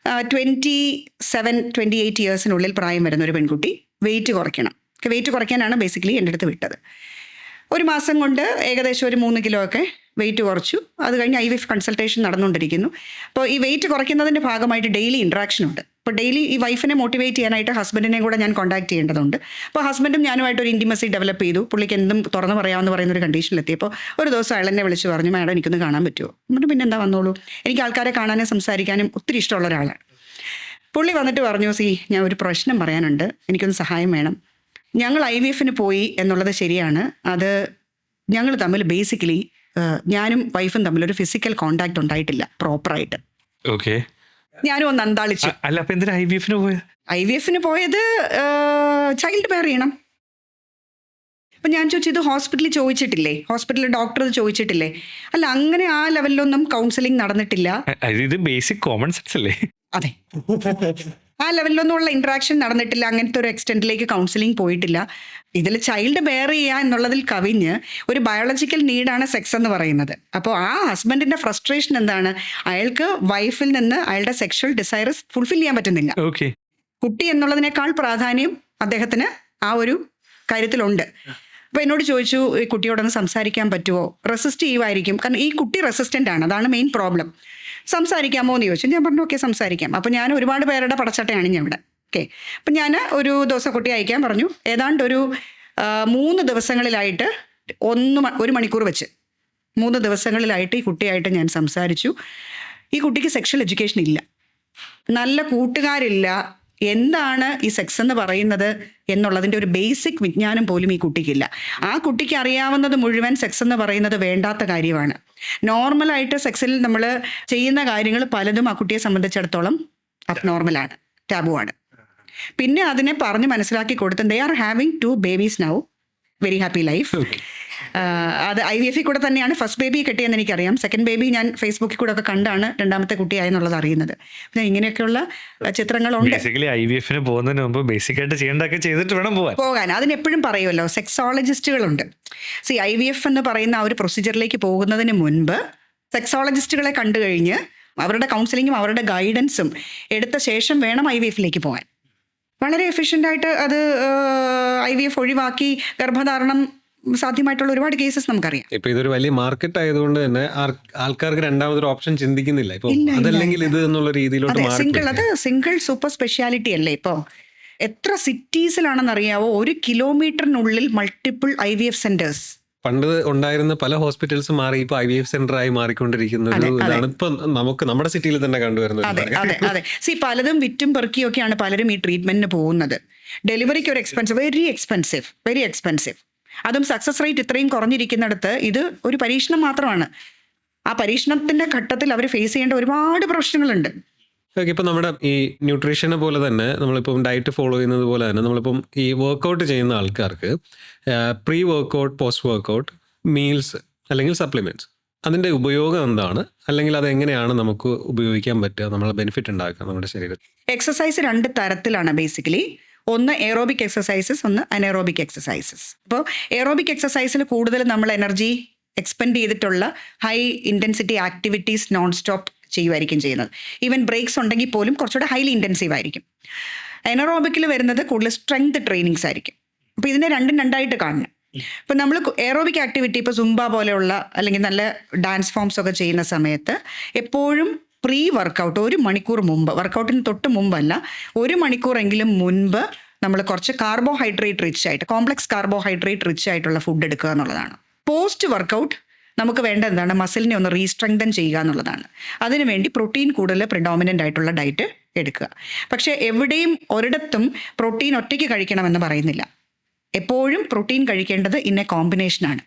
27-28 ഇയേഴ്സിനുള്ളിൽ പ്രായം വരുന്ന ഒരു പെൺകുട്ടി, വെയിറ്റ് കുറയ്ക്കണം. വെയിറ്റ് കുറയ്ക്കാനാണ് ബേസിക്കലി എൻ്റെ അടുത്ത് വിട്ടത്. ഒരു മാസം കൊണ്ട് ഏകദേശം ഒരു 3 കിലോ ഒക്കെ വെയിറ്റ് കുറച്ചു. അത് കഴിഞ്ഞ് IVF കൺസൾട്ടേഷൻ നടന്നുകൊണ്ടിരിക്കുന്നു. അപ്പോൾ ഈ വെയിറ്റ് കുറയ്ക്കുന്നതിൻ്റെ ഭാഗമായിട്ട് ഡെയിലി ഇൻട്രാക്ഷൻ ഉണ്ട്. അപ്പോൾ ഡെയിലി ഈ വൈഫിനെ മോട്ടിവേറ്റ് ചെയ്യാനായിട്ട് ഹസ്ബൻഡിനെ കൂടെ ഞാൻ കോൺടാക്ട് ചെയ്യേണ്ടതുണ്ട്. അപ്പോൾ ഹസ്ബൻഡും ഞാനുമായിട്ട് ഒരു ഇൻറ്റിമസി ഡെവലപ്പ് ചെയ്തു. പുള്ളിക്ക് എന്തും തുറന്ന് പറയാമെന്ന് പറയുന്ന ഒരു കണ്ടീഷനിലെത്തിയപ്പോൾ ഒരു ദിവസം അയാൾ എന്നെ വിളിച്ച് പറഞ്ഞു, മാഡം എനിക്കൊന്ന് കാണാൻ പറ്റുമോ? എന്നിട്ട് പിന്നെ എന്താ വന്നോളൂ, എനിക്ക് ആൾക്കാരെ കാണാനും സംസാരിക്കാനും ഒത്തിരി ഇഷ്ടമുള്ള ഒരാളാണ്. പുള്ളി വന്നിട്ട് പറഞ്ഞു, ഞാൻ ഒരു പ്രശ്നം പറയാനുണ്ട്, എനിക്കൊന്ന് സഹായം വേണം. ഞങ്ങൾ IVF പോയി എന്നുള്ളത് ശരിയാണ്. അത് ഞങ്ങൾ തമ്മിൽ ബേസിക്കലി ഞാനും വൈഫും തമ്മിൽ ഒരു ഫിസിക്കൽ കോണ്ടാക്ട് ഉണ്ടായിട്ടില്ല പ്രോപ്പറായിട്ട്. ഞാനും ഒന്ന് അന്താളിച്ചു. IVF പോയത് ചൈൽഡ് ബെയർ ചെയ്യണം. അപ്പം ഞാൻ ചോദിച്ചു, ഇത് ഹോസ്പിറ്റലിൽ ചോദിച്ചിട്ടില്ലേ? ഹോസ്പിറ്റലിൽ ഡോക്ടർ ചോദിച്ചിട്ടില്ലേ? അല്ല, അങ്ങനെ ആ ലെവലിലൊന്നും കൗൺസിലിംഗ് നടന്നിട്ടില്ല. ഇത് ബേസിക് കോമൺ സെൻസ് അല്ലേ? അതെ, ആ ലെവലിലൊന്നുമുള്ള ഇൻട്രാക്ഷൻ നടന്നിട്ടില്ല. അങ്ങനത്തെ ഒരു എക്സ്റ്റെൻറ്റിലേക്ക് കൗൺസിലിംഗ് പോയിട്ടില്ല. ഇതിൽ ചൈൽഡ് ബെയർ ചെയ്യുക എന്നുള്ളതിൽ കവിഞ്ഞ് ഒരു ബയോളജിക്കൽ നീഡാണ് സെക്സ് എന്ന് പറയുന്നത്. അപ്പോൾ ആ ഹസ്ബൻഡിന്റെ ഫ്രസ്ട്രേഷൻ എന്താണ്? അയാൾക്ക് വൈഫിൽ നിന്ന് അയാളുടെ സെക്ഷൽ ഡിസൈറസ് ഫുൾഫിൽ ചെയ്യാൻ പറ്റുന്നില്ല. കുട്ടി എന്നുള്ളതിനേക്കാൾ പ്രാധാന്യം അദ്ദേഹത്തിന് ആ ഒരു കാര്യത്തിലുണ്ട്. അപ്പോൾ എന്നോട് ചോദിച്ചു, ഈ കുട്ടിയോടൊന്ന് സംസാരിക്കാൻ പറ്റുമോ? റെസിസ്റ്റ് ചെയ്യുമായിരിക്കും, കാരണം ഈ കുട്ടി റെസിസ്റ്റൻ്റ് ആണ്, അതാണ് മെയിൻ പ്രോബ്ലം. സംസാരിക്കാമോ എന്ന് ചോദിച്ചു. ഞാൻ പറഞ്ഞു, ഓക്കെ സംസാരിക്കാം. അപ്പോൾ ഞാൻ ഒരുപാട് പേരുടെ പടച്ചട്ടയാണ് ഞാൻ ഇവിടെ. ഓക്കെ, അപ്പം ഞാൻ ഒരു ദിവസം കുട്ടി അയക്കാൻ പറഞ്ഞു. ഏതാണ്ട് ഒരു 3 ദിവസങ്ങളിലായിട്ട് 1 മണിക്കൂർ വെച്ച് 3 ദിവസങ്ങളിലായിട്ട് ഈ കുട്ടിയായിട്ട് ഞാൻ സംസാരിച്ചു. ഈ കുട്ടിക്ക് സെക്ഷൽ എഡ്യൂക്കേഷൻ ഇല്ല, നല്ല കൂട്ടുകാരില്ല. എന്താണ് ഈ സെക്സ് എന്ന് പറയുന്നത് എന്നുള്ളതിൻ്റെ ഒരു ബേസിക് വിജ്ഞാനം പോലും ഈ കുട്ടിക്കില്ല. ആ കുട്ടിക്ക് അറിയാവുന്നത് മുഴുവൻ സെക്സ് എന്ന് പറയുന്നത് വേണ്ടാത്ത കാര്യമാണ്. നോർമലായിട്ട് സെക്സിൽ നമ്മൾ ചെയ്യുന്ന കാര്യങ്ങൾ പലതും ആ കുട്ടിയെ സംബന്ധിച്ചിടത്തോളം അബ്നോർമലാണ്, ടാബുവാണ്. പിന്നെ അതിനെ പറഞ്ഞ് മനസ്സിലാക്കി കൊടുത്ത് they are having 2 babies now, very happy life. അത് IVF കൂടെ തന്നെയാണ്. ഫസ്റ്റ് ബേബി കിട്ടിയെന്ന് എനിക്കറിയാം. സെക്കൻഡ് ബേബി ഞാൻ ഫേസ്ബുക്കിൽ കൂടെ ഒക്കെ കണ്ടാണ് 2ാമത്തെ കുട്ടിയായെന്നുള്ളത് അറിയുന്നത്. പിന്നെ ഇങ്ങനെയൊക്കെയുള്ള ചിത്രങ്ങളുണ്ട്. IVF പോകുന്നതിന് മുമ്പ് ബേസിക് ആയിട്ട് ചെയ്യേണ്ടതൊക്കെ ചെയ്തിട്ട് വേണം പോകാൻ. അതിനെപ്പോഴും പറയുമല്ലോ, സെക്സോളജിസ്റ്റുകളുണ്ട്. IVF എന്ന് പറയുന്ന ആ ഒരു പ്രൊസീജിയറിലേക്ക് പോകുന്നതിന് മുൻപ് സെക്സോളജിസ്റ്റുകളെ കണ്ടു കഴിഞ്ഞ് അവരുടെ കൗൺസിലിങ്ങും അവരുടെ ഗൈഡൻസും എടുത്ത ശേഷം വേണം IVF പോകാൻ. വളരെ എഫിഷ്യൻ്റായിട്ട് അത് IVF ഒഴിവാക്കി ഗർഭധാരണം സാധ്യമായിട്ടുള്ള ഒരുപാട് കേസസ് നമുക്കറിയാം. ഇപ്പൊ ഇതൊരു വലിയ മാർക്കറ്റ് ആയതുകൊണ്ട് തന്നെ ആൾക്കാർക്ക് രണ്ടാമതൊരു ഓപ്ഷൻ ചിന്തിക്കുന്നില്ല. ഇപ്പൊ അതല്ലെങ്കിൽ ഇത് എന്നുള്ള രീതിയിലോട്ട് സിംഗിൾ സൂപ്പർ സ്പെഷ്യാലിറ്റി അല്ലേ. ഇപ്പോൾ എത്ര സിറ്റീസിലാണെന്ന് അറിയാവോ? 1 കിലോമീറ്ററിനുള്ളിൽ മൾട്ടിപ്പിൾ IVF സെന്റേഴ്സ്. പണ്ട് ഉണ്ടായിരുന്ന പല ഹോസ്പിറ്റൽസ് മാറി ഇപ്പൊ IVF സെന്റർ ആയി മാറിക്കൊണ്ടിരിക്കുന്ന ഇതാണ് ഇപ്പൊ നമുക്ക് നമ്മുടെ സിറ്റിയിൽ തന്നെ കണ്ടുവരുന്നത്. അതെ. പലതും വിറ്റും പെറുക്കിയൊക്കെയാണ് പലരും ഈ ട്രീറ്റ്മെന്റിന് പോകുന്നത്. ഡെലിവറിക്ക് ഒരു വെരി എക്സ്പെൻസീവ്. അതും സക്സസ് റേറ്റ് ഇത്രയും കുറഞ്ഞിരിക്കുന്നിടത്ത് ഇത് ഒരു പരീക്ഷണം മാത്രമാണ്. ആ പരീക്ഷണത്തിന്റെ ഘട്ടത്തിൽ അവർ ഫേസ് ചെയ്യേണ്ട ഒരുപാട് പ്രശ്നങ്ങളുണ്ട്. ഇപ്പം നമ്മുടെ ഈ ന്യൂട്രീഷനെ പോലെ തന്നെ നമ്മളിപ്പം ഡയറ്റ് ഫോളോ ചെയ്യുന്നത് പോലെ തന്നെ നമ്മളിപ്പം ഈ വർക്കൗട്ട് ചെയ്യുന്ന ആൾക്കാർക്ക് pre workout, post workout, meals അല്ലെങ്കിൽ സപ്ലിമെൻറ്റ്സ്, അതിൻ്റെ ഉപയോഗം എന്താണ്, അല്ലെങ്കിൽ അതെങ്ങനെയാണ് നമുക്ക് ഉപയോഗിക്കാൻ പറ്റുക, നമ്മളെ ബെനിഫിറ്റ് ഉണ്ടാക്കുക നമ്മുടെ ശരീരത്തിൽ? എക്സസൈസ് 2 തരത്തിലാണ് ബേസിക്കലി. ഒന്ന് എയറോബിക് എക്സസൈസസ്, ഒന്ന് അനറോബിക് എക്സസൈസസ്. അപ്പോൾ എയറോബിക് എക്സസൈസിൽ കൂടുതൽ നമ്മൾ എനർജി എക്സ്പെൻഡ് ചെയ്തിട്ടുള്ള high intensity activities non stop ചെയ്യുമായിരിക്കും ചെയ്യുന്നത്. ഈവൻ ബ്രേക്സ് ഉണ്ടെങ്കിൽ പോലും കുറച്ചുകൂടെ ഹൈലി ഇൻറ്റൻസീവ് ആയിരിക്കും. എനറോബിക്കിൽ വരുന്നത് കൂടുതൽ സ്ട്രെങ്ത് ട്രെയിനിങ്സ് ആയിരിക്കും. അപ്പോൾ ഇതിനെ 2 കാണണം. ഇപ്പോൾ നമ്മൾ എയറോബിക് ആക്ടിവിറ്റി, ഇപ്പോൾ സുംബ പോലെയുള്ള അല്ലെങ്കിൽ നല്ല ഡാൻസ് ഫോംസ് ഒക്കെ ചെയ്യുന്ന സമയത്ത് എപ്പോഴും പ്രീ വർക്കൗട്ട് 1 മണിക്കൂർ മുമ്പ്, വർക്കൗട്ടിന് തൊട്ട് മുമ്പല്ല, 1 മണിക്കൂറെങ്കിലും മുൻപ് നമ്മൾ കുറച്ച് കാർബോഹൈഡ്രേറ്റ് റിച്ച് ആയിട്ട്, കോംപ്ലക്സ് കാർബോഹൈഡ്രേറ്റ് റിച്ച് ആയിട്ടുള്ള ഫുഡ് എടുക്കുക എന്നുള്ളതാണ്. പോസ്റ്റ് വർക്കൗട്ട് നമുക്ക് വേണ്ട എന്താണ്, മസിലിനെ ഒന്ന് റീസ്ട്രെങ്തൻ ചെയ്യുക എന്നുള്ളതാണ്. അതിനുവേണ്ടി പ്രോട്ടീൻ കൂടുതൽ പ്രിഡോമിനൻ്റ് ആയിട്ടുള്ള ഡയറ്റ് എടുക്കുക. പക്ഷേ എവിടെയും ഒരിടത്തും പ്രോട്ടീൻ ഒറ്റയ്ക്ക് കഴിക്കണമെന്ന് പറയുന്നില്ല. എപ്പോഴും പ്രോട്ടീൻ കഴിക്കേണ്ടത് ഇന്ന കോമ്പിനേഷനാണ്.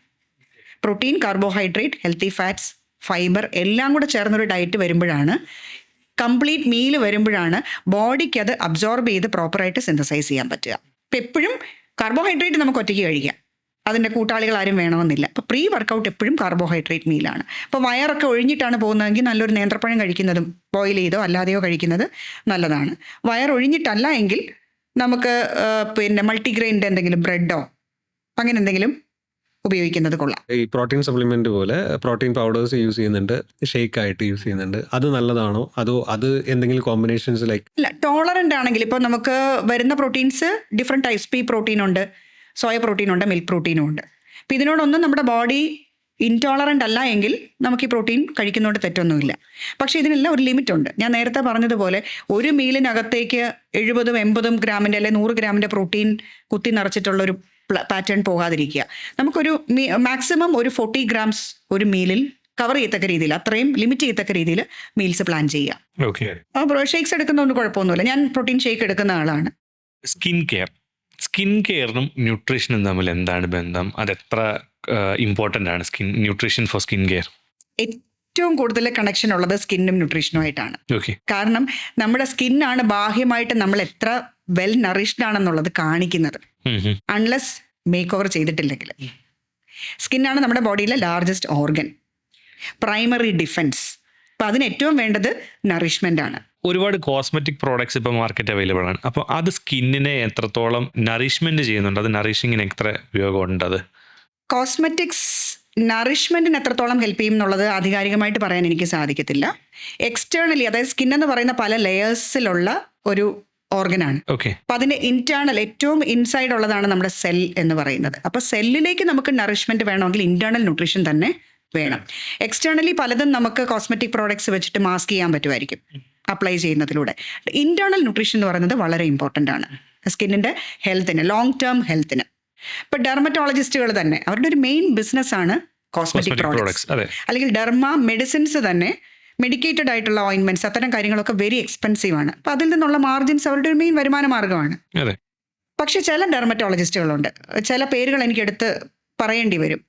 Protein, carbohydrate, healthy fats, fibre എല്ലാം കൂടെ ചേർന്നൊരു ഡയറ്റ് വരുമ്പോഴാണ്, കംപ്ലീറ്റ് മീൽ വരുമ്പോഴാണ് ബോഡിക്ക് അത് അബ്സോർബ് ചെയ്ത് പ്രോപ്പറായിട്ട് സിന്തസൈസ് ചെയ്യാൻ പറ്റുക. ഇപ്പം എപ്പോഴും കാർബോഹൈഡ്രേറ്റ് നമുക്ക് ഒറ്റയ്ക്ക് കഴിക്കാം, അതിൻ്റെ കൂട്ടാളികൾ ആരും വേണമെന്നില്ല. അപ്പോൾ പ്രീ വർക്കൗട്ട് എപ്പോഴും കാർബോഹൈഡ്രേറ്റ് മീലാണ്. അപ്പോൾ വയറൊക്കെ ഒഴിഞ്ഞിട്ടാണ് പോകുന്നതെങ്കിൽ നല്ലൊരു നേന്ത്രപ്പഴം കഴിക്കുന്നതും ബോയിൽ ചെയ്തോ അല്ലാതെയോ കഴിക്കുന്നത് നല്ലതാണ്. വയറൊഴിഞ്ഞിട്ടല്ല എങ്കിൽ നമുക്ക് മൾട്ടിഗ്രെയിൻ്റെ എന്തെങ്കിലും ബ്രെഡോ അങ്ങനെ എന്തെങ്കിലും ഉപയോഗിക്കുന്നത് കൊള്ളാം. ഈ പ്രോട്ടീൻ സപ്ലിമെന്റ് പോലെ പ്രോട്ടീൻ പൗഡേഴ്സ് യൂസ് ചെയ്യുന്നുണ്ട്, ഷേക്ക് ആയിട്ട് യൂസ് ചെയ്യുന്നുണ്ട്. അത് നല്ലതാണോ, അതോ അത് എന്തെങ്കിലും കോമ്പിനേഷൻസ് ലൈക്ക്? അല്ല, ടോളറൻ്റ് ആണെങ്കിൽ ഇപ്പോൾ നമുക്ക് വരുന്ന proteins different types. P protein ഉണ്ട്, സോയ പ്രോട്ടീൻ ഉണ്ട്, മിൽക്ക് പ്രോട്ടീനും ഉണ്ട്. അപ്പോൾ ഇതിനോടൊന്നും നമ്മുടെ ബോഡി ഇൻടോളറൻ്റ് അല്ല എങ്കിൽ നമുക്ക് ഈ പ്രോട്ടീൻ കഴിക്കുന്നതുകൊണ്ട് തെറ്റൊന്നുമില്ല. പക്ഷേ ഇതിനെല്ലാം ഒരു ലിമിറ്റ് ഉണ്ട്. ഞാൻ നേരത്തെ പറഞ്ഞതുപോലെ ഒരു മീലിനകത്തേക്ക് 70-80 ഗ്രാമിൻ്റെ അല്ലെങ്കിൽ 100 ഗ്രാമിൻ്റെ പ്രോട്ടീൻ കുത്തി നിറച്ചിട്ടുള്ളൊരു പാറ്റേൺ പോകാതിരിക്കുക. നമുക്കൊരു മാക്സിമം ഒരു 40 ഗ്രാംസ് ഒരു മീലിൽ കവർ ചെയ്യത്തക്ക രീതിയിൽ, അത്രയും ലിമിറ്റ് ചെയ്യത്തക്ക രീതിയിൽ മീൽസ് പ്ലാൻ ചെയ്യുക. ഓക്കെ. അപ്പോൾ ഷേക്സ് എടുക്കുന്നതുകൊണ്ട് കുഴപ്പമൊന്നുമില്ല. ഞാൻ പ്രോട്ടീൻ ഷേക്ക് എടുക്കുന്ന ആളാണ്. സ്കിൻ കെയറിനും ന്യൂട്രീഷനും തമ്മിൽ എന്താണ് ബന്ധം? അതെത്ര ഇമ്പോർട്ടൻ്റ് ആണ് ന്യൂട്രീഷൻ ഫോർ സ്കിൻ കെയർ? ഏറ്റവും കൂടുതൽ കണക്ഷൻ ഉള്ളത് സ്കിന്നും ന്യൂട്രീഷനുമായിട്ടാണ്. ഓക്കെ. കാരണം നമ്മുടെ സ്കിന്നാണ് ബാഹ്യമായിട്ട് നമ്മൾ എത്ര വെൽ നറിഷ്ഡ് ആണെന്നുള്ളത് കാണിക്കുന്നത്, അൺലെസ് മേക്ക് ഓവർ ചെയ്തിട്ടില്ലെങ്കിൽ. സ്കിന്നാണ് നമ്മുടെ ബോഡിയിലെ ലാർജസ്റ്റ് ഓർഗൻ, പ്രൈമറി ഡിഫെൻസ്. അപ്പം അതിന് ഏറ്റവും വേണ്ടത് നറിഷ്മെൻ്റ് ആണ്. ഒരുപാട് കോസ്മെറ്റിക് പ്രോഡക്ട്സ് ഇപ്പോൾ മാർക്കറ്റ് അവൈലബിൾ ആണ്. അപ്പോൾ അത് സ്കിന്നിനെ എത്രത്തോളം നറിഷ്മെൻറ്റ് ചെയ്യുന്നുണ്ട്? അത് നറിഷിങ്ങിന് എത്ര ഉപയോഗമുണ്ട്? അത് കോസ്മെറ്റിക്സ് നറിഷ്മെൻറ്റിന് എത്രത്തോളം ഹെൽപ്പ് ചെയ്യും എന്നുള്ളത് ആധികാരികമായിട്ട് പറയാൻ എനിക്ക് സാധിക്കത്തില്ല. എക്സ്റ്റേണലി, അതായത് സ്കിൻ എന്ന് പറയുന്ന പല ലെയേഴ്സിലുള്ള ഒരു ഓർഗനാണ്. ഓക്കെ. അപ്പം അതിൻ്റെ ഇൻറ്റേർണൽ ഏറ്റവും ഇൻസൈഡ് ഉള്ളതാണ് നമ്മുടെ സെൽ എന്ന് പറയുന്നത്. അപ്പോൾ സെല്ലിലേക്ക് നമുക്ക് നറിഷ്മെൻറ്റ് വേണമെങ്കിൽ ഇൻറ്റേർണൽ ന്യൂട്രീഷൻ തന്നെ വേണം. എക്സ്റ്റേണലി പലതും നമുക്ക് കോസ്മെറ്റിക് പ്രോഡക്ട്സ് വെച്ചിട്ട് മാസ്ക് ചെയ്യാൻ പറ്റുമായിരിക്കും അപ്ലൈ ചെയ്യുന്നതിലൂടെ. ഇൻറ്റേർണൽ ന്യൂട്രീഷൻ എന്ന് പറയുന്നത് വളരെ ഇമ്പോർട്ടൻ്റ് ആണ് സ്കിന്നിൻ്റെ ഹെൽത്തിന്, ലോങ് ടേം ഹെൽത്തിന്. ഇപ്പോൾ ഡെർമറ്റോളജിസ്റ്റുകൾ തന്നെ അവരുടെ ഒരു മെയിൻ ബിസിനസ്സാണ് കോസ്മെറ്റിക് പ്രോഡക്ട്സ്. അല്ലെങ്കിൽ ഡെർമ മെഡിസിൻസ് തന്നെ മെഡിക്കേറ്റഡ് ആയിട്ടുള്ള ഓയിൻമെന്റ്സ്, അത്തരം കാര്യങ്ങളൊക്കെ വെരി എക്സ്പെൻസീവ് ആണ്. അപ്പോൾ അതിൽ നിന്നുള്ള മാർജിൻസ് അവരുടെ ഒരു മെയിൻ വരുമാന മാർഗ്ഗമാണ്. പക്ഷേ ചില ഡെർമറ്റോളജിസ്റ്റുകളുണ്ട്, ചില പേരുകൾ എനിക്കെടുത്ത് പറയേണ്ടി വരും.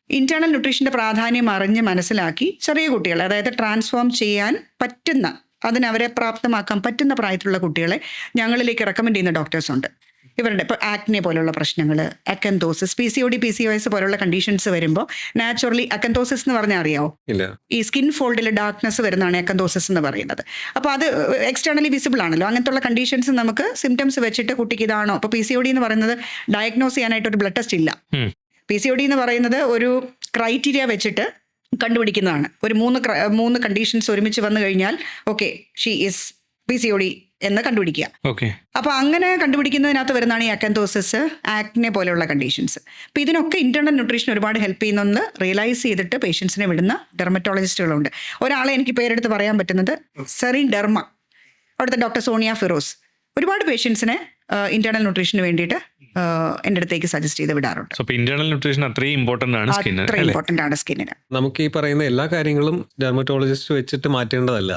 ഇന്റേണൽ ന്യൂട്രീഷൻ്റെ പ്രാധാന്യം അറിഞ്ഞ് മനസ്സിലാക്കി ചെറിയ കുട്ടികളെ, അതായത് ട്രാൻസ്ഫോം ചെയ്യാൻ പറ്റുന്ന, അതിനവരെ പ്രാപ്തമാക്കാൻ പറ്റുന്ന പ്രായത്തിലുള്ള കുട്ടികളെ ഞങ്ങളിലേക്ക് റെക്കമെൻഡ് ചെയ്യുന്ന ഡോക്ടേഴ്സ് ഉണ്ട്. ഇവരുടെ ഇപ്പോൾ ആക്നെ പോലുള്ള പ്രശ്നങ്ങൾ, അക്കന്തോസിസ്, PCOD PCOS പോലുള്ള കണ്ടീഷൻസ് വരുമ്പോൾ നാച്ചുറലി, അക്കന്തോസിസ് എന്ന് പറഞ്ഞാൽ അറിയാമോ? ഈ സ്കിൻ ഫോൾഡിൽ ഡാർക്ക്നെസ് വരുന്നതാണ് അക്കന്തോസിസ് എന്ന് പറയുന്നത്. അപ്പോൾ അത് എക്സ്റ്റേണലി വിസിബിൾ ആണല്ലോ. അങ്ങനത്തുള്ള കണ്ടീഷൻസ് നമുക്ക് സിംറ്റംസ് വെച്ചിട്ട് കുട്ടിക്ക് ഇതാണോ, ഇപ്പോൾ PCOD എന്ന് പറയുന്നത് ഡയഗ്നോസ് ചെയ്യാനായിട്ട് ഒരു ബ്ലഡ് ടെസ്റ്റ് ഇല്ല. PCOD എന്ന് പറയുന്നത് ഒരു ക്രൈറ്റീരിയ വെച്ചിട്ട് കണ്ടുപിടിക്കുന്നതാണ്. ഒരു മൂന്ന് കണ്ടീഷൻസ് ഒരുമിച്ച് വന്നു കഴിഞ്ഞാൽ ഓക്കെ, ഷീ ഈസ് PCOD എന്ന് കണ്ടുപിടിക്കുക. അപ്പോൾ അങ്ങനെ കണ്ടുപിടിക്കുന്നതിനകത്ത് വരുന്നതാണ് ഈ അക്കന്തോസിസ്, ആക്നെ പോലെയുള്ള കണ്ടീഷൻസ്. അപ്പോൾ ഇതിനൊക്കെ ഇന്റേണൽ ന്യൂട്രീഷൻ ഒരുപാട് ഹെൽപ്പ് ചെയ്യുന്നെന്ന് റിയലൈസ് ചെയ്തിട്ട് പേഷ്യൻസിനെ വിടുന്ന ഡെർമറ്റോളജിസ്റ്റുകളുണ്ട്. ഒരാളെ എനിക്ക് പേരെടുത്ത് പറയാൻ പറ്റുന്നത് സെറിൻ ഡെർമ, അവിടുത്തെ ഡോക്ടർ സോണിയ ഫിറോസ് ഒരുപാട് പേഷ്യൻസിനെ ഇന്റേണൽ ന്യൂട്രീഷന് വേണ്ടിയിട്ട് എൻ്റെ അടുത്തേക്ക് സജസ്റ്റ് ചെയ്ത് വിടാറുണ്ട്. ഇന്റേണൽ ന്യൂട്രീഷൻ അത്രയും ഇമ്പോർട്ടൻ്റ് ആണ് സ്കിന്നിന്. നമുക്ക് ഈ പറയുന്ന എല്ലാ കാര്യങ്ങളും ഡെർമറ്റോളജിസ്റ്റ് വെച്ചിട്ട് മാറ്റേണ്ടതല്ല.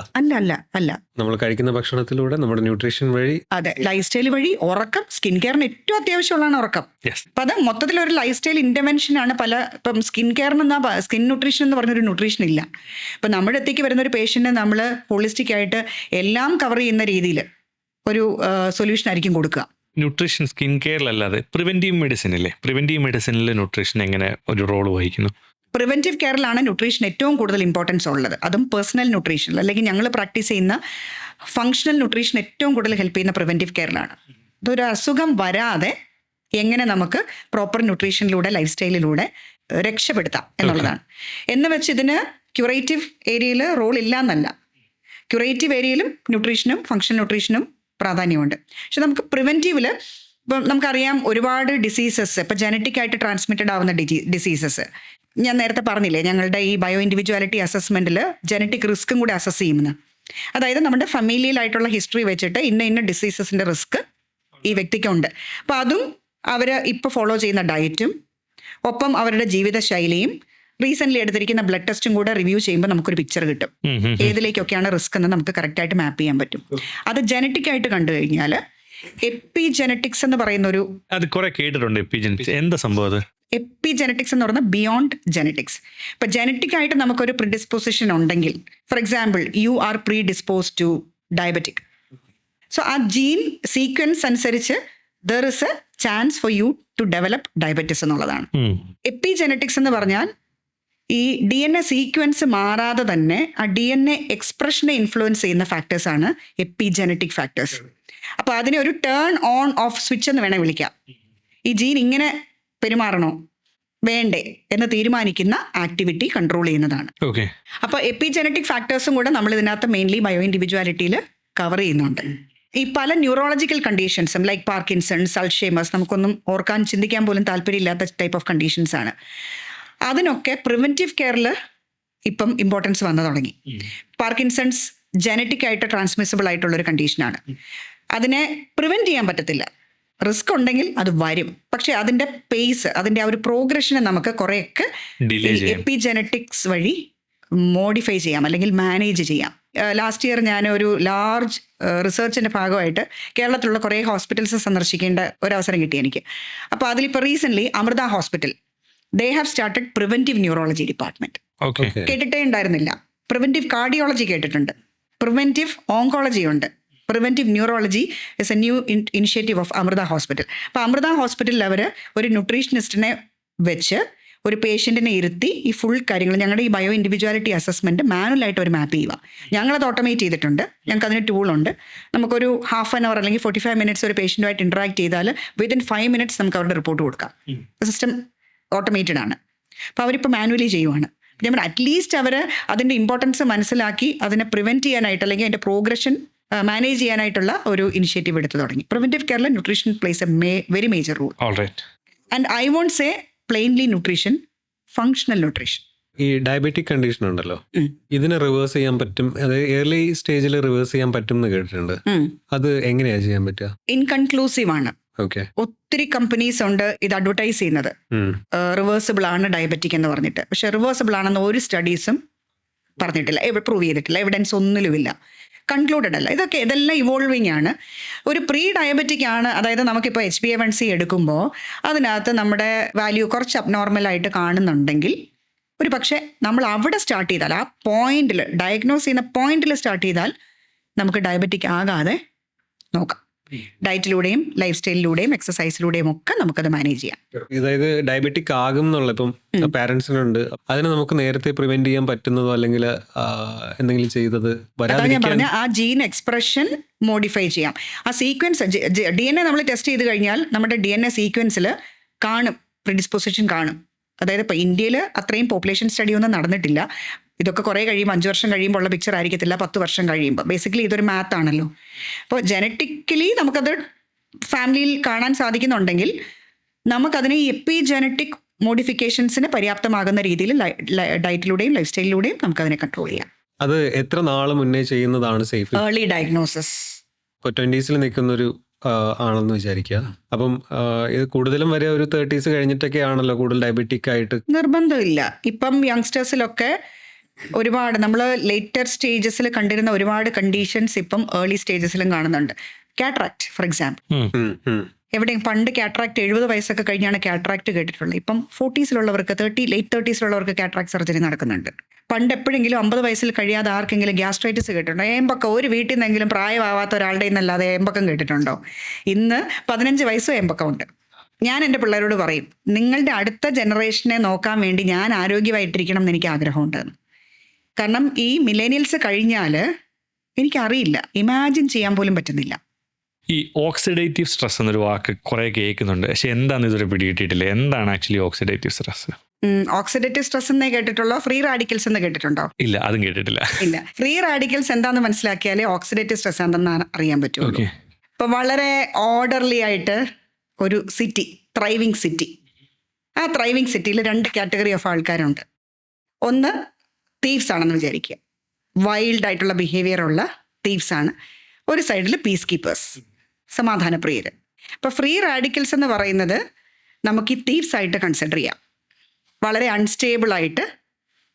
അല്ല നമ്മൾ കഴിക്കുന്ന ഭക്ഷണത്തിലൂടെ, നമ്മുടെ ന്യൂട്രീഷൻ വഴി, അതെ, ലൈഫ് സ്റ്റൈൽ വഴി. ഉറക്കം സ്കിൻ കെയറിന് ഏറ്റവും അത്യാവശ്യമുള്ളതാണ് ഉറക്കം. അപ്പം അത് മൊത്തത്തിലൊരു ലൈഫ് സ്റ്റൈൽ ഇൻ്റർവെൻഷനാണ്. ഇപ്പം സ്കിൻ കെയറിന് സ്കിൻ ന്യൂട്രീഷൻ എന്ന് പറഞ്ഞൊരു ന്യൂട്രീഷൻ ഇല്ല. ഇപ്പം നമ്മുടെ അടുത്തേക്ക് വരുന്ന ഒരു പേഷ്യൻറ്റിന് നമ്മൾ ഹോളിസ്റ്റിക് ആയിട്ട് എല്ലാം കവർ ചെയ്യുന്ന രീതിയിൽ ഒരു സൊല്യൂഷൻ ആയിരിക്കും കൊടുക്കുക. ന്യൂട്രീഷൻ സ്കിൻ കെയറിലല്ലാതെ പ്രിവെന്റീവ് മെഡിസിനിൽ ന്യൂട്രീഷൻ എങ്ങനെ ഒരു റോൾ വഹിക്കുന്നു? പ്രിവെന്റീവ് കെയറിലാണ് ന്യൂട്രീഷൻ ഏറ്റവും കൂടുതൽ ഇമ്പോർട്ടൻസ് ഉള്ളത്. അതും പേഴ്സണൽ ന്യൂട്രീഷനിൽ, അല്ലെങ്കിൽ ഞങ്ങൾ പ്രാക്ടീസ് ചെയ്യുന്ന ഫങ്ഷണൽ ന്യൂട്രീഷൻ ഏറ്റവും കൂടുതൽ ഹെൽപ്പ് ചെയ്യുന്ന പ്രിവെന്റീവ് കെയറിലാണ്. ഇതൊരു അസുഖം വരാതെ എങ്ങനെ നമുക്ക് പ്രോപ്പർ ന്യൂട്രീഷനിലൂടെ, ലൈഫ് സ്റ്റൈലിലൂടെ രക്ഷപ്പെടുത്താം എന്നുള്ളതാണ്. എന്ന് വെച്ച് ഇതിന് ക്യൂറേറ്റീവ് ഏരിയയിൽ റോൾ ഇല്ല എന്നല്ല. ക്യൂറേറ്റീവ് ഏരിയയിലും ന്യൂട്രീഷനും ഫങ്ഷണൽ ന്യൂട്രീഷനും പ്രാധാന്യമുണ്ട്. പക്ഷെ നമുക്ക് പ്രിവെൻറ്റീവിൽ ഇപ്പം നമുക്കറിയാം ഒരുപാട് ഡിസീസസ്, ഇപ്പം ജനറ്റിക് ആയിട്ട് ട്രാൻസ്മിറ്റഡ് ആവുന്ന ഡിസീസസ്. ഞാൻ നേരത്തെ പറഞ്ഞില്ലേ, ഞങ്ങളുടെ ഈ ബയോ ഇൻഡിവിജ്വാലിറ്റി അസസ്മെൻറ്റിൽ ജനറ്റിക് റിസ്ക്കും കൂടെ അസസ് ചെയ്യുന്നത്. അതായത് നമ്മുടെ ഫാമിലിയിലായിട്ടുള്ള ഹിസ്റ്ററി വെച്ചിട്ട് ഇന്ന ഡിസീസസിൻ്റെ റിസ്ക് ഈ വ്യക്തിക്കുണ്ട്. അപ്പോൾ അതും അവർ ഇപ്പോൾ ഫോളോ ചെയ്യുന്ന ഡയറ്റും ഒപ്പം അവരുടെ ജീവിതശൈലിയും റീസെന്റ് എടുത്തിരിക്കുന്ന ബ്ലഡ് ടെസ്റ്റും കൂടെ റിവ്യൂ ചെയ്യുമ്പോൾ നമുക്കൊരു പിക്ചർ കിട്ടും. ഏതിലേക്കൊക്കെയാണ് റിസ്ക് എന്ന് നമുക്ക് കറക്റ്റായിട്ട് മാപ്പ് ചെയ്യാൻ പറ്റും. അത് ജനറ്റിക് ആയിട്ട് കണ്ടു കഴിഞ്ഞാൽ എപ്പിജെനറ്റിക്സ് എന്ന് പറയുന്ന ഒരു അത് കുറെ കേട്ടിട്ടുണ്ട്. എപ്പിജെനറ്റിക്സ് എന്താ സംഭവം? അത് എപ്പിജെനറ്റിക്സ് എന്ന് പറഞ്ഞാൽ ബിയോണ്ട് ജെനറ്റിക്സ്. ഇപ്പം ജനറ്റിക് ആയിട്ട് നമുക്കൊരു പ്രിഡിസ്പോസിഷൻ ഉണ്ടെങ്കിൽ, for example you are predispose to diabetic, so ആ ജീൻ സീക്വൻസ് അനുസരിച്ച് there is a chance for you to develop diabetes എന്നുള്ളതാണ്. എപ്പിജെനറ്റിക്സ് എന്ന് പറഞ്ഞാൽ ഈ DNA സീക്വൻസ് മാറാതെ തന്നെ ആ DNA എക്സ്പ്രഷനെ ഇൻഫ്ലുവൻസ് ചെയ്യുന്ന ഫാക്ടേഴ്സാണ് എപ്പിജെനറ്റിക് ഫാക്ടേഴ്സ്. അപ്പോൾ അതിനെ ഒരു ടേൺ ഓൺ ഓഫ് സ്വിച്ച് എന്ന് വേണേൽ വിളിക്കാം. ഈ ജീൻ ഇങ്ങനെ പെരുമാറണോ വേണ്ടേ എന്ന് തീരുമാനിക്കുന്ന ആക്ടിവിറ്റി കൺട്രോൾ ചെയ്യുന്നതാണ്. അപ്പോൾ എപ്പിജെനറ്റിക് ഫാക്ടേഴ്സും കൂടെ നമ്മൾ ഇതിനകത്ത് മെയിൻലി ബയോ ഇൻഡിവിജ്വാലിറ്റിയിൽ കവർ ചെയ്യുന്നുണ്ട്. ഈ പല ന്യൂറോളജിക്കൽ കണ്ടീഷൻസും ലൈക്ക് പാർക്കിൻസൺസ്, അൾഷേമേഴ്സ്, നമുക്കൊന്നും ഓർക്കാൻ ചിന്തിക്കാൻ പോലും താല്പര്യമില്ലാത്ത ടൈപ്പ് ഓഫ് കണ്ടീഷൻസ് ആണ്. അതിനൊക്കെ പ്രിവെൻറ്റീവ് കെയറിൽ ഇപ്പം ഇമ്പോർട്ടൻസ് വന്നു തുടങ്ങി. പാർക്കിൻസൺസ് ജനറ്റിക് ആയിട്ട് ട്രാൻസ്മിസിബിൾ ആയിട്ടുള്ളൊരു കണ്ടീഷനാണ്. അതിനെ പ്രിവെൻറ്റ് ചെയ്യാൻ പറ്റത്തില്ല. റിസ്ക് ഉണ്ടെങ്കിൽ അത് വരും, പക്ഷെ അതിൻ്റെ പേസ്, അതിൻ്റെ ആ ഒരു പ്രോഗ്രഷനെ നമുക്ക് കുറേയൊക്കെ എപ്പിജെനറ്റിക്സ് വഴി മോഡിഫൈ ചെയ്യാം അല്ലെങ്കിൽ മാനേജ് ചെയ്യാം. ലാസ്റ്റ് ഇയർ ഞാൻ ഒരു ലാർജ് റിസർച്ചിൻ്റെ ഭാഗമായിട്ട് കേരളത്തിലുള്ള കുറേ ഹോസ്പിറ്റൽസ് സന്ദർശിക്കേണ്ട ഒരവസരം കിട്ടി എനിക്ക്. അപ്പോൾ അതിലിപ്പോൾ recently Amrita hospital they have started preventive neurology department. കേട്ടിട്ടേ ഉണ്ടായിരുന്നില്ല. പ്രിവെൻറ്റീവ് കാർഡിയോളജി കേട്ടിട്ടുണ്ട്, പ്രിവെൻറ്റീവ് ഓങ്കോളജി ഉണ്ട്, preventive neurology is a new initiative of Amrita hospital. അപ്പോൾ അമൃത ഹോസ്പിറ്റലിൽ അവർ ഒരു ന്യൂട്രീഷനിസ്റ്റിനെ വെച്ച് ഒരു പേഷ്യൻറ്റിനെ ഇരുത്തി ഈ ഫുൾ കാര്യങ്ങൾ, ഞങ്ങളുടെ ഈ ബയോ ഇൻഡിവിജ്വാലിറ്റി അസസ്മെൻറ്റ് മാനുവലായിട്ട് ഒരു മാപ്പ് ചെയ്യുക. ഞങ്ങളത് ഓട്ടോമേറ്റ് ചെയ്തിട്ടുണ്ട്. ഞങ്ങൾക്ക് അതിന് ടൂളുണ്ട്. നമുക്കൊരു ഹാഫ് ആൻ അവർ അല്ലെങ്കിൽ 45 minutes ഒരു പേഷ്യൻറ്റുമായിട്ട് ഇൻട്രാക്ട് ചെയ്താൽ വിതിൻ 5 minutes നമുക്ക് അവരുടെ റിപ്പോർട്ട് കൊടുക്കാം. സിസ്റ്റം ഓട്ടോമേറ്റഡ് ആണ്. അപ്പോൾ അവരിപ്പോൾ മാനുവലി ചെയ്യുവാണ്. നമ്മൾ അറ്റ്ലീസ്റ്റ് അവർ അതിൻ്റെ ഇമ്പോർട്ടൻസ് മനസ്സിലാക്കി അതിനെ പ്രിവെൻറ്റ് ചെയ്യാനായിട്ട് അല്ലെങ്കിൽ അതിൻ്റെ പ്രോഗ്രഷൻ മാനേജ് ചെയ്യാനായിട്ടുള്ള ഒരു ഇനിഷ്യേറ്റീവ് എടുത്തു തുടങ്ങി. പ്രിവെൻറ്റീവ് കെയറിൽ nutrition plays a very major role. And I won't say plainly nutrition, functional nutrition. ഈ ഡയബറ്റിക് കണ്ടീഷൻ ഉണ്ടല്ലോ, ഇതിനെ റിവേഴ്സ് ചെയ്യാൻ പറ്റും, അതായത് ഏർലി സ്റ്റേജിൽ റിവേഴ്സ് ചെയ്യാൻ പറ്റും എന്ന് കേട്ടിട്ടുണ്ട്. അത് എങ്ങനെയാണ് ചെയ്യാൻ പറ്റുക? ഇൻകൺക്ലൂസീവ് ആണ്. ഒത്തിരി കമ്പനീസ് ഉണ്ട് ഇത് അഡ്വർടൈസ് ചെയ്യുന്നത് റിവേഴ്സിബിൾ ആണ് ഡയബറ്റിക് എന്ന് പറഞ്ഞിട്ട്. പക്ഷെ റിവേഴ്സിബിൾ ആണെന്ന് ഒരു സ്റ്റഡീസും പറഞ്ഞിട്ടില്ല, പ്രൂവ് ചെയ്തിട്ടില്ല, എവിഡൻസ് ഒന്നിലുമില്ല, കൺക്ലൂഡഡ് അല്ല. ഇതെല്ലാം ഇവോൾവിങ് ആണ്. ഒരു പ്രീ ഡയബറ്റിക് ആണ്, അതായത് നമുക്കിപ്പോൾ HbA1c എടുക്കുമ്പോൾ അതിനകത്ത് നമ്മുടെ വാല്യൂ കുറച്ച് അബ്നോർമലായിട്ട് കാണുന്നുണ്ടെങ്കിൽ ഒരു പക്ഷേ നമ്മൾ അവിടെ സ്റ്റാർട്ട് ചെയ്താൽ, ആ പോയിന്റിൽ ഡയഗ്നോസ് ചെയ്യുന്ന പോയിന്റിൽ സ്റ്റാർട്ട് ചെയ്താൽ നമുക്ക് ഡയബറ്റിക് ആകാതെ നോക്കാം. ഡയറ്റിലൂടെയും ലൈഫ് സ്റ്റൈലിലൂടെയും എക്സസൈസിലൂടെയും ഒക്കെ നമുക്കത് മാനേജ് ചെയ്യാം. അതായത് ഡയബറ്റിക് ആകും എന്നുള്ള ഇപ്പം പാരന്റ്സിനുണ്ട്, അതിനെ നമുക്ക് നേരത്തെ പ്രിവെന്റ് ചെയ്യാൻ പറ്റുന്നതോ അല്ലെങ്കിൽ എന്തെങ്കിലും ചെയ്തത് ഞാൻ പറഞ്ഞ ആ ജീൻ എക്സ്പ്രഷൻ മോഡിഫൈ ചെയ്യാം. ആ സീക്വൻസ് DNA നമ്മൾ ടെസ്റ്റ് ചെയ്ത് കഴിഞ്ഞാൽ നമ്മുടെ DNA സീക്വൻസിൽ കാണും, പ്രിഡിസ്പോസിഷൻ കാണും. അതായത് ഇപ്പോൾ ഇന്ത്യയിൽ അത്രയും പോപ്പുലേഷൻ സ്റ്റഡി ഒന്നും നടന്നിട്ടില്ല. ഇതൊക്കെ കുറേ കഴിയുമ്പോൾ 5 വർഷം കഴിയുമ്പോൾ ഉള്ള പിക്ചർ ആയിരിക്കത്തില്ല, 10 വർഷം കഴിയുമ്പോൾ. ബേസിക്കലി ഇതൊരു മാത്ത് ആണല്ലോ. അപ്പോൾ ജനറ്റിക്കലി നമുക്കത് ഫാമിലിയിൽ കാണാൻ സാധിക്കുന്നുണ്ടെങ്കിൽ നമുക്കതിനെ ഈ എപ്പിജെനറ്റിക് മോഡിഫിക്കേഷൻസിന് പര്യാപ്തമാകുന്ന രീതിയിൽ ഡയറ്റിലൂടെയും ലൈഫ് സ്റ്റൈലിലൂടെയും നമുക്കതിനെ കൺട്രോൾ ചെയ്യാം. അത് എത്ര നാൾ മുന്നേ ചെയ്യുന്നതാണ് സേഫ്? Early diagnosis. ഇപ്പോൾ 20s നിൽക്കുന്നൊരു ആണെന്ന് വിചാരിക്കുക. അപ്പം ഇത് കൂടുതലും വരെ ഒരു 30s കഴിഞ്ഞിട്ടൊക്കെ ആണല്ലോ കൂടുതൽ ഡയബറ്റിക് ആയിട്ട്. നിർബന്ധമില്ല. ഇപ്പം യങ്സ്റ്റേഴ്സിലൊക്കെ ഒരുപാട് നമ്മൾ ലേറ്റർ സ്റ്റേജസിൽ കണ്ടിരുന്ന ഒരുപാട് കണ്ടീഷൻസ് ഇപ്പം ഏർലി സ്റ്റേജസിലും കാണുന്നുണ്ട്. കാറ്ററാക്ട് ഫോർ എക്സാമ്പിൾ, എവിടെയും പണ്ട് കാറ്ററാക്ട് 70 വയസ്സൊക്കെ കഴിഞ്ഞാണ് കാറ്ററാക്ട് കേട്ടിട്ടുള്ളത്. ഇപ്പം 40s late 30s cataract surgery നടക്കുന്നുണ്ട്. പണ്ട് എപ്പോഴെങ്കിലും 50 വയസ്സിൽ കഴിയാതെ ആർക്കെങ്കിലും ഗ്യാസ്ട്രൈറ്റിസ് കേട്ടിട്ടുണ്ടോ? ഏമ്പക്കം ഒരു വീട്ടിൽ നിന്നെങ്കിലും പ്രായമാവാത്ത ഒരാളുടെ നിന്നല്ലാതെ ഏമ്പക്കം കേട്ടിട്ടുണ്ടോ? ഇന്ന് 15 വയസ്സും ഏമ്പക്കമുണ്ട്. ഞാൻ എൻ്റെ പിള്ളേരോട് പറയും, നിങ്ങളുടെ അടുത്ത ജനറേഷനെ നോക്കാൻ വേണ്ടി ഞാൻ ആരോഗ്യമായിട്ടിരിക്കണം എന്ന് എനിക്ക് ആഗ്രഹമുണ്ട്. കാരണം ഈ മില്ലേനിയൽസ് കഴിഞ്ഞാൽ എനിക്കറിയില്ല, ഇമാജിൻ ചെയ്യാൻ പോലും പറ്റുന്നില്ല. ഈ ഓക്സിഡേറ്റീവ് സ്ട്രെസ് എന്നൊരു വാക്ക് കുറെ കേൾക്കുന്നുണ്ട്, പക്ഷെ എന്താണെന്ന് ഇതുവരെ പിടികിട്ടിയിട്ടില്ല. എന്താണ് actually oxidative stress? Oxidative stress എന്നേ കേട്ടിട്ടുള്ളോ? ഫ്രീ റാഡിക്കൽസ് എന്ന് കേട്ടിട്ടുണ്ടോ? ഇല്ല, അതും കേട്ടിട്ടില്ല. ഇല്ല. ഫ്രീ റാഡിക്കൽസ് എന്താണെന്ന് മനസ്സിലാക്കിയാലേ ഓക്സിഡേറ്റീവ് സ്ട്രെസ് എന്താണെന്ന് അറിയാൻ പറ്റുള്ളൂ. ഇപ്പൊ വളരെ ഓർഡർലി ആയിട്ട് ഒരു സിറ്റി, ത്രൈവിങ് സിറ്റി, ആ ത്രൈവിങ് സിറ്റിയിൽ 2 കാറ്റഗറി ഓഫ് ആൾക്കാരുണ്ട്. ഒന്ന് തീവ്സ് ആണെന്ന് വിചാരിക്കുക, വൈൽഡ് ആയിട്ടുള്ള ബിഹേവിയർ ഉള്ള തീവ്സ് ആണ്. ഒരു സൈഡിൽ പീസ് കീപ്പേഴ്സ്, സമാധാനപ്രിയർ. അപ്പോൾ ഫ്രീ റാഡിക്കൽസ് എന്ന് പറയുന്നത് നമുക്ക് ഈ തീവ്സ് ആയിട്ട് കൺസിഡർ ചെയ്യാം. വളരെ അൺസ്റ്റേബിളായിട്ട്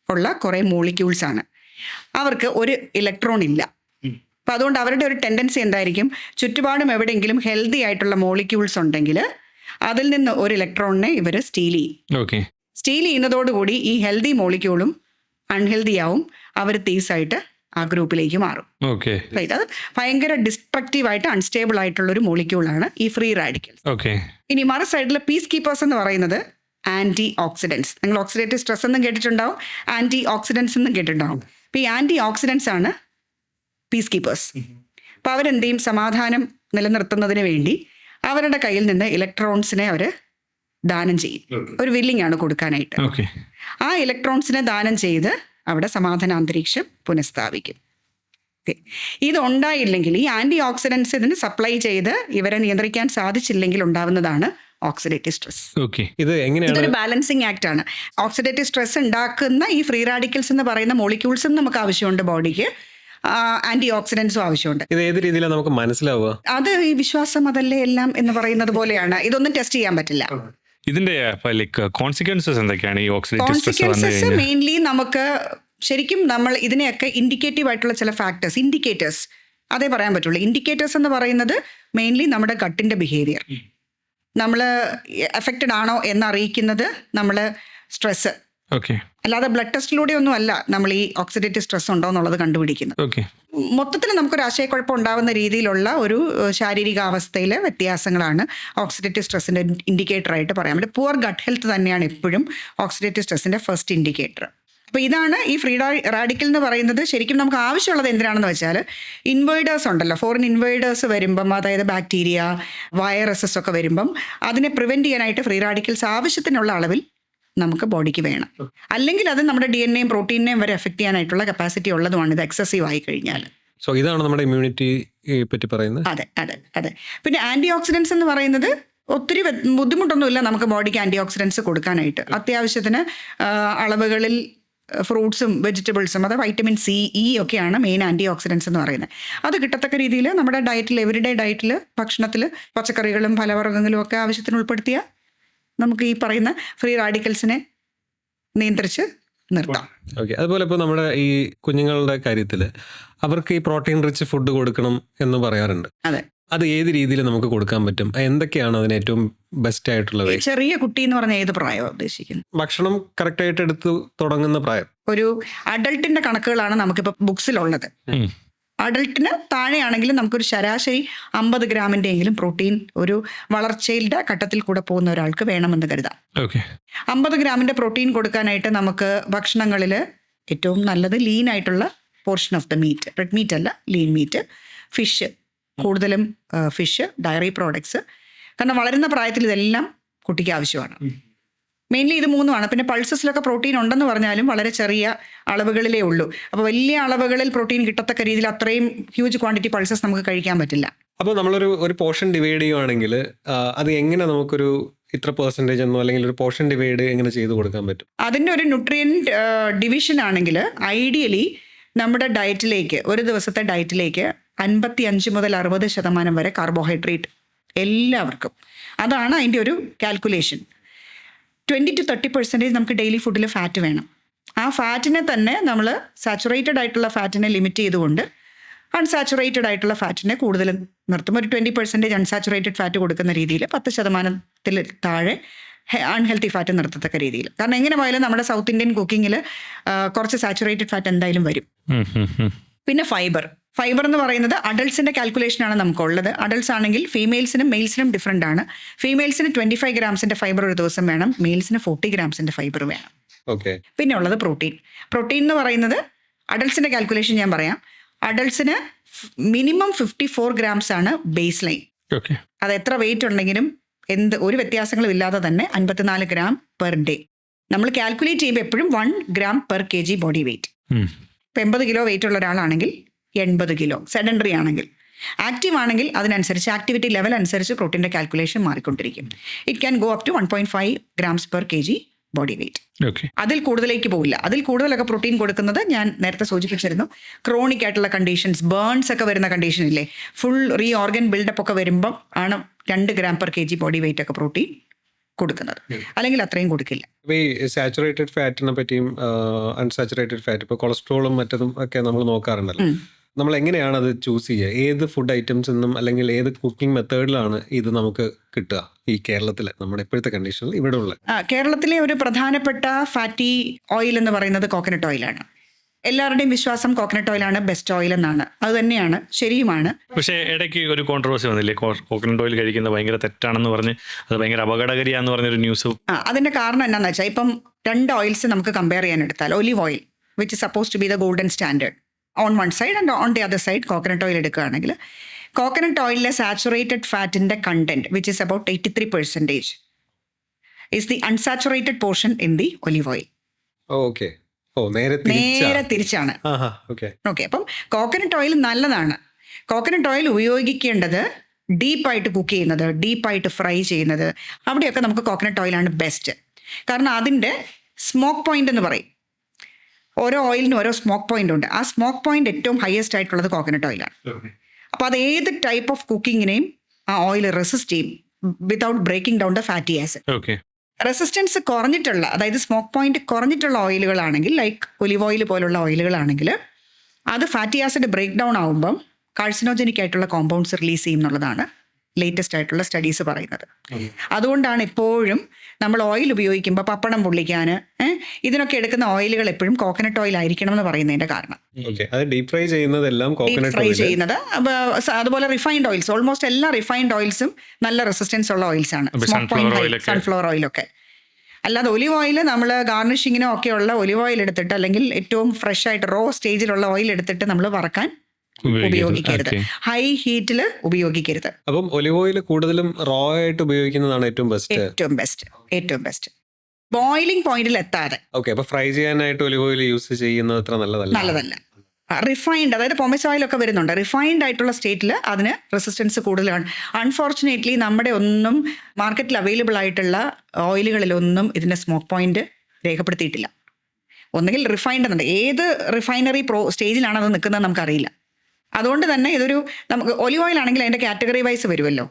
ഉള്ള കുറേ മോളിക്യൂൾസാണ്. അവർക്ക് ഒരു ഇലക്ട്രോൺ ഇല്ല. അപ്പം അതുകൊണ്ട് അവരുടെ ഒരു ടെൻഡൻസി എന്തായിരിക്കും, ചുറ്റുപാടും എവിടെയെങ്കിലും ഹെൽത്തി ആയിട്ടുള്ള മോളിക്യൂൾസ് ഉണ്ടെങ്കിൽ അതിൽ നിന്ന് ഒരു ഇലക്ട്രോണിനെ ഇവർ സ്റ്റീൽ ചെയ്യും. സ്റ്റീൽ ചെയ്യുന്നതോടുകൂടി ഈ ഹെൽത്തി മോളിക്യൂളും അൺഹെൽത്തി ആവും, അവർ തീസായിട്ട് ആ ഗ്രൂപ്പിലേക്ക് മാറും. അത് ഭയങ്കര ഡിസ്ട്രക്റ്റീവായിട്ട് അൺസ്റ്റേബിൾ ആയിട്ടുള്ള ഒരു മോളിക്യൂളാണ് ഈ ഫ്രീ റാഡിക്കൽസ്. ഇനി മറു സൈഡിൽ പീസ് കീപ്പേഴ്സ് എന്ന് പറയുന്നത് ആൻറ്റി ഓക്സിഡൻസ്. നിങ്ങൾ ഓക്സിഡേറ്റീവ് സ്ട്രെസ് എന്നും കേട്ടിട്ടുണ്ടാവും, ആൻറ്റി ഓക്സിഡൻസ് എന്നും കേട്ടിട്ടുണ്ടാവും. അപ്പോൾ ഈ ആൻറ്റി ഓക്സിഡൻസ് ആണ് പീസ് കീപ്പേഴ്സ്. അപ്പോൾ അവരെന്ത് ചെയ്യും, സമാധാനം നിലനിർത്തുന്നതിന് വേണ്ടി അവരുടെ കയ്യിൽ നിന്ന് ഇലക്ട്രോൺസിനെ അവർ ദാനം ചെയ്യും. ഒരു വില്ലിംഗ് ആണ് കൊടുക്കാനായിട്ട്. ആ ഇലക്ട്രോൺസിനെ ദാനം ചെയ്ത് അവിടെ സമാധാന അന്തരീക്ഷം പുനഃസ്ഥാപിക്കും. ഇതുണ്ടായില്ലെങ്കിൽ, ഈ ആൻറ്റി ഓക്സിഡൻസ് ഇതിന് സപ്ലൈ ചെയ്ത് ഇവരെ നിയന്ത്രിക്കാൻ സാധിച്ചില്ലെങ്കിൽ ഉണ്ടാവുന്നതാണ് ഓക്സിഡേറ്റീവ് സ്ട്രെസ്. ഇതൊരു ബാലൻസിങ് ആക്ട് ആണ്. ഓക്സിഡേറ്റീവ് സ്ട്രെസ് ഉണ്ടാക്കുന്ന ഈ ഫ്രീ റാഡിക്കൽസ് എന്ന് പറയുന്ന മോളിക്യൂൾസും നമുക്ക് ആവശ്യമുണ്ട്, ബോഡിക്ക് ആന്റി ഓക്സിഡൻസും ആവശ്യമുണ്ട്. ഇത് ഏത് രീതിയിലാണ് നമുക്ക് മനസ്സിലാവുക? അത് ഈ വിശ്വാസം അതല്ലേ എല്ലാം എന്ന് പറയുന്നത് പോലെയാണ്. ഇതൊന്നും ടെസ്റ്റ് ചെയ്യാൻ പറ്റില്ല. ഇതിന്റെ കോൺസിക്വൻസസ് എന്തൊക്കെയാണ് ഈ ഓക്സിഡേറ്റീവ് സ്ട്രെസ്? മെയിൻലി നമുക്ക് ശരിക്കും നമ്മൾ ഇതിനെയൊക്കെ ഇൻഡിക്കേറ്റീവ് ആയിട്ടുള്ള ചില ഫാക്ടേഴ്സ്, ഇൻഡിക്കേറ്റേഴ്സ് അതേ പറയാൻ പറ്റുള്ളൂ. ഇൻഡിക്കേറ്റേഴ്സ് എന്ന് പറയുന്നത് മെയിൻലി നമ്മുടെ ഗട്ടിന്റെ ബിഹേവിയർ, നമ്മൾ എഫക്റ്റഡ് ആണോ എന്നറിയിക്കുന്നത് നമ്മൾ സ്ട്രെസ്. അല്ലാതെ ബ്ലഡ് ടെസ്റ്റിലൂടെ ഒന്നും അല്ല നമ്മൾ ഈ ഓക്സിഡേറ്റീവ് സ്ട്രെസ് ഉണ്ടോ എന്നുള്ളത് കണ്ടുപിടിക്കുന്നത്. മൊത്തത്തിൽ നമുക്കൊരു ആശയക്കുഴപ്പം ഉണ്ടാവുന്ന രീതിയിലുള്ള ഒരു ശാരീരികാവസ്ഥയിലെ വ്യത്യാസങ്ങളാണ് ഓക്സിഡേറ്റീവ് സ്ട്രെസ്സിന്റെ ഇൻഡിക്കേറ്റർ ആയിട്ട് പറയാൻ പറ്റും. പുവർ ഗട്ട് ഹെൽത്ത് തന്നെയാണ് എപ്പോഴും ഓക്സിഡേറ്റീവ് സ്ട്രെസ്സിന്റെ ഫസ്റ്റ് ഇൻഡിക്കേറ്റർ. അപ്പോൾ ഇതാണ് ഈ ഫ്രീ റാഡിക്കൽ എന്ന് പറയുന്നത്. ശരിക്കും നമുക്ക് ആവശ്യമുള്ളത് എന്തിനാണെന്ന് വെച്ചാൽ, ഇൻവേഡേഴ്സ് ഉണ്ടല്ലോ, ഫോറിൻ ഇൻവേഡേഴ്സ് വരുമ്പം, അതായത് ബാക്ടീരിയ, വൈറസസ് ഒക്കെ വരുമ്പം അതിനെ പ്രിവെൻറ്റ് ചെയ്യാനായിട്ട് ഫ്രീ റാഡിക്കൽസ് ആവശ്യത്തിനുള്ള അളവിൽ നമുക്ക് ബോഡിക്ക് വേണം. അല്ലെങ്കിൽ അത് നമ്മുടെ DNA-യും പ്രോട്ടീനെയും വരെ എഫക്ട് ചെയ്യാനായിട്ടുള്ള കപ്പാസിറ്റി ഉള്ളതുമാണ് ഇത് എക്സസീവ് ആയി കഴിഞ്ഞാൽ. സോ ഇതാണ് നമ്മുടെ ഇമ്മ്യൂണിറ്റി പറ്റി പറയുന്നത്. അതെ അതെ അതെ. പിന്നെ ആൻറ്റി ഓക്സിഡൻസ് എന്ന് പറയുന്നത് ഒത്തിരി ബുദ്ധിമുട്ടൊന്നുമില്ല നമുക്ക് ബോഡിക്ക് ആൻറ്റി ഓക്സിഡൻസ് കൊടുക്കാനായിട്ട്. അത്യാവശ്യത്തിന് അളവുകളിൽ ഫ്രൂട്ട്സും വെജിറ്റബിൾസും, അത് വൈറ്റമിൻ C, E ഒക്കെയാണ് മെയിൻ ആൻറ്റി ഓക്സിഡൻസ് എന്ന് പറയുന്നത്. അത് കിട്ടത്തക്ക രീതിയിൽ നമ്മുടെ ഡയറ്റിൽ, എവരിഡേ ഡയറ്റിൽ, ഭക്ഷണത്തിൽ പച്ചക്കറികളും ഫലവർഗ്ഗങ്ങളും ഒക്കെ ആവശ്യത്തിന് ഉൾപ്പെടുത്തിയാൽ നമുക്ക് ഈ പറയുന്ന ഫ്രീ റാഡിക്കൽസിനെ നിയന്ത്രിച്ച് നിർത്താം. അതുപോലെ ഇപ്പോൾ നമ്മുടെ ഈ കുഞ്ഞുങ്ങളുടെ കാര്യത്തിൽ അവർക്ക് ഈ പ്രോട്ടീൻ റിച്ച് ഫുഡ് കൊടുക്കണം എന്ന് പറയാറുണ്ട്. അതെ. അത് ഏത് രീതിയിൽ നമുക്ക് കൊടുക്കാൻ പറ്റും? എന്തൊക്കെയാണ് അതിന് ഏറ്റവും ബെസ്റ്റ് ആയിട്ടുള്ളത്? ചെറിയ കുട്ടി എന്ന് പറഞ്ഞാൽ ഏത് പ്രായമാണ് ഉദ്ദേശിക്കുന്നത്? ഭക്ഷണം കറക്റ്റ് ആയിട്ട് എടുത്ത് തുടങ്ങുന്ന പ്രായം. ഒരു അഡൾട്ടിന്റെ കണക്കുകളാണ് നമുക്കിപ്പോൾ ബുക്സിലുള്ളത്. അഡൾട്ടിന് താഴെയാണെങ്കിലും നമുക്കൊരു ശരാശരി 50 ഗ്രാമിൻ്റെ എങ്കിലും പ്രോട്ടീൻ ഒരു വളർച്ചയുടെ ഘട്ടത്തിൽ കൂടെ പോകുന്ന ഒരാൾക്ക് വേണമെന്ന് കരുതാം. 50 ഗ്രാമിൻ്റെ പ്രോട്ടീൻ കൊടുക്കാനായിട്ട് നമുക്ക് ഭക്ഷണങ്ങളിൽ ഏറ്റവും നല്ലത് ലീൻ ആയിട്ടുള്ള portion of the meat, red meat അല്ല, ലീൻ മീറ്റ്, ഫിഷ്, കൂടുതലും ഫിഷ്, ഡയറി പ്രോഡക്ട്സ്. കാരണം വളരുന്ന പ്രായത്തിൽ ഇതെല്ലാം കുട്ടിക്ക് ആവശ്യമാണ്. മെയിൻലി ഇത് മൂന്നുമാണ്. പിന്നെ പൾസസിലൊക്കെ പ്രോട്ടീൻ ഉണ്ടെന്ന് പറഞ്ഞാലും വളരെ ചെറിയ അളവുകളിലേ ഉള്ളൂ. അപ്പോൾ വലിയ അളവുകളിൽ പ്രോട്ടീൻ കിട്ടത്തക്ക രീതിയിൽ അത്രയും ഹ്യൂജ് ക്വാണ്ടിറ്റി പൾസസ് നമുക്ക് കഴിക്കാൻ പറ്റില്ല. അപ്പോൾ നമ്മളൊരു പോർഷൻ ഡിവൈഡ് ചെയ്യുവാണെങ്കിൽ അത് എങ്ങനെ നമുക്കൊരു ഇത്ര പെർസെൻറ്റേജ് എന്നോ അല്ലെങ്കിൽ ഒരു പോർഷൻ ഡിവൈഡ് എങ്ങനെ ചെയ്ത് കൊടുക്കാൻ പറ്റും? അതിൻ്റെ ഒരു ന്യൂട്രിയൻറ്റ് ഡിവിഷൻ ആണെങ്കിൽ ഐഡിയലി നമ്മുടെ ഡയറ്റിലേക്ക്, ഒരു ദിവസത്തെ ഡയറ്റിലേക്ക് 55 മുതൽ 60% വരെ കാർബോഹൈഡ്രേറ്റ് എല്ലാവർക്കും. അതാണ് അതിൻ്റെ ഒരു കാൽക്കുലേഷൻ. 20 to 30% നമുക്ക് ഡെയിലി ഫുഡിൽ ഫാറ്റ് വേണം. ആ ഫാറ്റിനെ തന്നെ നമ്മൾ സാച്ചുറേറ്റഡ് ആയിട്ടുള്ള ഫാറ്റിനെ ലിമിറ്റ് ചെയ്തുകൊണ്ട് അൺസാച്ചുറേറ്റഡ് ആയിട്ടുള്ള ഫാറ്റിനെ കൂടുതൽ നിർത്തും. ഒരു 20% അൺസാച്ചുറേറ്റഡ് ഫാറ്റ് കൊടുക്കുന്ന രീതിയിൽ 10% താഴെ അൺഹെൽത്തി ഫാറ്റ് നിർത്തത്തക്ക രീതിയിൽ. കാരണം എങ്ങനെ പോയാലും നമ്മുടെ സൗത്ത് ഇന്ത്യൻ കുക്കിങ്ങിൽ കുറച്ച് സാച്ചുറേറ്റഡ് ഫാറ്റ് എന്തായാലും വരും. പിന്നെ ഫൈബർ എന്ന് പറയുന്നത് അഡൾട്ട്സിൻ്റെ കാൽക്കുലേഷനാണ് നമുക്കുള്ളത്. അഡൾട്ട്സ് ആണെങ്കിൽ ഫീമെയിൽസിനും മെയിൽസിനും ഡിഫറെൻ്റ് ആണ്. ഫീമെയിൽസിന് 25 ഗ്രാംസിൻ്റെ ഫൈബർ ഒരു ദിവസം വേണം, മെയിൽസിന് 40 ഗ്രാംസിൻ്റെ ഫൈബർ വേണം. പിന്നെ ഉള്ളത് പ്രോട്ടീൻ എന്ന് പറയുന്നത് അഡൾട്ട്സിൻ്റെ കാൽക്കുലേഷൻ ഞാൻ പറയാം. അഡൾട്ട്സിന് മിനിമം 54 ഗ്രാംസ് ആണ് ബേസ് ലൈൻ. അത് എത്ര വെയിറ്റ് ഉണ്ടെങ്കിലും ഒരു വ്യത്യാസങ്ങളും ഇല്ലാതെ തന്നെ 54 ഗ്രാം പെർ ഡേ. നമ്മൾ കാൽക്കുലേറ്റ് ചെയ്യുമ്പോൾ എപ്പോഴും 1 gram per kg body wait. ഇപ്പം 80 കിലോ വെയിറ്റ് ഉള്ള ഒരാളാണെങ്കിൽ 80 കിലോ. സെഡൻഡറി ആണെങ്കിൽ. ആക്റ്റീവ് ആണെങ്കിൽ അതിനനുസരിച്ച് ആക്ടിവിറ്റി ലെവൽ അനുസരിച്ച് പ്രോട്ടീൻ്റെ കാൽക്കുലേഷൻ മാറിക്കൊണ്ടിരിക്കും. It can go up to 1.5 grams per kg body weight. അതിൽ കൂടുതലേക്ക് പോവില്ല. അതിൽ കൂടുതലൊക്കെ പ്രോട്ടീൻ കൊടുക്കുന്നത് ഞാൻ നേരത്തെ സൂചിപ്പിച്ചിരുന്നു, ക്രോണിക് ആയിട്ടുള്ള കണ്ടീഷൻസ്, ബേൺസ് ഒക്കെ വരുന്ന കണ്ടീഷൻ ഇല്ലേ, ഫുൾ റീ ഓർഗൻ ബിൽഡപ്പ് ഒക്കെ വരുമ്പം ആണ് 2 gram per kg body wait ഒക്കെ പ്രോട്ടീൻ കൊടുക്കുന്നത്, അല്ലെങ്കിൽ അത്രയും കൊടുക്കില്ല. ഇപ്പോൾ ഈ സാച്ചുറേറ്റഡ് ഫാറ്റിനെ പറ്റിയും അൺസാച്ചുറേറ്റഡ് ഫാറ്റ്, ഇപ്പോൾ കൊളസ്ട്രോളും മറ്റതും ഒക്കെ നമ്മൾ നോക്കാറുണ്ടല്ലോ. നമ്മൾ എങ്ങനെയാണ് അത് ചൂസ് ചെയ്യുക? ഏത് ഫുഡ് ഐറ്റംസ് നിന്നും അല്ലെങ്കിൽ ഏത് കുക്കിംഗ് മെത്തേഡിലാണ് ഇത് നമുക്ക് കിട്ടുക ഈ കേരളത്തിലെ നമ്മുടെ ഇപ്പോഴത്തെ കണ്ടീഷനിൽ ഇവിടെ ഉള്ള? കേരളത്തിലെ ഒരു പ്രധാനപ്പെട്ട ഫാറ്റി ഓയിൽ എന്ന് പറയുന്നത് കോക്കനട്ട് ഓയിലാണ്. എല്ലാവരുടെയും വിശ്വാസം കോക്കനട്ട് ഓയിലാണ് ബെസ്റ്റ് ഓയിൽ എന്നാണ്. അത് തന്നെയാണ്, ശരിയുമാണ്. പക്ഷേ ഇടയ്ക്ക് ഒരു കോൺട്രവേഴ്സി വന്നില്ലേ, കോക്കനട്ട് ഓയിൽ കഴിക്കുന്നത് ഭയങ്കര തെറ്റാണെന്ന് പറഞ്ഞ്, അത് ഭയങ്കര അപകടകാരിയാന്ന് പറഞ്ഞൊരു ന്യൂസ്. അതിന്റെ കാരണം എന്താണെന്ന് വെച്ചാൽ, ഇപ്പം 2 ഓയിൽസ് നമുക്ക് കമ്പയർ ചെയ്യാൻ എടുത്താൽ, olive oil which suppose to be the golden standard on one side and on the other side coconut oil എടുക്കുകയാണെങ്കിൽ, കോക്കനട്ട് ഓയിലിലെ സാച്ചുറേറ്റഡ് ഫാറ്റിന്റെ content which is about 83% is the unsaturated portion in the olive oil. Okay. നേരെ തിരിച്ചാണ്. Okay. അപ്പം coconut oil നല്ലതാണ്. Coconut oil ഉപയോഗിക്കേണ്ടത് ഡീപ്പായിട്ട് cook ചെയ്യുന്നത്, ഡീപ്പായിട്ട് ഫ്രൈ ചെയ്യുന്നത്, അവിടെയൊക്കെ നമുക്ക് കോക്കനട്ട് ഓയിലാണ് ബെസ്റ്റ്. കാരണം അതിൻ്റെ സ്മോക്ക് പോയിന്റ് എന്ന് പറയും. ഓരോ ഓയിലിനും ഓരോ സ്മോക്ക് പോയിന്റ് ഉണ്ട്. ആ സ്മോക്ക് പോയിന്റ് ഏറ്റവും ഹയസ്റ്റ് ആയിട്ടുള്ളത് കോക്കനട്ട് ഓയിലാണ്. അപ്പോൾ അത് ഏത് ടൈപ്പ് ഓഫ് കുക്കിങ്ങിനെയും ആ ഓയിൽ റെസിസ്റ്റ് ചെയ്യും without breaking down the fatty acid. Resistance കുറഞ്ഞിട്ടുള്ള, അതായത് സ്മോക്ക് പോയിന്റ് കുറഞ്ഞിട്ടുള്ള ഓയിലുകളാണെങ്കിൽ, ലൈക്ക് ഒലിവ് ഓയിൽ പോലുള്ള ഓയിലുകളാണെങ്കിൽ, അത് ഫാറ്റി ആസിഡ് ബ്രേക്ക് ഡൗൺ ആകുമ്പം കാർസിനോജനിക് ആയിട്ടുള്ള കോമ്പൗണ്ട്സ് റിലീസ് ചെയ്യും എന്നുള്ളതാണ് ലേറ്റസ്റ്റ് ആയിട്ടുള്ള സ്റ്റഡീസ് പറയുന്നത്. അതുകൊണ്ടാണ് എപ്പോഴും നമ്മൾ ഓയിൽ ഉപയോഗിക്കുമ്പോൾ പപ്പടം പൊള്ളിക്കാൻ ഇതിനൊക്കെ എടുക്കുന്ന ഓയിലുകൾ എപ്പോഴും കോക്കനട്ട് ഓയിൽ ആയിരിക്കണം എന്ന് പറയുന്നതിന്റെ കാരണം. ഡീപ് ഫ്രൈ ചെയ്യുന്നത് അതുപോലെ റിഫൈൻഡ് ഓയിൽസ്, ഓൾമോസ്റ്റ് എല്ലാ റിഫൈൻഡ് ഓയിൽസും നല്ല റെസിസ്റ്റൻസ് ഉള്ള ഓയിൽസ് ആണ്. സൺഫ്ലവർ ഓയിലൊക്കെ. അല്ലാതെ ഒലിവ് ഓയിൽ നമ്മൾ ഗാർണിഷിങ്ങിനോ ഒക്കെ ഉള്ള ഒലിവ് ഓയിൽ എടുത്തിട്ട്, അല്ലെങ്കിൽ ഏറ്റവും ഫ്രഷ് ആയിട്ട് റോ സ്റ്റേജിലുള്ള ഓയിൽ എടുത്തിട്ട് നമ്മൾ വറക്കാൻ ഉപയോഗിക്കരുത്. ഹൈ ഹീറ്റിൽ ഉപയോഗിക്കരുത്. അപ്പം ഒലിവ് ഓയിൽ കൂടുതലും റോ ആയിട്ട് ഉപയോഗിക്കുന്നതാണ് ഏറ്റവും ബെസ്റ്റ്. ബോയിലിംഗ് പോയിന്റിൽ എത്താതെ. ഫ്രൈ ചെയ്യാനായിട്ട് ഒലിവ് ഓയിൽ യൂസ് ചെയ്യുന്നത് അത്ര നല്ലതല്ല. റിഫൈൻഡ്, അതായത് പൊമസ് ഓയിലൊക്കെ വരുന്നുണ്ട്. റിഫൈൻഡ് ആയിട്ടുള്ള സ്റ്റേറ്റിൽ അതിന് റെസിസ്റ്റൻസ് കൂടുതലാണ്. അൺഫോർച്ചുനേറ്റ്ലി നമ്മുടെ ഒന്നും മാർക്കറ്റിൽ അവൈലബിൾ ആയിട്ടുള്ള ഓയിലുകളിലൊന്നും ഇതിൻ്റെ സ്മോക്ക് പോയിന്റ് രേഖപ്പെടുത്തിയിട്ടില്ല. ഒന്നുകിൽ റിഫൈൻഡ് എന്നുണ്ട്, ഏത് റിഫൈനറി സ്റ്റേജിലാണ് അത് നിൽക്കുന്നത് നമുക്കറിയില്ല. അതുകൊണ്ട് തന്നെ ഇതൊരു, നമുക്ക് ഒലിവ് ഓയിൽ ആണെങ്കിൽ അതിൻ്റെ കാറ്റഗറി വൈസ് വരുമല്ലോ.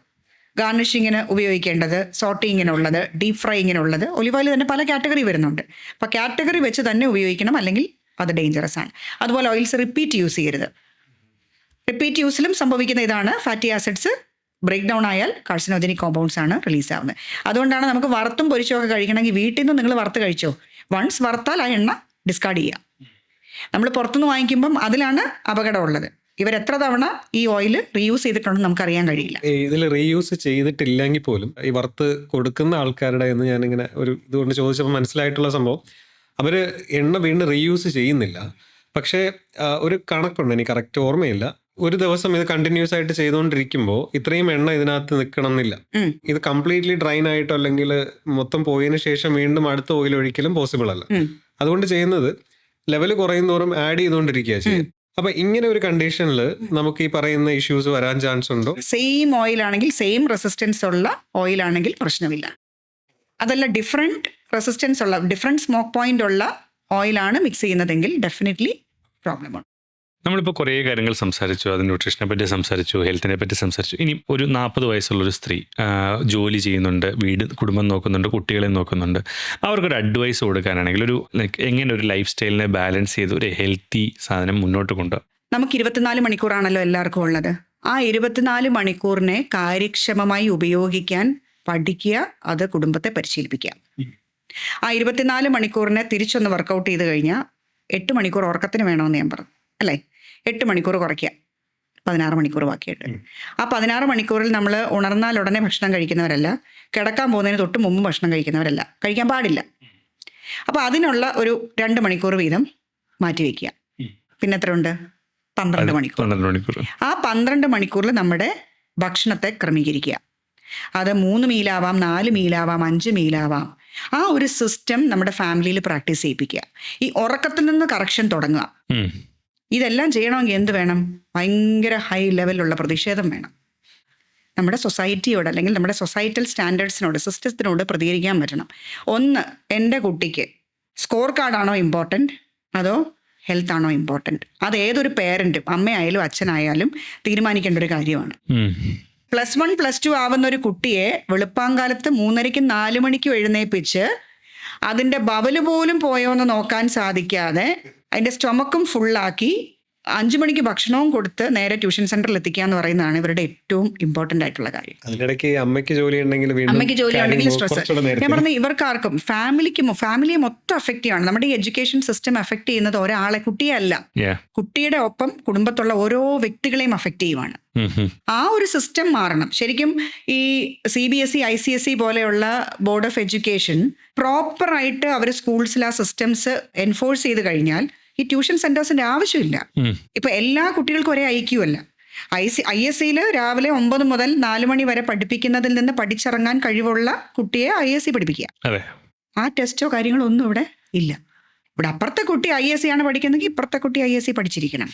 ഗാർണിഷിങ്ങിന് ഉപയോഗിക്കേണ്ടത്, സോട്ടിങ്ങിനുള്ളത്, ഡീപ് ഫ്രൈയിങ്ങിനുള്ളത്, ഒലിവ് ഓയിൽ തന്നെ പല കാറ്റഗറി വരുന്നുണ്ട്. അപ്പോൾ കാറ്റഗറി വെച്ച് തന്നെ ഉപയോഗിക്കണം, അല്ലെങ്കിൽ അത് ഡേഞ്ചറസ് ആണ്. അതുപോലെ ഓയിൽസ് റിപ്പീറ്റ് യൂസ് ചെയ്യരുത്. റിപ്പീറ്റ് യൂസിലും സംഭവിക്കുന്ന ഇതാണ്, ഫാറ്റി ആസിഡ്സ് ബ്രേക്ക് ഡൗൺ ആയാൽ കാർസിനോജനിക് കോമ്പൗണ്ട്സ് ആണ് റിലീസ് ആവുന്നത്. അതുകൊണ്ടാണ് നമുക്ക് വറുത്തും പൊരിച്ചുമൊക്കെ കഴിക്കണമെങ്കിൽ വീട്ടിൽ നിന്ന് നിങ്ങൾ വറുത്ത് കഴിച്ചോ, വൺസ് വറുത്താൽ ആ എണ്ണ ഡിസ്കാർഡ് ചെയ്യുക. നമ്മൾ പുറത്തുനിന്ന് വാങ്ങിക്കുമ്പം അതിലാണ് അപകടമുള്ളത്. ഇവരെത്ര തവണ ഈ ഓയിൽ റീയൂസ് ചെയ്തിട്ടുണ്ടെന്ന് നമുക്കറിയാൻ കഴിയില്ല. ഇതിൽ റീയൂസ് ചെയ്തിട്ടില്ലെങ്കിൽ പോലും ഈ വറുത്ത് കൊടുക്കുന്ന ആൾക്കാരുടെ എന്ന് ഞാനിങ്ങനെ ഒരു ഇതുകൊണ്ട് ചോദിച്ചപ്പോൾ മനസ്സിലായിട്ടുള്ള സംഭവം, അവർ എണ്ണ വീണ്ടും റീയൂസ് ചെയ്യുന്നില്ല. പക്ഷേ ഒരു കണക്കുണ്ട്, എനിക്ക് കറക്റ്റ് ഓർമ്മയില്ല. ഒരു ദിവസം ഇത് കണ്ടിന്യൂസ് ആയിട്ട് ചെയ്തുകൊണ്ടിരിക്കുമ്പോൾ ഇത്രയും എണ്ണ ഇതിനകത്ത് നിൽക്കണം എന്നില്ല. ഇത് കംപ്ലീറ്റ്ലി ഡ്രൈൻ ആയിട്ടോ അല്ലെങ്കിൽ മൊത്തം പോയതിനു ശേഷം വീണ്ടും അടുത്ത ഓയിൽ ഒഴിക്കലും പോസിബിൾ അല്ല. അതുകൊണ്ട് ചെയ്യുന്നത് ലെവൽ കുറയുന്നതോറും ആഡ് ചെയ്തുകൊണ്ടിരിക്കുക ചെയ്യും. അപ്പൊ ഇങ്ങനെ ഒരു കണ്ടീഷനിൽ നമുക്ക് ഈ പറയുന്ന ഇഷ്യൂസ് വരാൻ ചാൻസ് ഉണ്ടോ? സെയിം ഓയിൽ ആണെങ്കിൽ, സെയിം റെസിസ്റ്റൻസ് ഉള്ള ഓയിൽ ആണെങ്കിൽ പ്രശ്നമില്ല. അതല്ല ഡിഫറെൻറ്റ് റെസിസ്റ്റൻസ് ഉള്ള, ഡിഫറെൻറ്റ് സ്മോക്ക് പോയിന്റ് ഉള്ള ഓയിലാണ് മിക്സ് ചെയ്യുന്നതെങ്കിൽ ഡെഫിനറ്റ്ലി പ്രോബ്ലമാണ്. നമ്മളിപ്പോൾ കുറേ കാര്യങ്ങൾ സംസാരിച്ചു, അത് ന്യൂട്രീഷനെ പറ്റി സംസാരിച്ചു, ഹെൽത്തിനെ പറ്റി സംസാരിച്ചു. ഇനി ഒരു 40 വയസ്സുള്ളൊരു സ്ത്രീ ജോലി ചെയ്യുന്നുണ്ട്, കുടുംബം നോക്കുന്നുണ്ട്, കുട്ടികളെ നോക്കുന്നുണ്ട്. അവർക്കൊരു അഡ്വൈസ് കൊടുക്കാനാണെങ്കിൽ എങ്ങനെ ഒരു ലൈഫ് സ്റ്റൈലിനെ ബാലൻസ് ചെയ്ത് ഒരു ഹെൽത്തി സാധനം മുന്നോട്ട് കൊണ്ടുപോകാം? നമുക്ക് 24 മണിക്കൂറാണല്ലോ എല്ലാവർക്കും ഉള്ളത്. ആ 24 മണിക്കൂറിനെ കാര്യക്ഷമമായി ഉപയോഗിക്കാൻ പഠിക്കുക, അത് കുടുംബത്തെ പരിശീലിപ്പിക്കുക. ആ 24 മണിക്കൂറിനെ തിരിച്ചൊന്ന് വർക്കൗട്ട് ചെയ്ത് കഴിഞ്ഞാൽ 8 മണിക്കൂർ ഉറക്കത്തിന് വേണമെന്ന് ഞാൻ പറഞ്ഞു അല്ലേ. 8 മണിക്കൂർ കുറയ്ക്കുക, 16 മണിക്കൂർ ബാക്കിയിട്ട്. ആ 16 മണിക്കൂറിൽ നമ്മൾ ഉണർന്നാൽ ഉടനെ ഭക്ഷണം കഴിക്കുന്നവരല്ല, കിടക്കാൻ പോകുന്നതിന് തൊട്ട് മുമ്പ് ഭക്ഷണം കഴിക്കുന്നവരല്ല, കഴിക്കാൻ പാടില്ല. അപ്പോൾ അതിനുള്ള ഒരു 2 മണിക്കൂർ വീതം മാറ്റി വയ്ക്കുക. പിന്നെ എത്ര ഉണ്ട്? 12 മണിക്കൂർ. ആ 12 മണിക്കൂറിൽ നമ്മുടെ ഭക്ഷണത്തെ ക്രമീകരിക്കുക. അത് 3 മീലാവാം, 4 മീലാവാം, 5 മീലാവാം. ആ ഒരു സിസ്റ്റം നമ്മുടെ ഫാമിലിയിൽ പ്രാക്ടീസ് ചെയ്യിപ്പിക്കുക. ഈ ഉറക്കത്തിൽ നിന്ന് കറക്ഷൻ തുടങ്ങുക. ഇതെല്ലാം ചെയ്യണമെങ്കിൽ എന്ത് വേണം? ഭയങ്കര ഹൈ ലെവലിലുള്ള പ്രതിഷേധം വേണം. നമ്മുടെ സൊസൈറ്റിയോട്, അല്ലെങ്കിൽ നമ്മുടെ സൊസൈറ്റൽ സ്റ്റാൻഡേർഡ്സിനോട്, സിസ്റ്റത്തിനോട് പ്രതികരിക്കാൻ പറ്റണം. ഒന്ന്, എൻ്റെ കുട്ടിക്ക് സ്കോർ കാർഡാണോ ഇമ്പോർട്ടൻറ്റ് അതോ ഹെൽത്ത് ആണോ ഇമ്പോർട്ടൻറ്റ്? അത് ഏതൊരു പേരൻറ്റും, അമ്മയായാലും അച്ഛനായാലും തീരുമാനിക്കേണ്ട ഒരു കാര്യമാണ്. +1 +2 ആവുന്ന ഒരു കുട്ടിയെ വെളുപ്പാങ്കാലത്ത് 3:30 4 മണിക്കും എഴുന്നേൽപ്പിച്ച് അതിൻ്റെ ബവല് പോലും പോയോ എന്ന് നോക്കാൻ സാധിക്കാതെ അതിൻ്റെ സ്റ്റൊമക്കും ഫുള്ളാക്കി 5 മണിക്ക് ഭക്ഷണവും കൊടുത്ത് നേരെ ട്യൂഷൻ സെന്ററിൽ എത്തിക്കുക എന്ന് പറയുന്നതാണ് ഇവരുടെ ഏറ്റവും ഇമ്പോർട്ടൻ്റ് ആയിട്ടുള്ള കാര്യം. അതിനിടയ്ക്ക് അമ്മയ്ക്ക് ജോലി ഉണ്ടെങ്കിൽ അമ്മയ്ക്ക് ജോലി ഉണ്ടെങ്കിൽ സ്ട്രെസ്. ഞാൻ പറഞ്ഞ ഇവർക്കാർക്കും ഫാമിലിയെ മൊത്തം അഫക്റ്റ് ചെയ്യാണ്. നമ്മുടെ ഈ എഡ്യൂക്കേഷൻ സിസ്റ്റം അഫക്റ്റ് ചെയ്യുന്നത് ഒരാളെ, കുട്ടിയെ അല്ല, കുട്ടിയുടെ ഒപ്പം കുടുംബത്തുള്ള ഓരോ വ്യക്തികളെയും അഫക്റ്റ് ചെയ്യുവാണ്. ആ ഒരു സിസ്റ്റം മാറണം. ശരിക്കും ഈ CBSE ICSE പോലെയുള്ള ബോർഡ് ഓഫ് എഡ്യൂക്കേഷൻ പ്രോപ്പറായിട്ട് അവർ സ്കൂൾസിൽ ആ സിസ്റ്റംസ് എൻഫോഴ്സ് ചെയ്ത് കഴിഞ്ഞാൽ ഈ ട്യൂഷൻ സെന്റേഴ്സിന്റെ ആവശ്യമില്ല. ഇപ്പൊ എല്ലാ കുട്ടികൾക്കും ഒരേ IQ അല്ല. ISEയിൽ രാവിലെ 9 മുതൽ 4 മണി വരെ പഠിപ്പിക്കുന്നതിൽ നിന്ന് പഠിച്ചിറങ്ങാൻ കഴിവുള്ള കുട്ടിയെ ISE പഠിപ്പിക്കുക. ആ ടെസ്റ്റോ കാര്യങ്ങളോ ഒന്നും ഇവിടെ ഇല്ല. ഇവിടെ അപ്പുറത്തെ കുട്ടി ISE ആണ് പഠിക്കുന്നതെങ്കിൽ ഇപ്പുറത്തെ കുട്ടി ISE പഠിച്ചിരിക്കണം.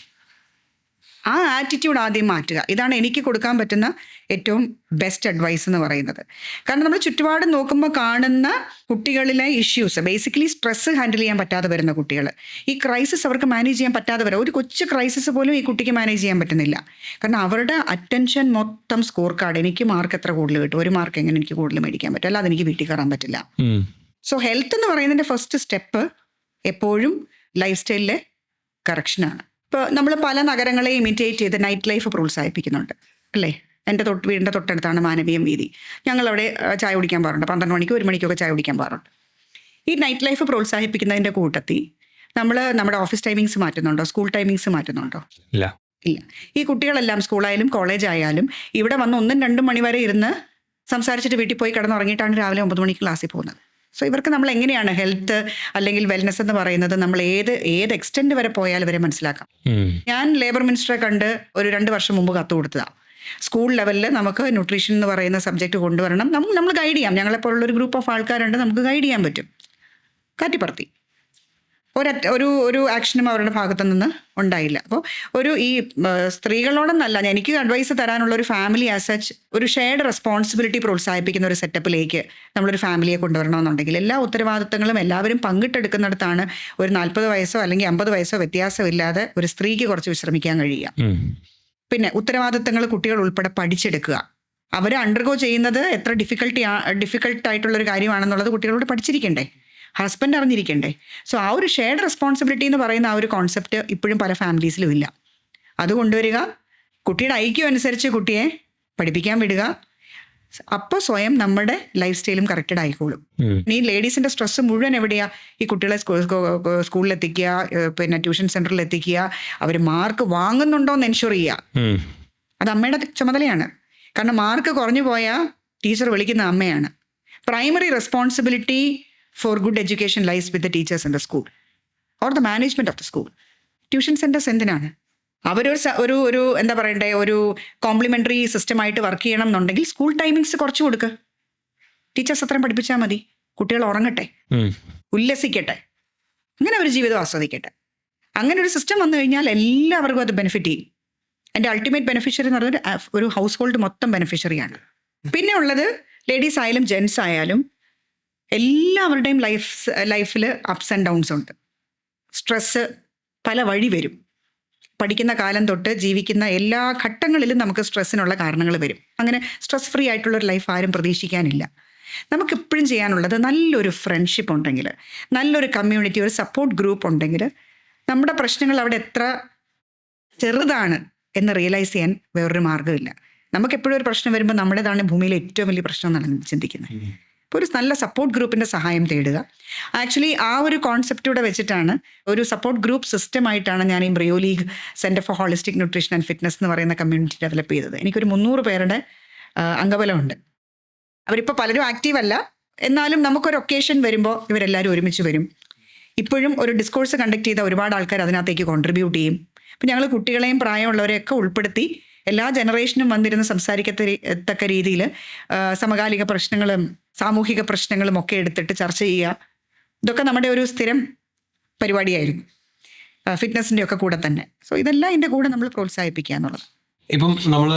ആ ആറ്റിറ്റ്യൂഡ് ആദ്യം മാറ്റുക. ഇതാണ് എനിക്ക് കൊടുക്കാൻ പറ്റുന്ന ഏറ്റവും ബെസ്റ്റ് അഡ്വൈസ് എന്ന് പറയുന്നത്. കാരണം നമ്മൾ ചുറ്റുപാടും നോക്കുമ്പോൾ കാണുന്ന കുട്ടികളിലെ ഇഷ്യൂസ്, ബേസിക്കലി സ്ട്രെസ് ഹാൻഡിൽ ചെയ്യാൻ പറ്റാതെ വരുന്ന കുട്ടികൾ, ഈ ക്രൈസിസ് അവർക്ക് മാനേജ് ചെയ്യാൻ പറ്റാതെ വരാം. ഒരു കൊച്ചു ക്രൈസിസ് പോലും ഈ കുട്ടിക്ക് മാനേജ് ചെയ്യാൻ പറ്റുന്നില്ല. കാരണം അവരുടെ അറ്റൻഷൻ മൊത്തം സ്കോർ കാർഡ്, എനിക്ക് മാർക്ക് എത്ര കൂടുതൽ കിട്ടും, 1 മാർക്ക് എങ്ങനെ എനിക്ക് കൂടുതൽ മേടിക്കാൻ പറ്റും, അല്ലാതെ എനിക്ക് വീട്ടിൽ കയറാൻ പറ്റില്ല. സോ ഹെൽത്ത് എന്ന് പറയുന്നതിൻ്റെ ഫസ്റ്റ് സ്റ്റെപ്പ് എപ്പോഴും ലൈഫ് സ്റ്റൈലിലെ കറക്ഷനാണ്. ഇപ്പോൾ നമ്മൾ പല നഗരങ്ങളെ ഇമിറ്റേറ്റ് ചെയ്ത് നൈറ്റ് ലൈഫ് പ്രോത്സാഹിപ്പിക്കുന്നുണ്ട് അല്ലേ? എൻ്റെ വീടിൻ്റെ തൊട്ടടുത്താണ് മാനവീയം വീതി. ഞങ്ങളവിടെ ചായ കുടിക്കാൻ പോകാറുണ്ട്. 12 മണിക്കും 1 മണിക്കൊക്കെ ചായ കുടിക്കാൻ പോകാറുണ്ട്. ഈ നൈറ്റ് ലൈഫ് പ്രോത്സാഹിപ്പിക്കുന്നതിൻ്റെ കൂട്ടത്തിൽ നമ്മൾ നമ്മുടെ ഓഫീസ് ടൈമിങ്സ് മാറ്റുന്നുണ്ടോ, സ്കൂൾ ടൈമിങ്സ് മാറ്റുന്നുണ്ടോ? ഇല്ല. ഈ കുട്ടികളെല്ലാം സ്കൂളായാലും കോളേജ് ആയാലും ഇവിടെ വന്ന് 1 2 മണി വരെ ഇരുന്ന് സംസാരിച്ചിട്ട് വീട്ടിൽ പോയി കിടന്നുറങ്ങിയിട്ടാണ് രാവിലെ 9 മണിക്ക് ക്ലാസ്സിൽ പോകുന്നത്. സോ ഇവർക്ക് നമ്മൾ എങ്ങനെയാണ് ഹെൽത്ത് അല്ലെങ്കിൽ വെൽനെസ് എന്ന് പറയുന്നത് നമ്മൾ ഏത് എക്സ്റ്റെൻഡ് വരെ പോയാൽ വരെ മനസ്സിലാക്കാം. ഞാൻ ലേബർ മിനിസ്റ്ററെ കണ്ട് ഒരു 2 വർഷം മുമ്പ് കത്ത് കൊടുത്തതാണ്. സ്കൂൾ ലെവലിൽ നമുക്ക് ന്യൂട്രീഷൻ എന്ന് പറയുന്ന സബ്ജക്റ്റ് കൊണ്ടുവരണം, നമ്മൾ ഗൈഡ് ചെയ്യാം. ഞങ്ങളെപ്പോലുള്ളൊരു ഗ്രൂപ്പ് ഓഫ് ആൾക്കാരുണ്ട്, നമുക്ക് ഗൈഡ് ചെയ്യാൻ പറ്റും. കാറ്റിപ്പറത്തി ഒരു ആക്ഷനും അവരുടെ ഭാഗത്തു നിന്ന് ഉണ്ടായില്ല. അപ്പോൾ ഈ സ്ത്രീകളോടൊന്നല്ല, എനിക്ക് അഡ്വൈസ് തരാനുള്ള ഒരു ഫാമിലി ആസ് സച്ച് ഒരു ഷെയർഡ് റെസ്പോൺസിബിലിറ്റി പ്രോത്സാഹിപ്പിക്കുന്ന ഒരു സെറ്റപ്പിലേക്ക് നമ്മളൊരു ഫാമിലിയെ കൊണ്ടുവരണമെന്നുണ്ടെങ്കിൽ എല്ലാ ഉത്തരവാദിത്തങ്ങളും എല്ലാവരും പങ്കിട്ടെടുക്കുന്നിടത്താണ് ഒരു 40 വയസ്സോ അല്ലെങ്കിൽ 50 വയസ്സോ വ്യത്യാസമില്ലാതെ ഒരു സ്ത്രീക്ക് കുറച്ച് വിശ്രമിക്കാൻ കഴിയുക. പിന്നെ ഉത്തരവാദിത്തങ്ങൾ കുട്ടികൾ ഉൾപ്പെടെ പഠിച്ചെടുക്കുക. അവർ അണ്ടർഗോ ചെയ്യുന്നത് എത്ര ഡിഫിക്കൽട്ടായിട്ടുള്ളൊരു കാര്യമാണെന്നുള്ളത് കുട്ടികളോട് പഠിച്ചിരിക്കണ്ടേ, ഹസ്ബൻഡ് അറിഞ്ഞിരിക്കണ്ടേ. സോ ആ ഒരു ഷെയർഡ് റെസ്പോൺസിബിലിറ്റി എന്ന് പറയുന്ന ആ ഒരു കോൺസെപ്റ്റ് ഇപ്പോഴും പല ഫാമിലീസിലും ഇല്ല. അത് കൊണ്ടുവരിക, കുട്ടിയുടെ ഐക്യം അനുസരിച്ച് കുട്ടിയെ പഠിപ്പിക്കാൻ വിടുക. അപ്പോൾ സ്വയം നമ്മുടെ ലൈഫ് സ്റ്റൈലും കറക്റ്റഡ് ആയിക്കോളും. ഈ ലേഡീസിന്റെ സ്ട്രെസ് മുഴുവൻ എവിടെയാ? ഈ കുട്ടികളെ സ്കൂളിൽ എത്തിക്കുക, പിന്നെ ട്യൂഷൻ സെന്ററിൽ എത്തിക്കുക, അവർ മാർക്ക് വാങ്ങുന്നുണ്ടോ എന്ന് എൻഷുർ ചെയ്യുക. അത് അമ്മയുടെ ചുമതലയാണ്. കാരണം മാർക്ക് കുറഞ്ഞു പോയാൽ ടീച്ചർ വിളിക്കുന്ന അമ്മയാണ്. Primary responsibility for good education lies with the teachers in the school or the management of the school. Tuition centres എന്തിനാണ്? അവരൊരു എന്താ പറയണ്ടേ, ഒരു കോംപ്ലിമെൻ്ററി സിസ്റ്റമായിട്ട് വർക്ക് ചെയ്യണം എന്നുണ്ടെങ്കിൽ സ്കൂൾ ടൈമിങ്സ് കുറച്ച് കൊടുക്കുക. ടീച്ചേഴ്സ് അത്രയും പഠിപ്പിച്ചാൽ മതി. കുട്ടികൾ ഉറങ്ങട്ടെ, ഉല്ലസിക്കട്ടെ, അങ്ങനെ ഒരു ജീവിതം ആസ്വദിക്കട്ടെ. അങ്ങനെ ഒരു സിസ്റ്റം വന്നു കഴിഞ്ഞാൽ എല്ലാവർക്കും അത് ബെനിഫിറ്റ് ചെയ്യും. എൻ്റെ അൾട്ടിമേറ്റ് ബെനിഫിഷ്യറി എന്ന് പറഞ്ഞാൽ ഒരു ഹൗസ് ഹോൾഡ് മൊത്തം ബെനിഫിഷ്യറിയാണ്. പിന്നെ ഉള്ളത് ലേഡീസ് ആയാലും ജെൻസ് ആയാലും എല്ലാവരുടെയും ലൈഫിൽ അപ്സ് ആൻഡ് ഡൗൺസ് ഉണ്ട്. സ്ട്രെസ്സ് പല വഴി വരും. പഠിക്കുന്ന കാലം തൊട്ട് ജീവിക്കുന്ന എല്ലാ ഘട്ടങ്ങളിലും നമുക്ക് സ്ട്രെസ്സിനുള്ള കാരണങ്ങൾ വരും. അങ്ങനെ സ്ട്രെസ് ഫ്രീ ആയിട്ടുള്ളൊരു ലൈഫ് ആരും പ്രതീക്ഷിക്കാനില്ല. നമുക്കെപ്പോഴും ചെയ്യാനുള്ളത് നല്ലൊരു ഫ്രണ്ട്ഷിപ്പ് ഉണ്ടെങ്കിൽ, നല്ലൊരു കമ്മ്യൂണിറ്റി, ഒരു സപ്പോർട്ട് ഗ്രൂപ്പ് ഉണ്ടെങ്കിൽ നമ്മുടെ പ്രശ്നങ്ങൾ അവിടെ എത്ര ചെറുതാണ് എന്ന് റിയലൈസ് ചെയ്യാൻ വേറൊരു മാർഗ്ഗമില്ല. നമുക്കെപ്പോഴും ഒരു പ്രശ്നം വരുമ്പോൾ നമ്മുടേതാണ് ഭൂമിയിലെ ഏറ്റവും വലിയ പ്രശ്നം എന്നാണ് ചിന്തിക്കുന്നത്. ഇപ്പോൾ ഒരു നല്ല സപ്പോർട്ട് ഗ്രൂപ്പിൻ്റെ സഹായം തേടുക. ആക്ച്വലി ആ ഒരു കോൺസെപ്റ്റൂടെ വെച്ചിട്ടാണ് ഒരു സപ്പോർട്ട് ഗ്രൂപ്പ് സിസ്റ്റമായിട്ടാണ് ഞാൻ ഈ Brio league centre for holistic nutrition and fitness എന്ന് പറയുന്ന കമ്മ്യൂണിറ്റി ഡെവലപ്പ് ചെയ്തത്. എനിക്കൊരു 300 പേരുടെ അംഗബലമുണ്ട്. അവരിപ്പോൾ പലരും ആക്റ്റീവ് അല്ല, എന്നാലും നമുക്കൊരു ഒക്കേഷൻ വരുമ്പോൾ ഇവരെല്ലാവരും ഒരുമിച്ച് വരും. ഇപ്പോഴും ഒരു ഡിസ്കോഴ്സ് കണ്ടക്ട് ചെയ്ത ഒരുപാട് ആൾക്കാർ അതിനകത്തേക്ക് കോൺട്രിബ്യൂട്ട് ചെയ്യും. അപ്പം ഞങ്ങൾ കുട്ടികളെയും പ്രായമുള്ളവരെയൊക്കെ ഉൾപ്പെടുത്തി എല്ലാ ജനറേഷനും വന്നിരുന്ന് സംസാരിക്കത്തക്ക രീതിയിൽ സമകാലിക പ്രശ്നങ്ങളും സാമൂഹിക പ്രശ്നങ്ങളും ഒക്കെ എടുത്തിട്ട് ചർച്ച ചെയ്യുക. ഇതൊക്കെ നമ്മുടെ ഒരു സ്ഥിരം പരിപാടിയായിരുന്നു, ഫിറ്റ്നസിൻ്റെ ഒക്കെ കൂടെ തന്നെ. സോ ഇതെല്ലാം ഇതിൻ്റെ കൂടെ നമ്മൾ പ്രോത്സാഹിപ്പിക്കുക എന്നുള്ളത്. ഇപ്പം നമ്മൾ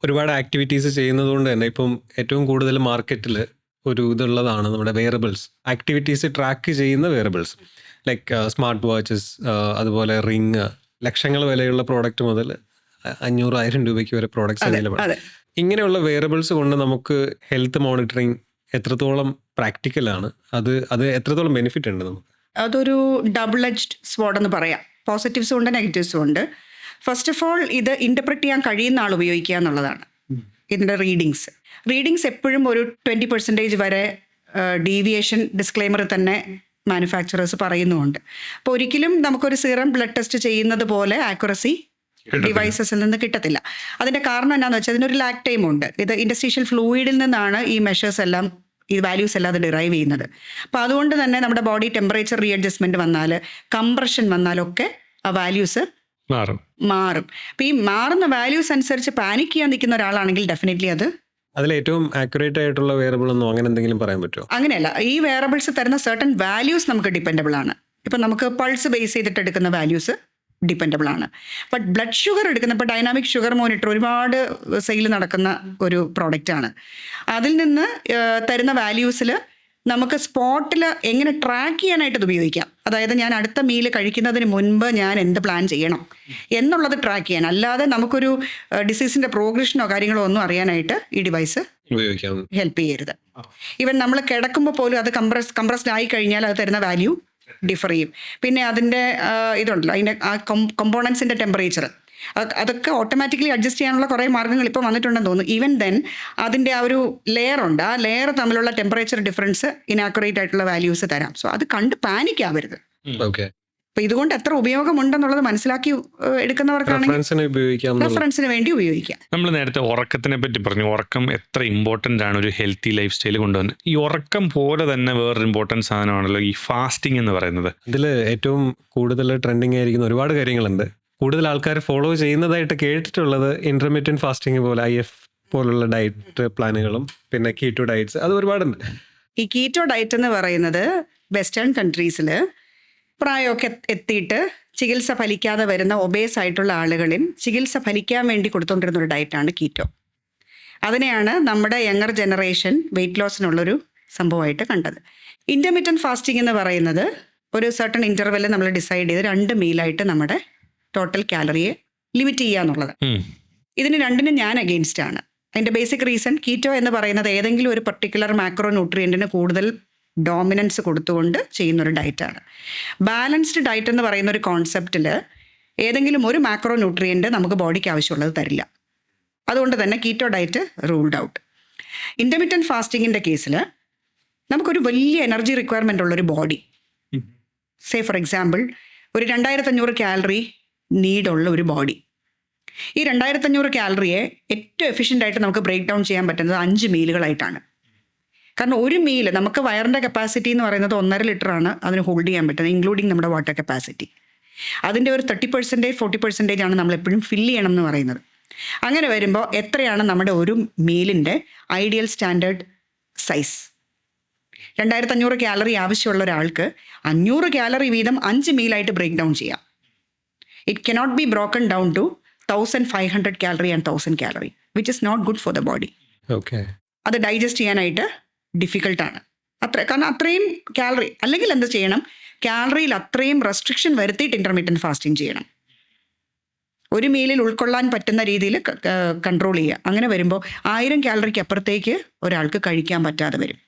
ഒരുപാട് ആക്ടിവിറ്റീസ് ചെയ്യുന്നത് കൊണ്ട് തന്നെ ഇപ്പം ഏറ്റവും കൂടുതൽ മാർക്കറ്റിൽ ഒരു ഇതുള്ളതാണ് നമ്മുടെ വെയറബിൾസ്, ആക്ടിവിറ്റീസ് ട്രാക്ക് ചെയ്യുന്ന വെയറബിൾസ് ലൈക്ക് സ്മാർട്ട് വാച്ചസ്, അതുപോലെ റിങ്, ലക്ഷങ്ങൾ വിലയുള്ള പ്രോഡക്റ്റ് മുതൽ 500,000 രൂപയ്ക്ക് വരെ പ്രോഡക്ട്സ് അവൈലബിൾ. ഇങ്ങനെയുള്ള വെയറബിൾസ് കൊണ്ട് നമുക്ക് ഹെൽത്ത് മോണിറ്ററിങ് എത്രത്തോളം പ്രാക്ടിക്കലാണ്, അത് എത്രത്തോളം ബെനിഫിറ്റ് ഉണ്ട് നമുക്ക്? അതൊരു ഡബിൾ എഡ്ജ്ഡ് സ്വാഡ് എന്ന് പറയാം. പോസിറ്റീവ്സും ഉണ്ട്, നെഗറ്റീവ്സും ഉണ്ട്. ഫസ്റ്റ് ഓഫ് ഓൾ, ഇത് ഇൻ്റർപ്രറ്റ് ചെയ്യാൻ കഴിയുന്ന ആൾ ഉപയോഗിക്കുക എന്നുള്ളതാണ്. ഇതിൻ്റെ റീഡിങ്സ് എപ്പോഴും ഒരു 20% വരെ ഡീവിയേഷൻ ഡിസ്ക്ലെയിമർ തന്നെ മാനുഫാക്ചറേഴ്സ് പറയുന്നുമുണ്ട്. അപ്പോൾ ഒരിക്കലും നമുക്കൊരു സീറം ബ്ലഡ് ടെസ്റ്റ് ചെയ്യുന്നത് പോലെ ആക്യുറസി ഡിവൈസസിൽ നിന്ന് കിട്ടത്തില്ല. അതിൻ്റെ കാരണം എന്താണെന്ന് വെച്ചാൽ അതിനൊരു ലാഗ് ടൈം ഉണ്ട്. ഇത് ഇൻറ്റർസ്റ്റീഷ്യൽ ഫ്ലൂയിഡിൽ നിന്നാണ് ഈ മെഷേഴ്സ് എല്ലാം, ഈ വാല്യൂസ് എല്ലാം അത് ഡിറൈവ് ചെയ്യുന്നത്. അപ്പോൾ അതുകൊണ്ട് തന്നെ നമ്മുടെ ബോഡി ടെമ്പറേച്ചർ റീഅഡ്ജസ്റ്റ്മെൻറ്റ് വന്നാൽ, കംപ്രഷൻ വന്നാലൊക്കെ ആ വാല്യൂസ് മാറും. അപ്പോൾ ഈ മാറുന്ന വാല്യൂസ് അനുസരിച്ച് പാനിക് ചെയ്യാൻ നിൽക്കുന്ന ഒരാളാണെങ്കിൽ ഡെഫിനറ്റ്ലി അതിൽ ഏറ്റവും ആക്യുറേറ്റ് ആയിട്ടുള്ള വെയറബിൾ ഒന്നും അങ്ങനെ എന്തെങ്കിലും പറയാൻ പറ്റുമോ? അങ്ങനെയല്ല. ഈ വെയറബിൾസ് തരുന്ന സർട്ടൺ വാല്യൂസ് നമുക്ക് ഡിപ്പെൻഡബിൾ ആണ്. ഇപ്പം നമുക്ക് പൾസ് ബേസ് ചെയ്തിട്ട് എടുക്കുന്ന വാല്യൂസ് ഡിപ്പെൻഡബിൾ ആണ്. ബട്ട് ബ്ലഡ് ഷുഗർ എടുക്കുന്ന, ഇപ്പോൾ ഡൈനാമിക് ഷുഗർ മോണിറ്റർ ഒരുപാട് സെയിൽ നടക്കുന്ന ഒരു പ്രോഡക്റ്റാണ്. അതിൽ നിന്ന് തരുന്ന വാല്യൂസിൽ നമുക്ക് സ്പോട്ടിൽ എങ്ങനെ ട്രാക്ക് ചെയ്യാനായിട്ട് ഇത് ഉപയോഗിക്കാം. അതായത് ഞാൻ അടുത്ത മീൽ കഴിക്കുന്നതിന് മുൻപ് ഞാൻ എന്ത് പ്ലാൻ ചെയ്യണം എന്നുള്ളത് ട്രാക്ക് ചെയ്യാൻ. അല്ലാതെ നമുക്കൊരു ഡിസീസിൻ്റെ പ്രോഗ്രഷനോ കാര്യങ്ങളോ ഒന്നും അറിയാനായിട്ട് ഈ ഡിവൈസ് ഹെൽപ്പ് ചെയ്യരുത്. ഈവൻ നമ്മൾ കിടക്കുമ്പോൾ പോലും അത് കംപ്രസ്ഡ് ആയി കഴിഞ്ഞാൽ അത് തരുന്ന വാല്യൂ ഡിഫർ ചെയ്യും. പിന്നെ അതിൻ്റെ ഇതുണ്ടല്ലോ, അതിൻ്റെ ആ കമ്പോണൻസിൻ്റെ ടെമ്പറേച്ചർ അതൊക്കെ ഓട്ടോമാറ്റിക്കലി അഡ്ജസ്റ്റ് ചെയ്യാനുള്ള കുറേ മാർഗ്ഗങ്ങൾ ഇപ്പോൾ വന്നിട്ടുണ്ടെന്ന് തോന്നുന്നു. ഈവൻ ദെൻ അതിൻ്റെ ആ ഒരു ലെയർ ഉണ്ട്, ആ ലെയർ തമ്മിലുള്ള ടെമ്പറേച്ചർ ഡിഫറൻസ് ഇനാക്യുറേറ്റ് ആയിട്ടുള്ള വാല്യൂസ് തരാം. സോ അത് കണ്ട് പാനിക് ആവരുത്. അപ്പോൾ ഇതുകൊണ്ട് എത്ര ഉപയോഗമുണ്ടെന്നുള്ളത് മനസ്സിലാക്കി എടുക്കുന്നവർക്കാണെങ്കിൽ റെഫറൻസിന് വേണ്ടി ഉപയോഗിക്കാം. നമ്മൾ നേരത്തെ ഉറക്കത്തിനെ പറ്റി പറഞ്ഞു. ഉറക്കം എത്ര ഇമ്പോർട്ടൻ്റ് ആണ് ഒരു ഹെൽത്തി ലൈഫ് സ്റ്റൈൽ കൊണ്ടുവന്ന്. ഈ ഉറക്കം പോലെ തന്നെ വേറൊരു ഇമ്പോർട്ടൻറ്റ് സാധനമാണല്ലോ ഈ ഫാസ്റ്റിംഗ് എന്ന് പറയുന്നത്. ഇതിൽ ഏറ്റവും കൂടുതൽ ട്രെൻഡിങ് ആയിരിക്കുന്ന ഒരുപാട് കാര്യങ്ങളുണ്ട്. കൂടുതൽ ആൾക്കാർ ഫോളോ ചെയ്യുന്നതായിട്ട് കേട്ടിട്ടുള്ളത് ഇന്റർമീഡിയറ്റ് ഫാസ്റ്റിംഗ് പോലെ, IF പോലുള്ള ഡയറ്റ് പ്ലാനുകളും പിന്നെ കീറ്റോ ഡയറ്റ്സ്, അത് ഒരുപാടുണ്ട്. ഈ കീറ്റോ ഡയറ്റ് എന്ന് പറയുന്നത് വെസ്റ്റേൺ കൺട്രീസിൽ പ്രായമൊക്കെ എത്തിയിട്ട് ചികിത്സ ഫലിക്കാതെ വരുന്ന ഒബേസ് ആയിട്ടുള്ള ആളുകളിൽ ചികിത്സ ഫലിക്കാൻ വേണ്ടി കൊടുത്തുകൊണ്ടിരുന്ന ഒരു ഡയറ്റാണ് കീറ്റോ. അതിനെയാണ് നമ്മുടെ യങ്ങർ ജനറേഷൻ വെയിറ്റ് ലോസിനുള്ളൊരു സംഭവമായിട്ട് കണ്ടത്. ഇൻ്റർമീഡിയറ്റ് ഫാസ്റ്റിംഗ് എന്ന് പറയുന്നത് ഒരു സർട്ടൺ ഇൻ്റർവെല്ലിൽ നമ്മൾ ഡിസൈഡ് ചെയ്ത് 2 മീലായിട്ട് നമ്മുടെ ടോട്ടൽ കാലറിയെ ലിമിറ്റ് ചെയ്യുക എന്നുള്ളത്. ഇതിന് രണ്ടിനും ഞാൻ അഗെയിൻസ്റ്റ് ആണ്. അതിൻ്റെ ബേസിക് റീസൺ, കീറ്റോ എന്ന് പറയുന്നത് ഏതെങ്കിലും ഒരു പർട്ടിക്കുലർ മാക്രോ ന്യൂട്രിയൻറ്റിന് കൂടുതൽ ഡോമിനൻസ് കൊടുത്തുകൊണ്ട് ചെയ്യുന്നൊരു ഡയറ്റാണ്. ബാലൻസ്ഡ് ഡയറ്റ് എന്ന് പറയുന്ന ഒരു കോൺസെപ്റ്റിൽ ഏതെങ്കിലും ഒരു മാക്രോ ന്യൂട്രിയൻറ്റ് നമുക്ക് ബോഡിക്ക് ആവശ്യമുള്ളത് തരില്ല. അതുകൊണ്ട് തന്നെ keto diet ruled out. Intermediate ഫാസ്റ്റിങ്ങിൻ്റെ കേസിൽ നമുക്കൊരു വലിയ എനർജി റിക്വയർമെൻ്റ് ഉള്ളൊരു ബോഡി, സേ ഫോർ എക്സാമ്പിൾ ഒരു 2500 കാലറി നീഡുള്ള ഒരു ബോഡി. ഈ 2500 കാലറിയെ ഏറ്റവും എഫിഷ്യൻ്റ് ആയിട്ട് നമുക്ക് ബ്രേക്ക് ഡൗൺ ചെയ്യാൻ പറ്റുന്നത് 5 മീലുകളായിട്ടാണ്. കാരണം ഒരു മീൽ നമുക്ക് വയറിൻ്റെ കപ്പാസിറ്റി എന്ന് പറയുന്നത് 1.5 ലിറ്ററാണ് അതിന് ഹോൾഡ് ചെയ്യാൻ പറ്റുന്നത്, ഇൻക്ലൂഡിങ് നമ്മുടെ വാട്ടർ കപ്പാസിറ്റി. അതിൻ്റെ ഒരു 30% 40% ആണ് നമ്മളെപ്പോഴും ഫില്ല് ചെയ്യണം എന്ന് പറയുന്നത്. അങ്ങനെ വരുമ്പോൾ എത്രയാണ് നമ്മുടെ ഒരു മീലിൻ്റെ ഐഡിയൽ സ്റ്റാൻഡേർഡ് സൈസ്? 2500 കാലറി ആവശ്യമുള്ള ഒരാൾക്ക് 500 കാലറി വീതം 5 മീലായിട്ട് ബ്രേക്ക് ഡൗൺ ചെയ്യാം. It cannot be broken down to 1500 calorie and 1000 calorie, which is not good for the body. അത് ഡൈജസ്റ്റ് ചെയ്യാനായിട്ട് ഡിഫിക്കൽട്ടാണ്. കാരണം അത്രയും കാലറി, അല്ലെങ്കിൽ എന്ത് ചെയ്യണം, കാലറിയിൽ അത്രയും റെസ്ട്രിക്ഷൻ വരുത്തിയിട്ട് ഇൻ്റർമീഡിയറ്റ് ഫാസ്റ്റിംഗ് ചെയ്യണം. ഒരു മീലിൽ ഉൾക്കൊള്ളാൻ പറ്റുന്ന രീതിയിൽ കൺട്രോൾ ചെയ്യുക. അങ്ങനെ വരുമ്പോൾ 1000 കാലറിക്ക് അപ്പുറത്തേക്ക് ഒരാൾക്ക് കഴിക്കാൻ പറ്റാതെ വരും.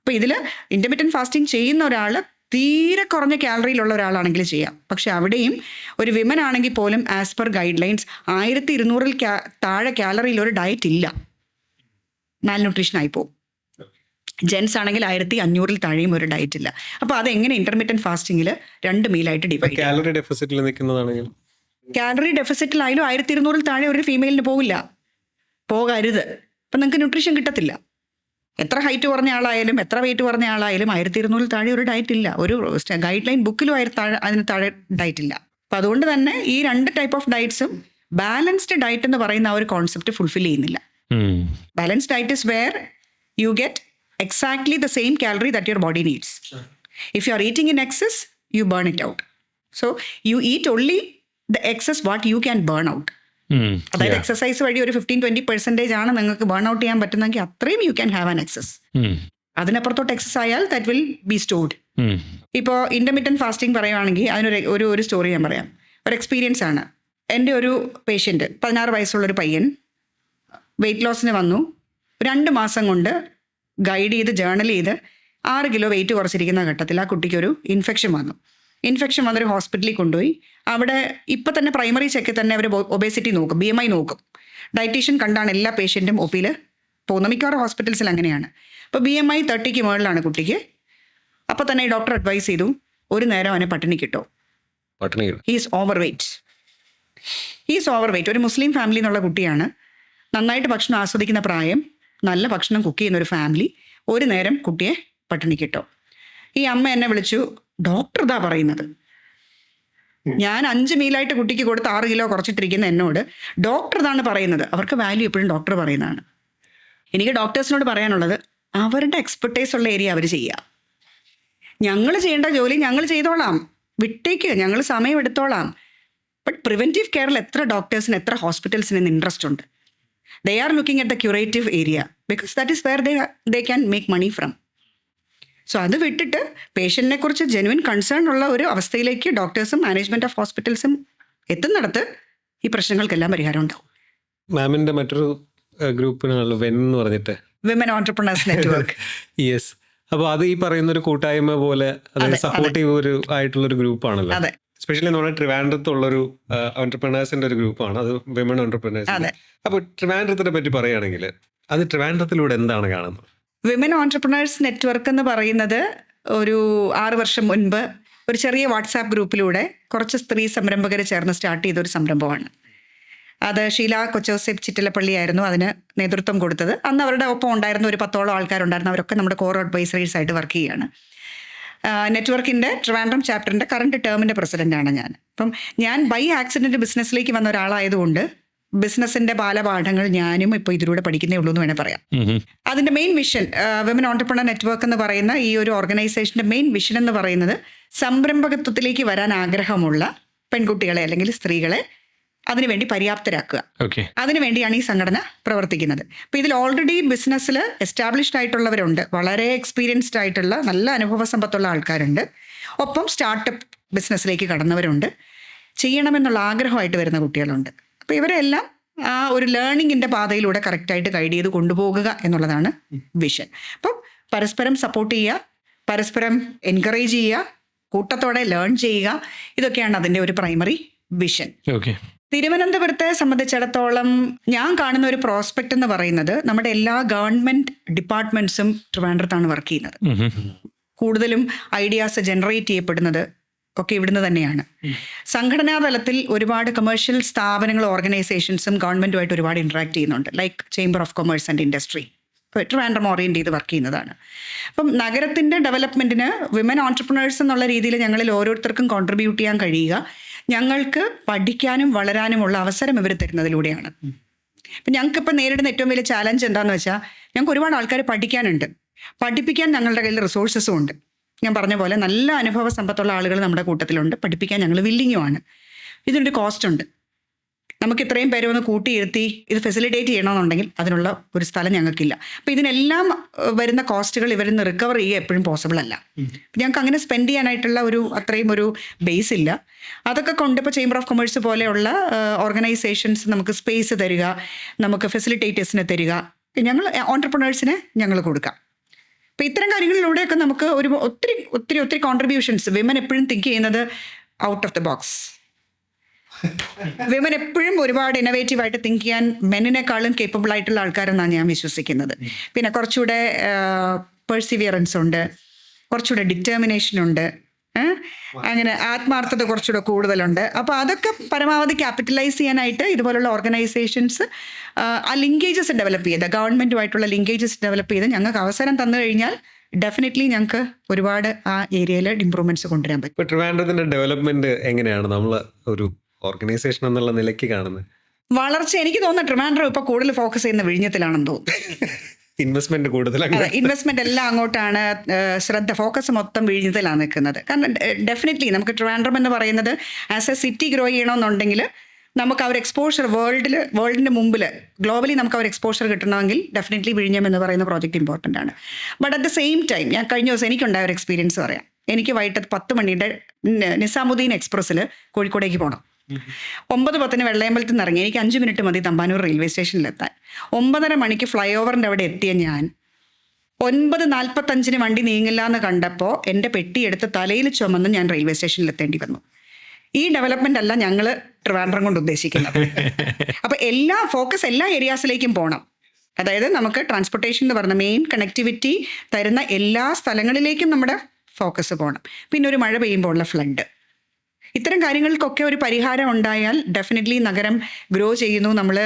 അപ്പോൾ ഇതിൽ ഇൻ്റർമീഡിയറ്റ് ഫാസ്റ്റിംഗ് ചെയ്യുന്ന ഒരാൾ തീരെ കുറഞ്ഞ കാലറിയിലുള്ള ഒരാളാണെങ്കിൽ ചെയ്യാം. പക്ഷെ അവിടെയും ഒരു വിമൻ ആണെങ്കിൽ പോലും ആസ് പെർ ഗൈഡ് ലൈൻസ് 1200 താഴെ കാലറിയിൽ ഒരു ഡയറ്റ് ഇല്ല, മാൽന്യൂട്രീഷൻ ആയിപ്പോവും. ജെൻസ് ആണെങ്കിൽ 1500 താഴെയും ഒരു ഡയറ്റ് ഇല്ല. അപ്പോൾ അതെങ്ങനെ ഇൻ്റർമീഡിയറ്റ് ഫാസ്റ്റിങ്ങിൽ 2 മീലായിട്ട് ഡിവൈഡ് ചെയ്യാം. കാലറി ഡെഫിസിറ്റിൽ നിൽക്കുന്നതാണെങ്കിൽ, കാലറി ഡെഫിസിറ്റിലായാലും 1200 താഴെ ഒരു ഫീമെയിലിന് പോകരുത്. അപ്പം നിങ്ങൾക്ക് ന്യൂട്രീഷൻ കിട്ടത്തില്ല. എത്ര ഹൈറ്റ് കുറഞ്ഞ ആളായാലും എത്ര വെയിറ്റ് കുറഞ്ഞ ആളായാലും 1200 താഴെ ഒരു ഡയറ്റ് ഇല്ല. ഒരു ഗൈഡ് ലൈൻ ബുക്കിലും അതിന് താഴെ ഡയറ്റ് ഇല്ല. അപ്പം അതുകൊണ്ട് തന്നെ ഈ 2 ടൈപ്പ് ഓഫ് ഡയറ്റ്സും ബാലൻസ്ഡ് ഡയറ്റ് എന്ന് പറയുന്ന ആ ഒരു കോൺസെപ്റ്റ് ഫുൾഫിൽ ചെയ്യുന്നില്ല. Balanced diet is where you get exactly the same calorie that your body needs. If you are eating in excess, you burn it out. So you eat only the excess what you can burn out. അതായത് exercise വഴി ഒരു 15-20% ആണ് നിങ്ങൾക്ക് burn out ചെയ്യാൻ പറ്റുന്നെങ്കിൽ അത്രയും you can have an excess. അതിനപ്പുറത്തോട്ട് excess ആയാൽ ദാറ്റ് വിൽ ബി സ്റ്റോർഡ്. ഇപ്പോൾ ഇൻ്റർമീഡിയറ്റ് ഫാസ്റ്റിംഗ് പറയുകയാണെങ്കിൽ അതിനൊരു ഒരു സ്റ്റോറി ഞാൻ പറയാം. ഒരു എക്സ്പീരിയൻസ് ആണ്. എൻ്റെ ഒരു പേഷ്യൻറ്റ്, 16 വയസ്സുള്ളൊരു പയ്യൻ, വെയിറ്റ് ലോസിന് വന്നു. 2 മാസം കൊണ്ട് ഗൈഡ് ചെയ്ത് ജേർണൽ ചെയ്ത് 6 കിലോ വെയിറ്റ് കുറച്ചിരിക്കുന്ന ഘട്ടത്തിൽ ആ കുട്ടിക്കൊരു ഇൻഫെക്ഷൻ വന്നു. ഇൻഫെക്ഷൻ വന്നൊരു ഹോസ്പിറ്റലിൽ കൊണ്ടുപോയി. അവിടെ ഇപ്പം തന്നെ പ്രൈമറി ചെക്കിൽ തന്നെ അവർ ഒബേസിറ്റി നോക്കും, BMI നോക്കും. ഡയറ്റീഷ്യൻ കണ്ടാണ് എല്ലാ പേഷ്യൻറ്റും ഒപ്പിയിൽ പോകുന്നത്. മിക്കവാറും ഹോസ്പിറ്റൽസിൽ അങ്ങനെയാണ്. അപ്പോൾ BMI 30ക്ക് മുകളിലാണ് കുട്ടിക്ക്. അപ്പോൾ തന്നെ ഡോക്ടർ അഡ്വൈസ് ചെയ്തു, ഒരു നേരം അവനെ പട്ടിണി കിട്ടോ. He's overweight. ഒരു മുസ്ലിം ഫാമിലി എന്നുള്ള കുട്ടിയാണ്. നന്നായിട്ട് ഭക്ഷണം ആസ്വദിക്കുന്ന പ്രായം, നല്ല ഭക്ഷണം കുക്ക് ചെയ്യുന്ന ഒരു ഫാമിലി. ഒരു നേരം കുട്ടിയെ പട്ടിണി കിട്ടോ. ഈ അമ്മ എന്നെ വിളിച്ചു, ഡോക്ടർ ഇതാ പറയുന്നത്. ഞാൻ 5 മീലായിട്ട് കുട്ടിക്ക് കൊടുത്ത് 6 കിലോ കുറച്ചിട്ടിരിക്കുന്ന എന്നോട് ഡോക്ടർ ഇതാണ് പറയുന്നത്. അവർക്ക് വാല്യൂ എപ്പോഴും ഡോക്ടർ പറയുന്നതാണ്. എനിക്ക് ഡോക്ടേഴ്സിനോട് പറയാനുള്ളത്, അവരുടെ എക്സ്പെർട്ടൈസ് ഉള്ള ഏരിയ അവർ ചെയ്യുക. ഞങ്ങൾ ചെയ്യേണ്ട ജോലി ഞങ്ങൾ ചെയ്തോളാം, വിട്ടേക്ക്, ഞങ്ങൾ സമയം എടുത്തോളാം. ബട്ട് പ്രിവെൻറ്റീവ് കെയറിൽ എത്ര ഡോക്ടേഴ്സിന്, എത്ര ഹോസ്പിറ്റൽസിന് ഇന്ന് ഇൻട്രസ്റ്റ് ഉണ്ട്. They are looking at the curative area because that is where they can make money from. So അത് വിട്ടിട്ട് പേഷ്യൻറ്റിനെ കുറിച്ച് ജെനുവിൻ കൺസേൺ ഉള്ള ഒരു അവസ്ഥയിലേക്ക് ഡോക്ടേഴ്സും മാനേജ്മെൻറ്റ് ഓഫ് ഹോസ്പിറ്റൽസും എത്തുന്നിടത്ത് ഈ പ്രശ്നങ്ങൾക്കെല്ലാം പരിഹാരം ഉണ്ടാവും. മാമിൻ്റെ മറ്റൊരു ഗ്രൂപ്പിനാണല്ലോ വെൻ എന്ന് പറഞ്ഞിട്ട്, വിമൻ ഓൺടർപ്രണേഴ്സ് നെറ്റ്വർക്ക്. യെസ്. അപ്പോൾ അത് ഈ പറയുന്ന ഒരു കൂട്ടായ്മ പോലെ, അതായത് സപ്പോർട്ടീവ് ആയിട്ടുള്ളൊരു ഗ്രൂപ്പാണല്ലോ. അതെ, എസ്പെഷ്യലി നമ്മുടെ ട്രിവാൻഡ്രത്തുള്ളൊരു ഓൺടർപ്രണേഴ്സിന്റെ ഒരു ഗ്രൂപ്പാണ് അത്, വിമൻ ഓൺടർപ്രണേഴ്സ്. അപ്പോൾ ട്രിവാൻഡ്രത്തിനെ പറ്റി പറയുകയാണെങ്കിൽ അത് ട്രിവാൻഡ്രത്തിലൂടെ എന്താണ് കാണുന്നത്? വിമൻ ഓൺടർപ്രണേഴ്സ് നെറ്റ്വർക്ക് എന്ന് പറയുന്നത് ഒരു 6 വർഷം മുൻപ് ഒരു ചെറിയ വാട്സാപ്പ് ഗ്രൂപ്പിലൂടെ കുറച്ച് സ്ത്രീ സംരംഭകർ ചേർന്ന് സ്റ്റാർട്ട് ചെയ്തൊരു സംരംഭമാണ്. അത് ഷീല കൊച്ചോസെപ്പ് ചിറ്റിലപ്പള്ളി ആയിരുന്നു അതിന് നേതൃത്വം കൊടുത്തത്. അന്ന് അവരുടെ ഒപ്പം ഉണ്ടായിരുന്ന ഒരു 10ഓളം ആൾക്കാരുണ്ടായിരുന്നു. അവരൊക്കെ നമ്മുടെ കോർ അഡ്വൈസറീസ് ആയിട്ട് വർക്ക് ചെയ്യുകയാണ്. നെറ്റ്വർക്കിൻ്റെ ട്രിവാൻഡ്രം ചാപ്റ്ററിൻ്റെ കറണ്ട് ടേമിൻ്റെ പ്രസിഡൻ്റാണ് ഞാൻ. അപ്പം ഞാൻ ബൈ ആക്സിഡൻറ്റ് ബിസിനസ്സിലേക്ക് വന്ന ഒരാളായതുകൊണ്ട് ബിസിനസ്സിൻ്റെ ബാലപാഠങ്ങൾ ഞാനും ഇപ്പോൾ ഇതിലൂടെ പഠിക്കുന്നേ ഉള്ളൂ എന്ന് വേണേൽ പറയാം. അതിൻ്റെ main vision, women entrepreneur network എന്ന് പറയുന്ന ഈ ഒരു ഓർഗനൈസേഷൻ്റെ മെയിൻ വിഷൻ എന്ന് പറയുന്നത് സംരംഭകത്വത്തിലേക്ക് വരാൻ ആഗ്രഹമുള്ള പെൺകുട്ടികളെ അല്ലെങ്കിൽ സ്ത്രീകളെ അതിനുവേണ്ടി പര്യാപ്തരാക്കുക. അതിനുവേണ്ടിയാണ് ഈ സംഘടന പ്രവർത്തിക്കുന്നത്. അപ്പോൾ ഇതിൽ ഓൾറെഡി ബിസിനസ്സിൽ എസ്റ്റാബ്ലിഷ്ഡ് ആയിട്ടുള്ളവരുണ്ട്, വളരെ എക്സ്പീരിയൻസ്ഡ് ആയിട്ടുള്ള നല്ല അനുഭവ സമ്പത്തുള്ള ആൾക്കാരുണ്ട്, ഒപ്പം സ്റ്റാർട്ടപ്പ് ബിസിനസ്സിലേക്ക് കടന്നവരുണ്ട്, ചെയ്യണമെന്നുള്ള ആഗ്രഹമായിട്ട് വരുന്ന കുട്ടികളുണ്ട്. അപ്പോൾ ഇവരെല്ലാം ആ ഒരു ലേണിങ്ങിൻ്റെ പാതയിലൂടെ കറക്റ്റായിട്ട് ഗൈഡ് ചെയ്ത് കൊണ്ടുപോകുക എന്നുള്ളതാണ് വിഷൻ. അപ്പം പരസ്പരം സപ്പോർട്ട് ചെയ്യുക, പരസ്പരം എൻകറേജ് ചെയ്യുക, കൂട്ടത്തോടെ ലേൺ ചെയ്യുക, ഇതൊക്കെയാണ് അതിൻ്റെ ഒരു പ്രൈമറി വിഷൻ. തിരുവനന്തപുരത്തെ സംബന്ധിച്ചിടത്തോളം ഞാൻ കാണുന്ന ഒരു പ്രോസ്പെക്റ്റ് എന്ന് പറയുന്നത് നമ്മുടെ എല്ലാ ഗവൺമെന്റ് ഡിപ്പാർട്ട്മെന്റ്സും ട്രിവാൻഡ്രത്താണ് വർക്ക് ചെയ്യുന്നത്. കൂടുതലും ഐഡിയാസ് ജനറേറ്റ് ചെയ്യപ്പെടുന്നത് ഒക്കെ ഇവിടുന്ന് തന്നെയാണ്. സംഘടനാ തലത്തിൽ ഒരുപാട് കമേഴ്ഷ്യൽ സ്ഥാപനങ്ങളും ഓർഗനൈസേഷൻസും ഗവൺമെന്റുമായിട്ട് ഒരുപാട് ഇന്ററാക്ട് ചെയ്യുന്നുണ്ട്. Like chamber of commerce and industry Trivandrum orient ചെയ്ത് വർക്ക് ചെയ്യുന്നതാണ്. അപ്പം നഗരത്തിൻ്റെ ഡെവലപ്മെന്റിന് വിമൻ ഓൺടർപ്രണേഴ്സ് എന്നുള്ള രീതിയിൽ ഞങ്ങളിൽ ഓരോരുത്തർക്കും കോൺട്രിബ്യൂട്ട് ചെയ്യാൻ കഴിയുക ഞങ്ങൾക്ക് പഠിക്കാനും വളരാനുമുള്ള അവസരം ഇവർ തരുന്നതിലൂടെയാണ്. അപ്പം ഞങ്ങൾക്കിപ്പോൾ നേരിടുന്ന ഏറ്റവും വലിയ ചാലഞ്ച് എന്താണെന്ന് വെച്ചാൽ ഞങ്ങൾക്ക് ഒരുപാട് ആൾക്കാർ പഠിക്കാനുണ്ട്, പഠിപ്പിക്കാൻ ഞങ്ങളുടെ കയ്യിൽ റിസോഴ്സസും ഉണ്ട്. ഞാൻ പറഞ്ഞ പോലെ നല്ല അനുഭവ സമ്പത്തുള്ള ആളുകൾ നമ്മുടെ കൂട്ടത്തിലുണ്ട്, പഠിപ്പിക്കാൻ ഞങ്ങൾ വില്ലിങ്ങുമാണ്. ഇതിനൊരു കോസ്റ്റ് ഉണ്ട്. നമുക്ക് ഇത്രയും പേരെ ഒന്ന് കൂട്ടിയിരുത്തി ഇത് ഫെസിലിറ്റേറ്റ് ചെയ്യണമെന്നുണ്ടെങ്കിൽ അതിനുള്ള ഒരു സ്ഥലം ഞങ്ങൾക്കില്ല. അപ്പോൾ ഇതിനെല്ലാം വരുന്ന കോസ്റ്റുകൾ ഇവരിൽ നിന്ന് റിക്കവർ ചെയ്യുക എപ്പോഴും പോസിബിൾ അല്ല. ഞങ്ങൾക്ക് അങ്ങനെ സ്പെൻഡ് ചെയ്യാനായിട്ടുള്ള അത്രയും ഒരു ബേസ് ഇല്ല. അതൊക്കെ കൊണ്ട് ഇപ്പോൾ ചേംബർ ഓഫ് കൊമേഴ്സ് പോലെയുള്ള ഓർഗനൈസേഷൻസ് നമുക്ക് സ്പേസ് തരിക, നമുക്ക് ഫെസിലിറ്റേറ്റേഴ്സിനെ തരിക, ഞങ്ങൾ ഓൺടർപ്രണേഴ്സിനെ ഞങ്ങൾ കൊടുക്കാം. അപ്പോൾ ഇത്തരം കാര്യങ്ങളിലൂടെയൊക്കെ നമുക്ക് ഒത്തിരി ഒത്തിരി ഒത്തിരി കോൺട്രിബ്യൂഷൻസ്. വിമൻ എപ്പോഴും തിങ്ക് ചെയ്യുന്നത് out of the box. Women എപ്പോഴും ഒരുപാട് ഇന്നോവേറ്റീവായിട്ട് തിങ്ക് ചെയ്യാൻ മെന്നിനേക്കാളും കേപ്പബിൾ ആയിട്ടുള്ള ആൾക്കാരെന്നാണ് ഞാൻ വിശ്വസിക്കുന്നത്. പിന്നെ കുറച്ചുകൂടെ പെർസിവിയറൻസ് ഉണ്ട്, കുറച്ചുകൂടെ ഡിറ്റർമിനേഷൻ ഉണ്ട്, അങ്ങനെ ആത്മാർത്ഥത കുറച്ചുകൂടെ കൂടുതലുണ്ട്. അപ്പോൾ അതൊക്കെ പരമാവധി ക്യാപിറ്റലൈസ് ചെയ്യാനായിട്ട് ഇതുപോലുള്ള ഓർഗനൈസേഷൻസ് ആ ലിങ്കേജസ് ഡെവലപ്പ് ചെയ്ത്, ഗവൺമെൻറ്റുമായിട്ടുള്ള ലിങ്കേജസ് ഡെവലപ്പ് ചെയ്ത് ഞങ്ങൾക്ക് അവസരം തന്നു കഴിഞ്ഞാൽ ഡെഫിനറ്റ്ലി ഞങ്ങൾക്ക് ഒരുപാട് ആ ഏരിയയിൽ ഇമ്പ്രൂവ്മെൻറ്റ്സ് കൊണ്ടുവരാൻ പറ്റും. ഇപ്പോൾ ട്രിവാൻഡ്രത്തിൻ്റെ ഡെവലപ്മെൻറ്റ് എങ്ങനെയാണ് നമ്മൾ ഒരു ഓർഗനൈസേഷൻ എന്നുള്ള നിലയ്ക്ക് കാണുന്നത്? വളർച്ച എനിക്ക് തോന്നുന്നു ട്രിവാൻഡ്രം ഇപ്പോൾ കൂടുതൽ ഫോക്കസ് ചെയ്യുന്ന വിഴിഞ്ഞത്തിലാണെന്ന് തോന്നുന്നു. ഇൻവെസ്റ്റ്മെന്റ് കൂടുതലാണ്. ഇൻവെസ്റ്റ്മെന്റ് എല്ലാം അങ്ങോട്ടാണ്, ഫോക്കസ് മൊത്തം വിഴിഞ്ഞത്തിലാണ് നിൽക്കുന്നത്. കാരണം ഡെഫിനറ്റ്ലി നമുക്ക് ട്രിവാൻഡ്രം എന്ന് പറയുന്നത് ആസ് എ സിറ്റി ഗ്രോ ചെയ്യണമെന്നുണ്ടെങ്കിൽ നമുക്ക് ആ ഒരു എക്സ്പോഷർ വേൾഡിൻ്റെ മുമ്പിൽ ഗ്ലോബലി നമുക്ക് ആ ഒരു എക്സ്പോഷർ കിട്ടണമെങ്കിൽ ഡെഫിനറ്റ്ലി വിഴിഞ്ഞം എന്ന് പറയുന്ന പ്രോജക്റ്റ് ഇമ്പോർട്ടൻ്റ് ആണ്. But at the same time ഞാൻ കഴിഞ്ഞ ദിവസം എനിക്കുണ്ടായ ഒരു എക്സ്പീരിയൻസ് പറയാം. എനിക്ക് വൈകിട്ട് 10 മണിയുടെ നിസാമുദ്ദീൻ എക്സ്പ്രസ്സിൽ കോഴിക്കോടേക്ക് പോകണം. 9:10 വെള്ളയമ്പലത്തിൽ നിന്ന് ഇറങ്ങി. എനിക്ക് 5 മിനിറ്റ് മതി തമ്പാനൂർ റെയിൽവേ സ്റ്റേഷനിലെത്താൻ. 9:30 മണിക്ക് ഫ്ലൈ ഓവറിൻ്റെ അവിടെ എത്തിയ ഞാൻ 9:45 വണ്ടി നീങ്ങില്ല എന്ന് കണ്ടപ്പോൾ എൻ്റെ പെട്ടിയെടുത്ത് തലയിൽ ചുമന്ന് ഞാൻ റെയിൽവേ സ്റ്റേഷനിൽ എത്തേണ്ടി വന്നു. ഈ ഡെവലപ്മെൻ്റ് അല്ല ഞങ്ങൾ ട്രിവാൻഡ്രം കൊണ്ട് ഉദ്ദേശിക്കുന്നത്. അപ്പോൾ ഫോക്കസ് എല്ലാ ഏരിയാസിലേക്കും പോകണം. അതായത് നമുക്ക് ട്രാൻസ്പോർട്ടേഷൻ എന്ന് പറഞ്ഞ മെയിൻ കണക്ടിവിറ്റി തരുന്ന എല്ലാ സ്ഥലങ്ങളിലേക്കും നമ്മുടെ ഫോക്കസ് പോകണം. പിന്നെ ഒരു മഴ പെയ്യുമ്പോൾ ഉള്ള ഫ്ലഡ്, ഇത്തരം കാര്യങ്ങൾക്കൊക്കെ ഒരു പരിഹാരം ഉണ്ടായാൽ ഡെഫിനറ്റ്ലി നഗരം ഗ്രോ ചെയ്യുന്നു, നമ്മൾ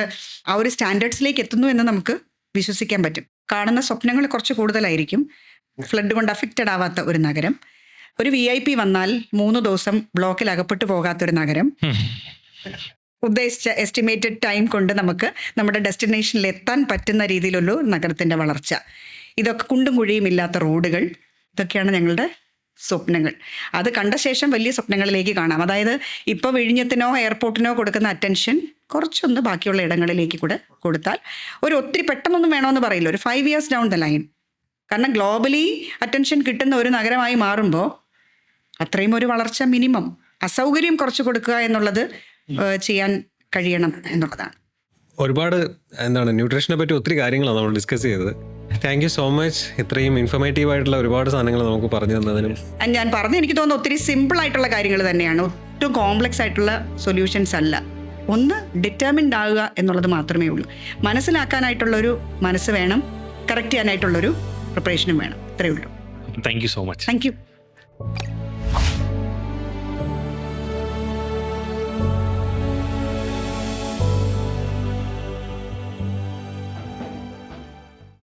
ആ ഒരു സ്റ്റാൻഡേർഡ്സിലേക്ക് എത്തുന്നു എന്ന് നമുക്ക് വിശ്വസിക്കാൻ പറ്റും. കാണുന്ന സ്വപ്നങ്ങൾ കുറച്ച് കൂടുതലായിരിക്കും. ഫ്ലഡ് കൊണ്ട് അഫക്റ്റഡ് ആവാത്ത ഒരു നഗരം, ഒരു VIP വന്നാൽ 3 ദിവസം ബ്ലോക്കിൽ അകപ്പെട്ടു പോകാത്തൊരു നഗരം, ഉദ്ദേശിച്ച എസ്റ്റിമേറ്റഡ് ടൈം കൊണ്ട് നമുക്ക് നമ്മുടെ ഡെസ്റ്റിനേഷനിൽ എത്താൻ പറ്റുന്ന രീതിയിലുള്ള നഗരത്തിൻ്റെ വളർച്ച, ഇതൊക്കെ കുണ്ടും കുഴിയും ഇല്ലാത്ത റോഡുകൾ, ഇതൊക്കെയാണ് ഞങ്ങളുടെ സ്വപ്നങ്ങൾ. അത് കണ്ട ശേഷം വലിയ സ്വപ്നങ്ങളിലേക്ക് കാണാം. അതായത് ഇപ്പോൾ വിഴിഞ്ഞത്തിനോ എയർപോർട്ടിനോ കൊടുക്കുന്ന അറ്റൻഷൻ കുറച്ചൊന്ന് ബാക്കിയുള്ള ഇടങ്ങളിലേക്ക് കൂടെ കൊടുത്താൽ ഒത്തിരി പെട്ടെന്നൊന്നും വേണമെന്ന് പറയില്ല, ഒരു 5 years ഡൗൺ ദ ലൈൻ. കാരണം ഗ്ലോബലി അറ്റൻഷൻ കിട്ടുന്ന ഒരു നഗരമായി മാറുമ്പോൾ അത്രയും ഒരു വളർച്ച മിനിമം, അസൗകര്യം കുറച്ച് കൊടുക്കുക എന്നുള്ളത് ചെയ്യാൻ കഴിയണം എന്നുള്ളതാണ്. ഒരുപാട് ന്യൂട്രീഷനെ പറ്റി ഒത്തിരി കാര്യങ്ങളാണ് നമ്മൾ ഡിസ്കസ് ചെയ്തത്. Thank you so much. ഇത്രയും ഇൻഫോർമേറ്റീവ് ആയിട്ടുള്ള ഒരുപാട് സാധനങ്ങൾ നമുക്ക് പറഞ്ഞു തന്നതിനും. ഞാൻ പറഞ്ഞു, എനിക്ക് തോന്നുന്നു ഒത്തിരി സിമ്പിൾ ആയിട്ടുള്ള കാര്യങ്ങൾ തന്നെയാണ്, ഒട്ടും കോംപ്ലക്സ് ആയിട്ടുള്ള സൊല്യൂഷൻസ് അല്ല. ഒന്ന് ഡിറ്റർമിൻഡ് ആവുക എന്നുള്ളത് മാത്രമേ ഉള്ളൂ. മനസ്സിലാക്കാനായിട്ടുള്ളൊരു മനസ്സ് വേണം, കറക്റ്റ് ചെയ്യാനായിട്ടുള്ളൊരു പ്രിപ്പറേഷനും വേണം. ഇത്രയേ ഉള്ളൂ. Thank you so much. Thank you.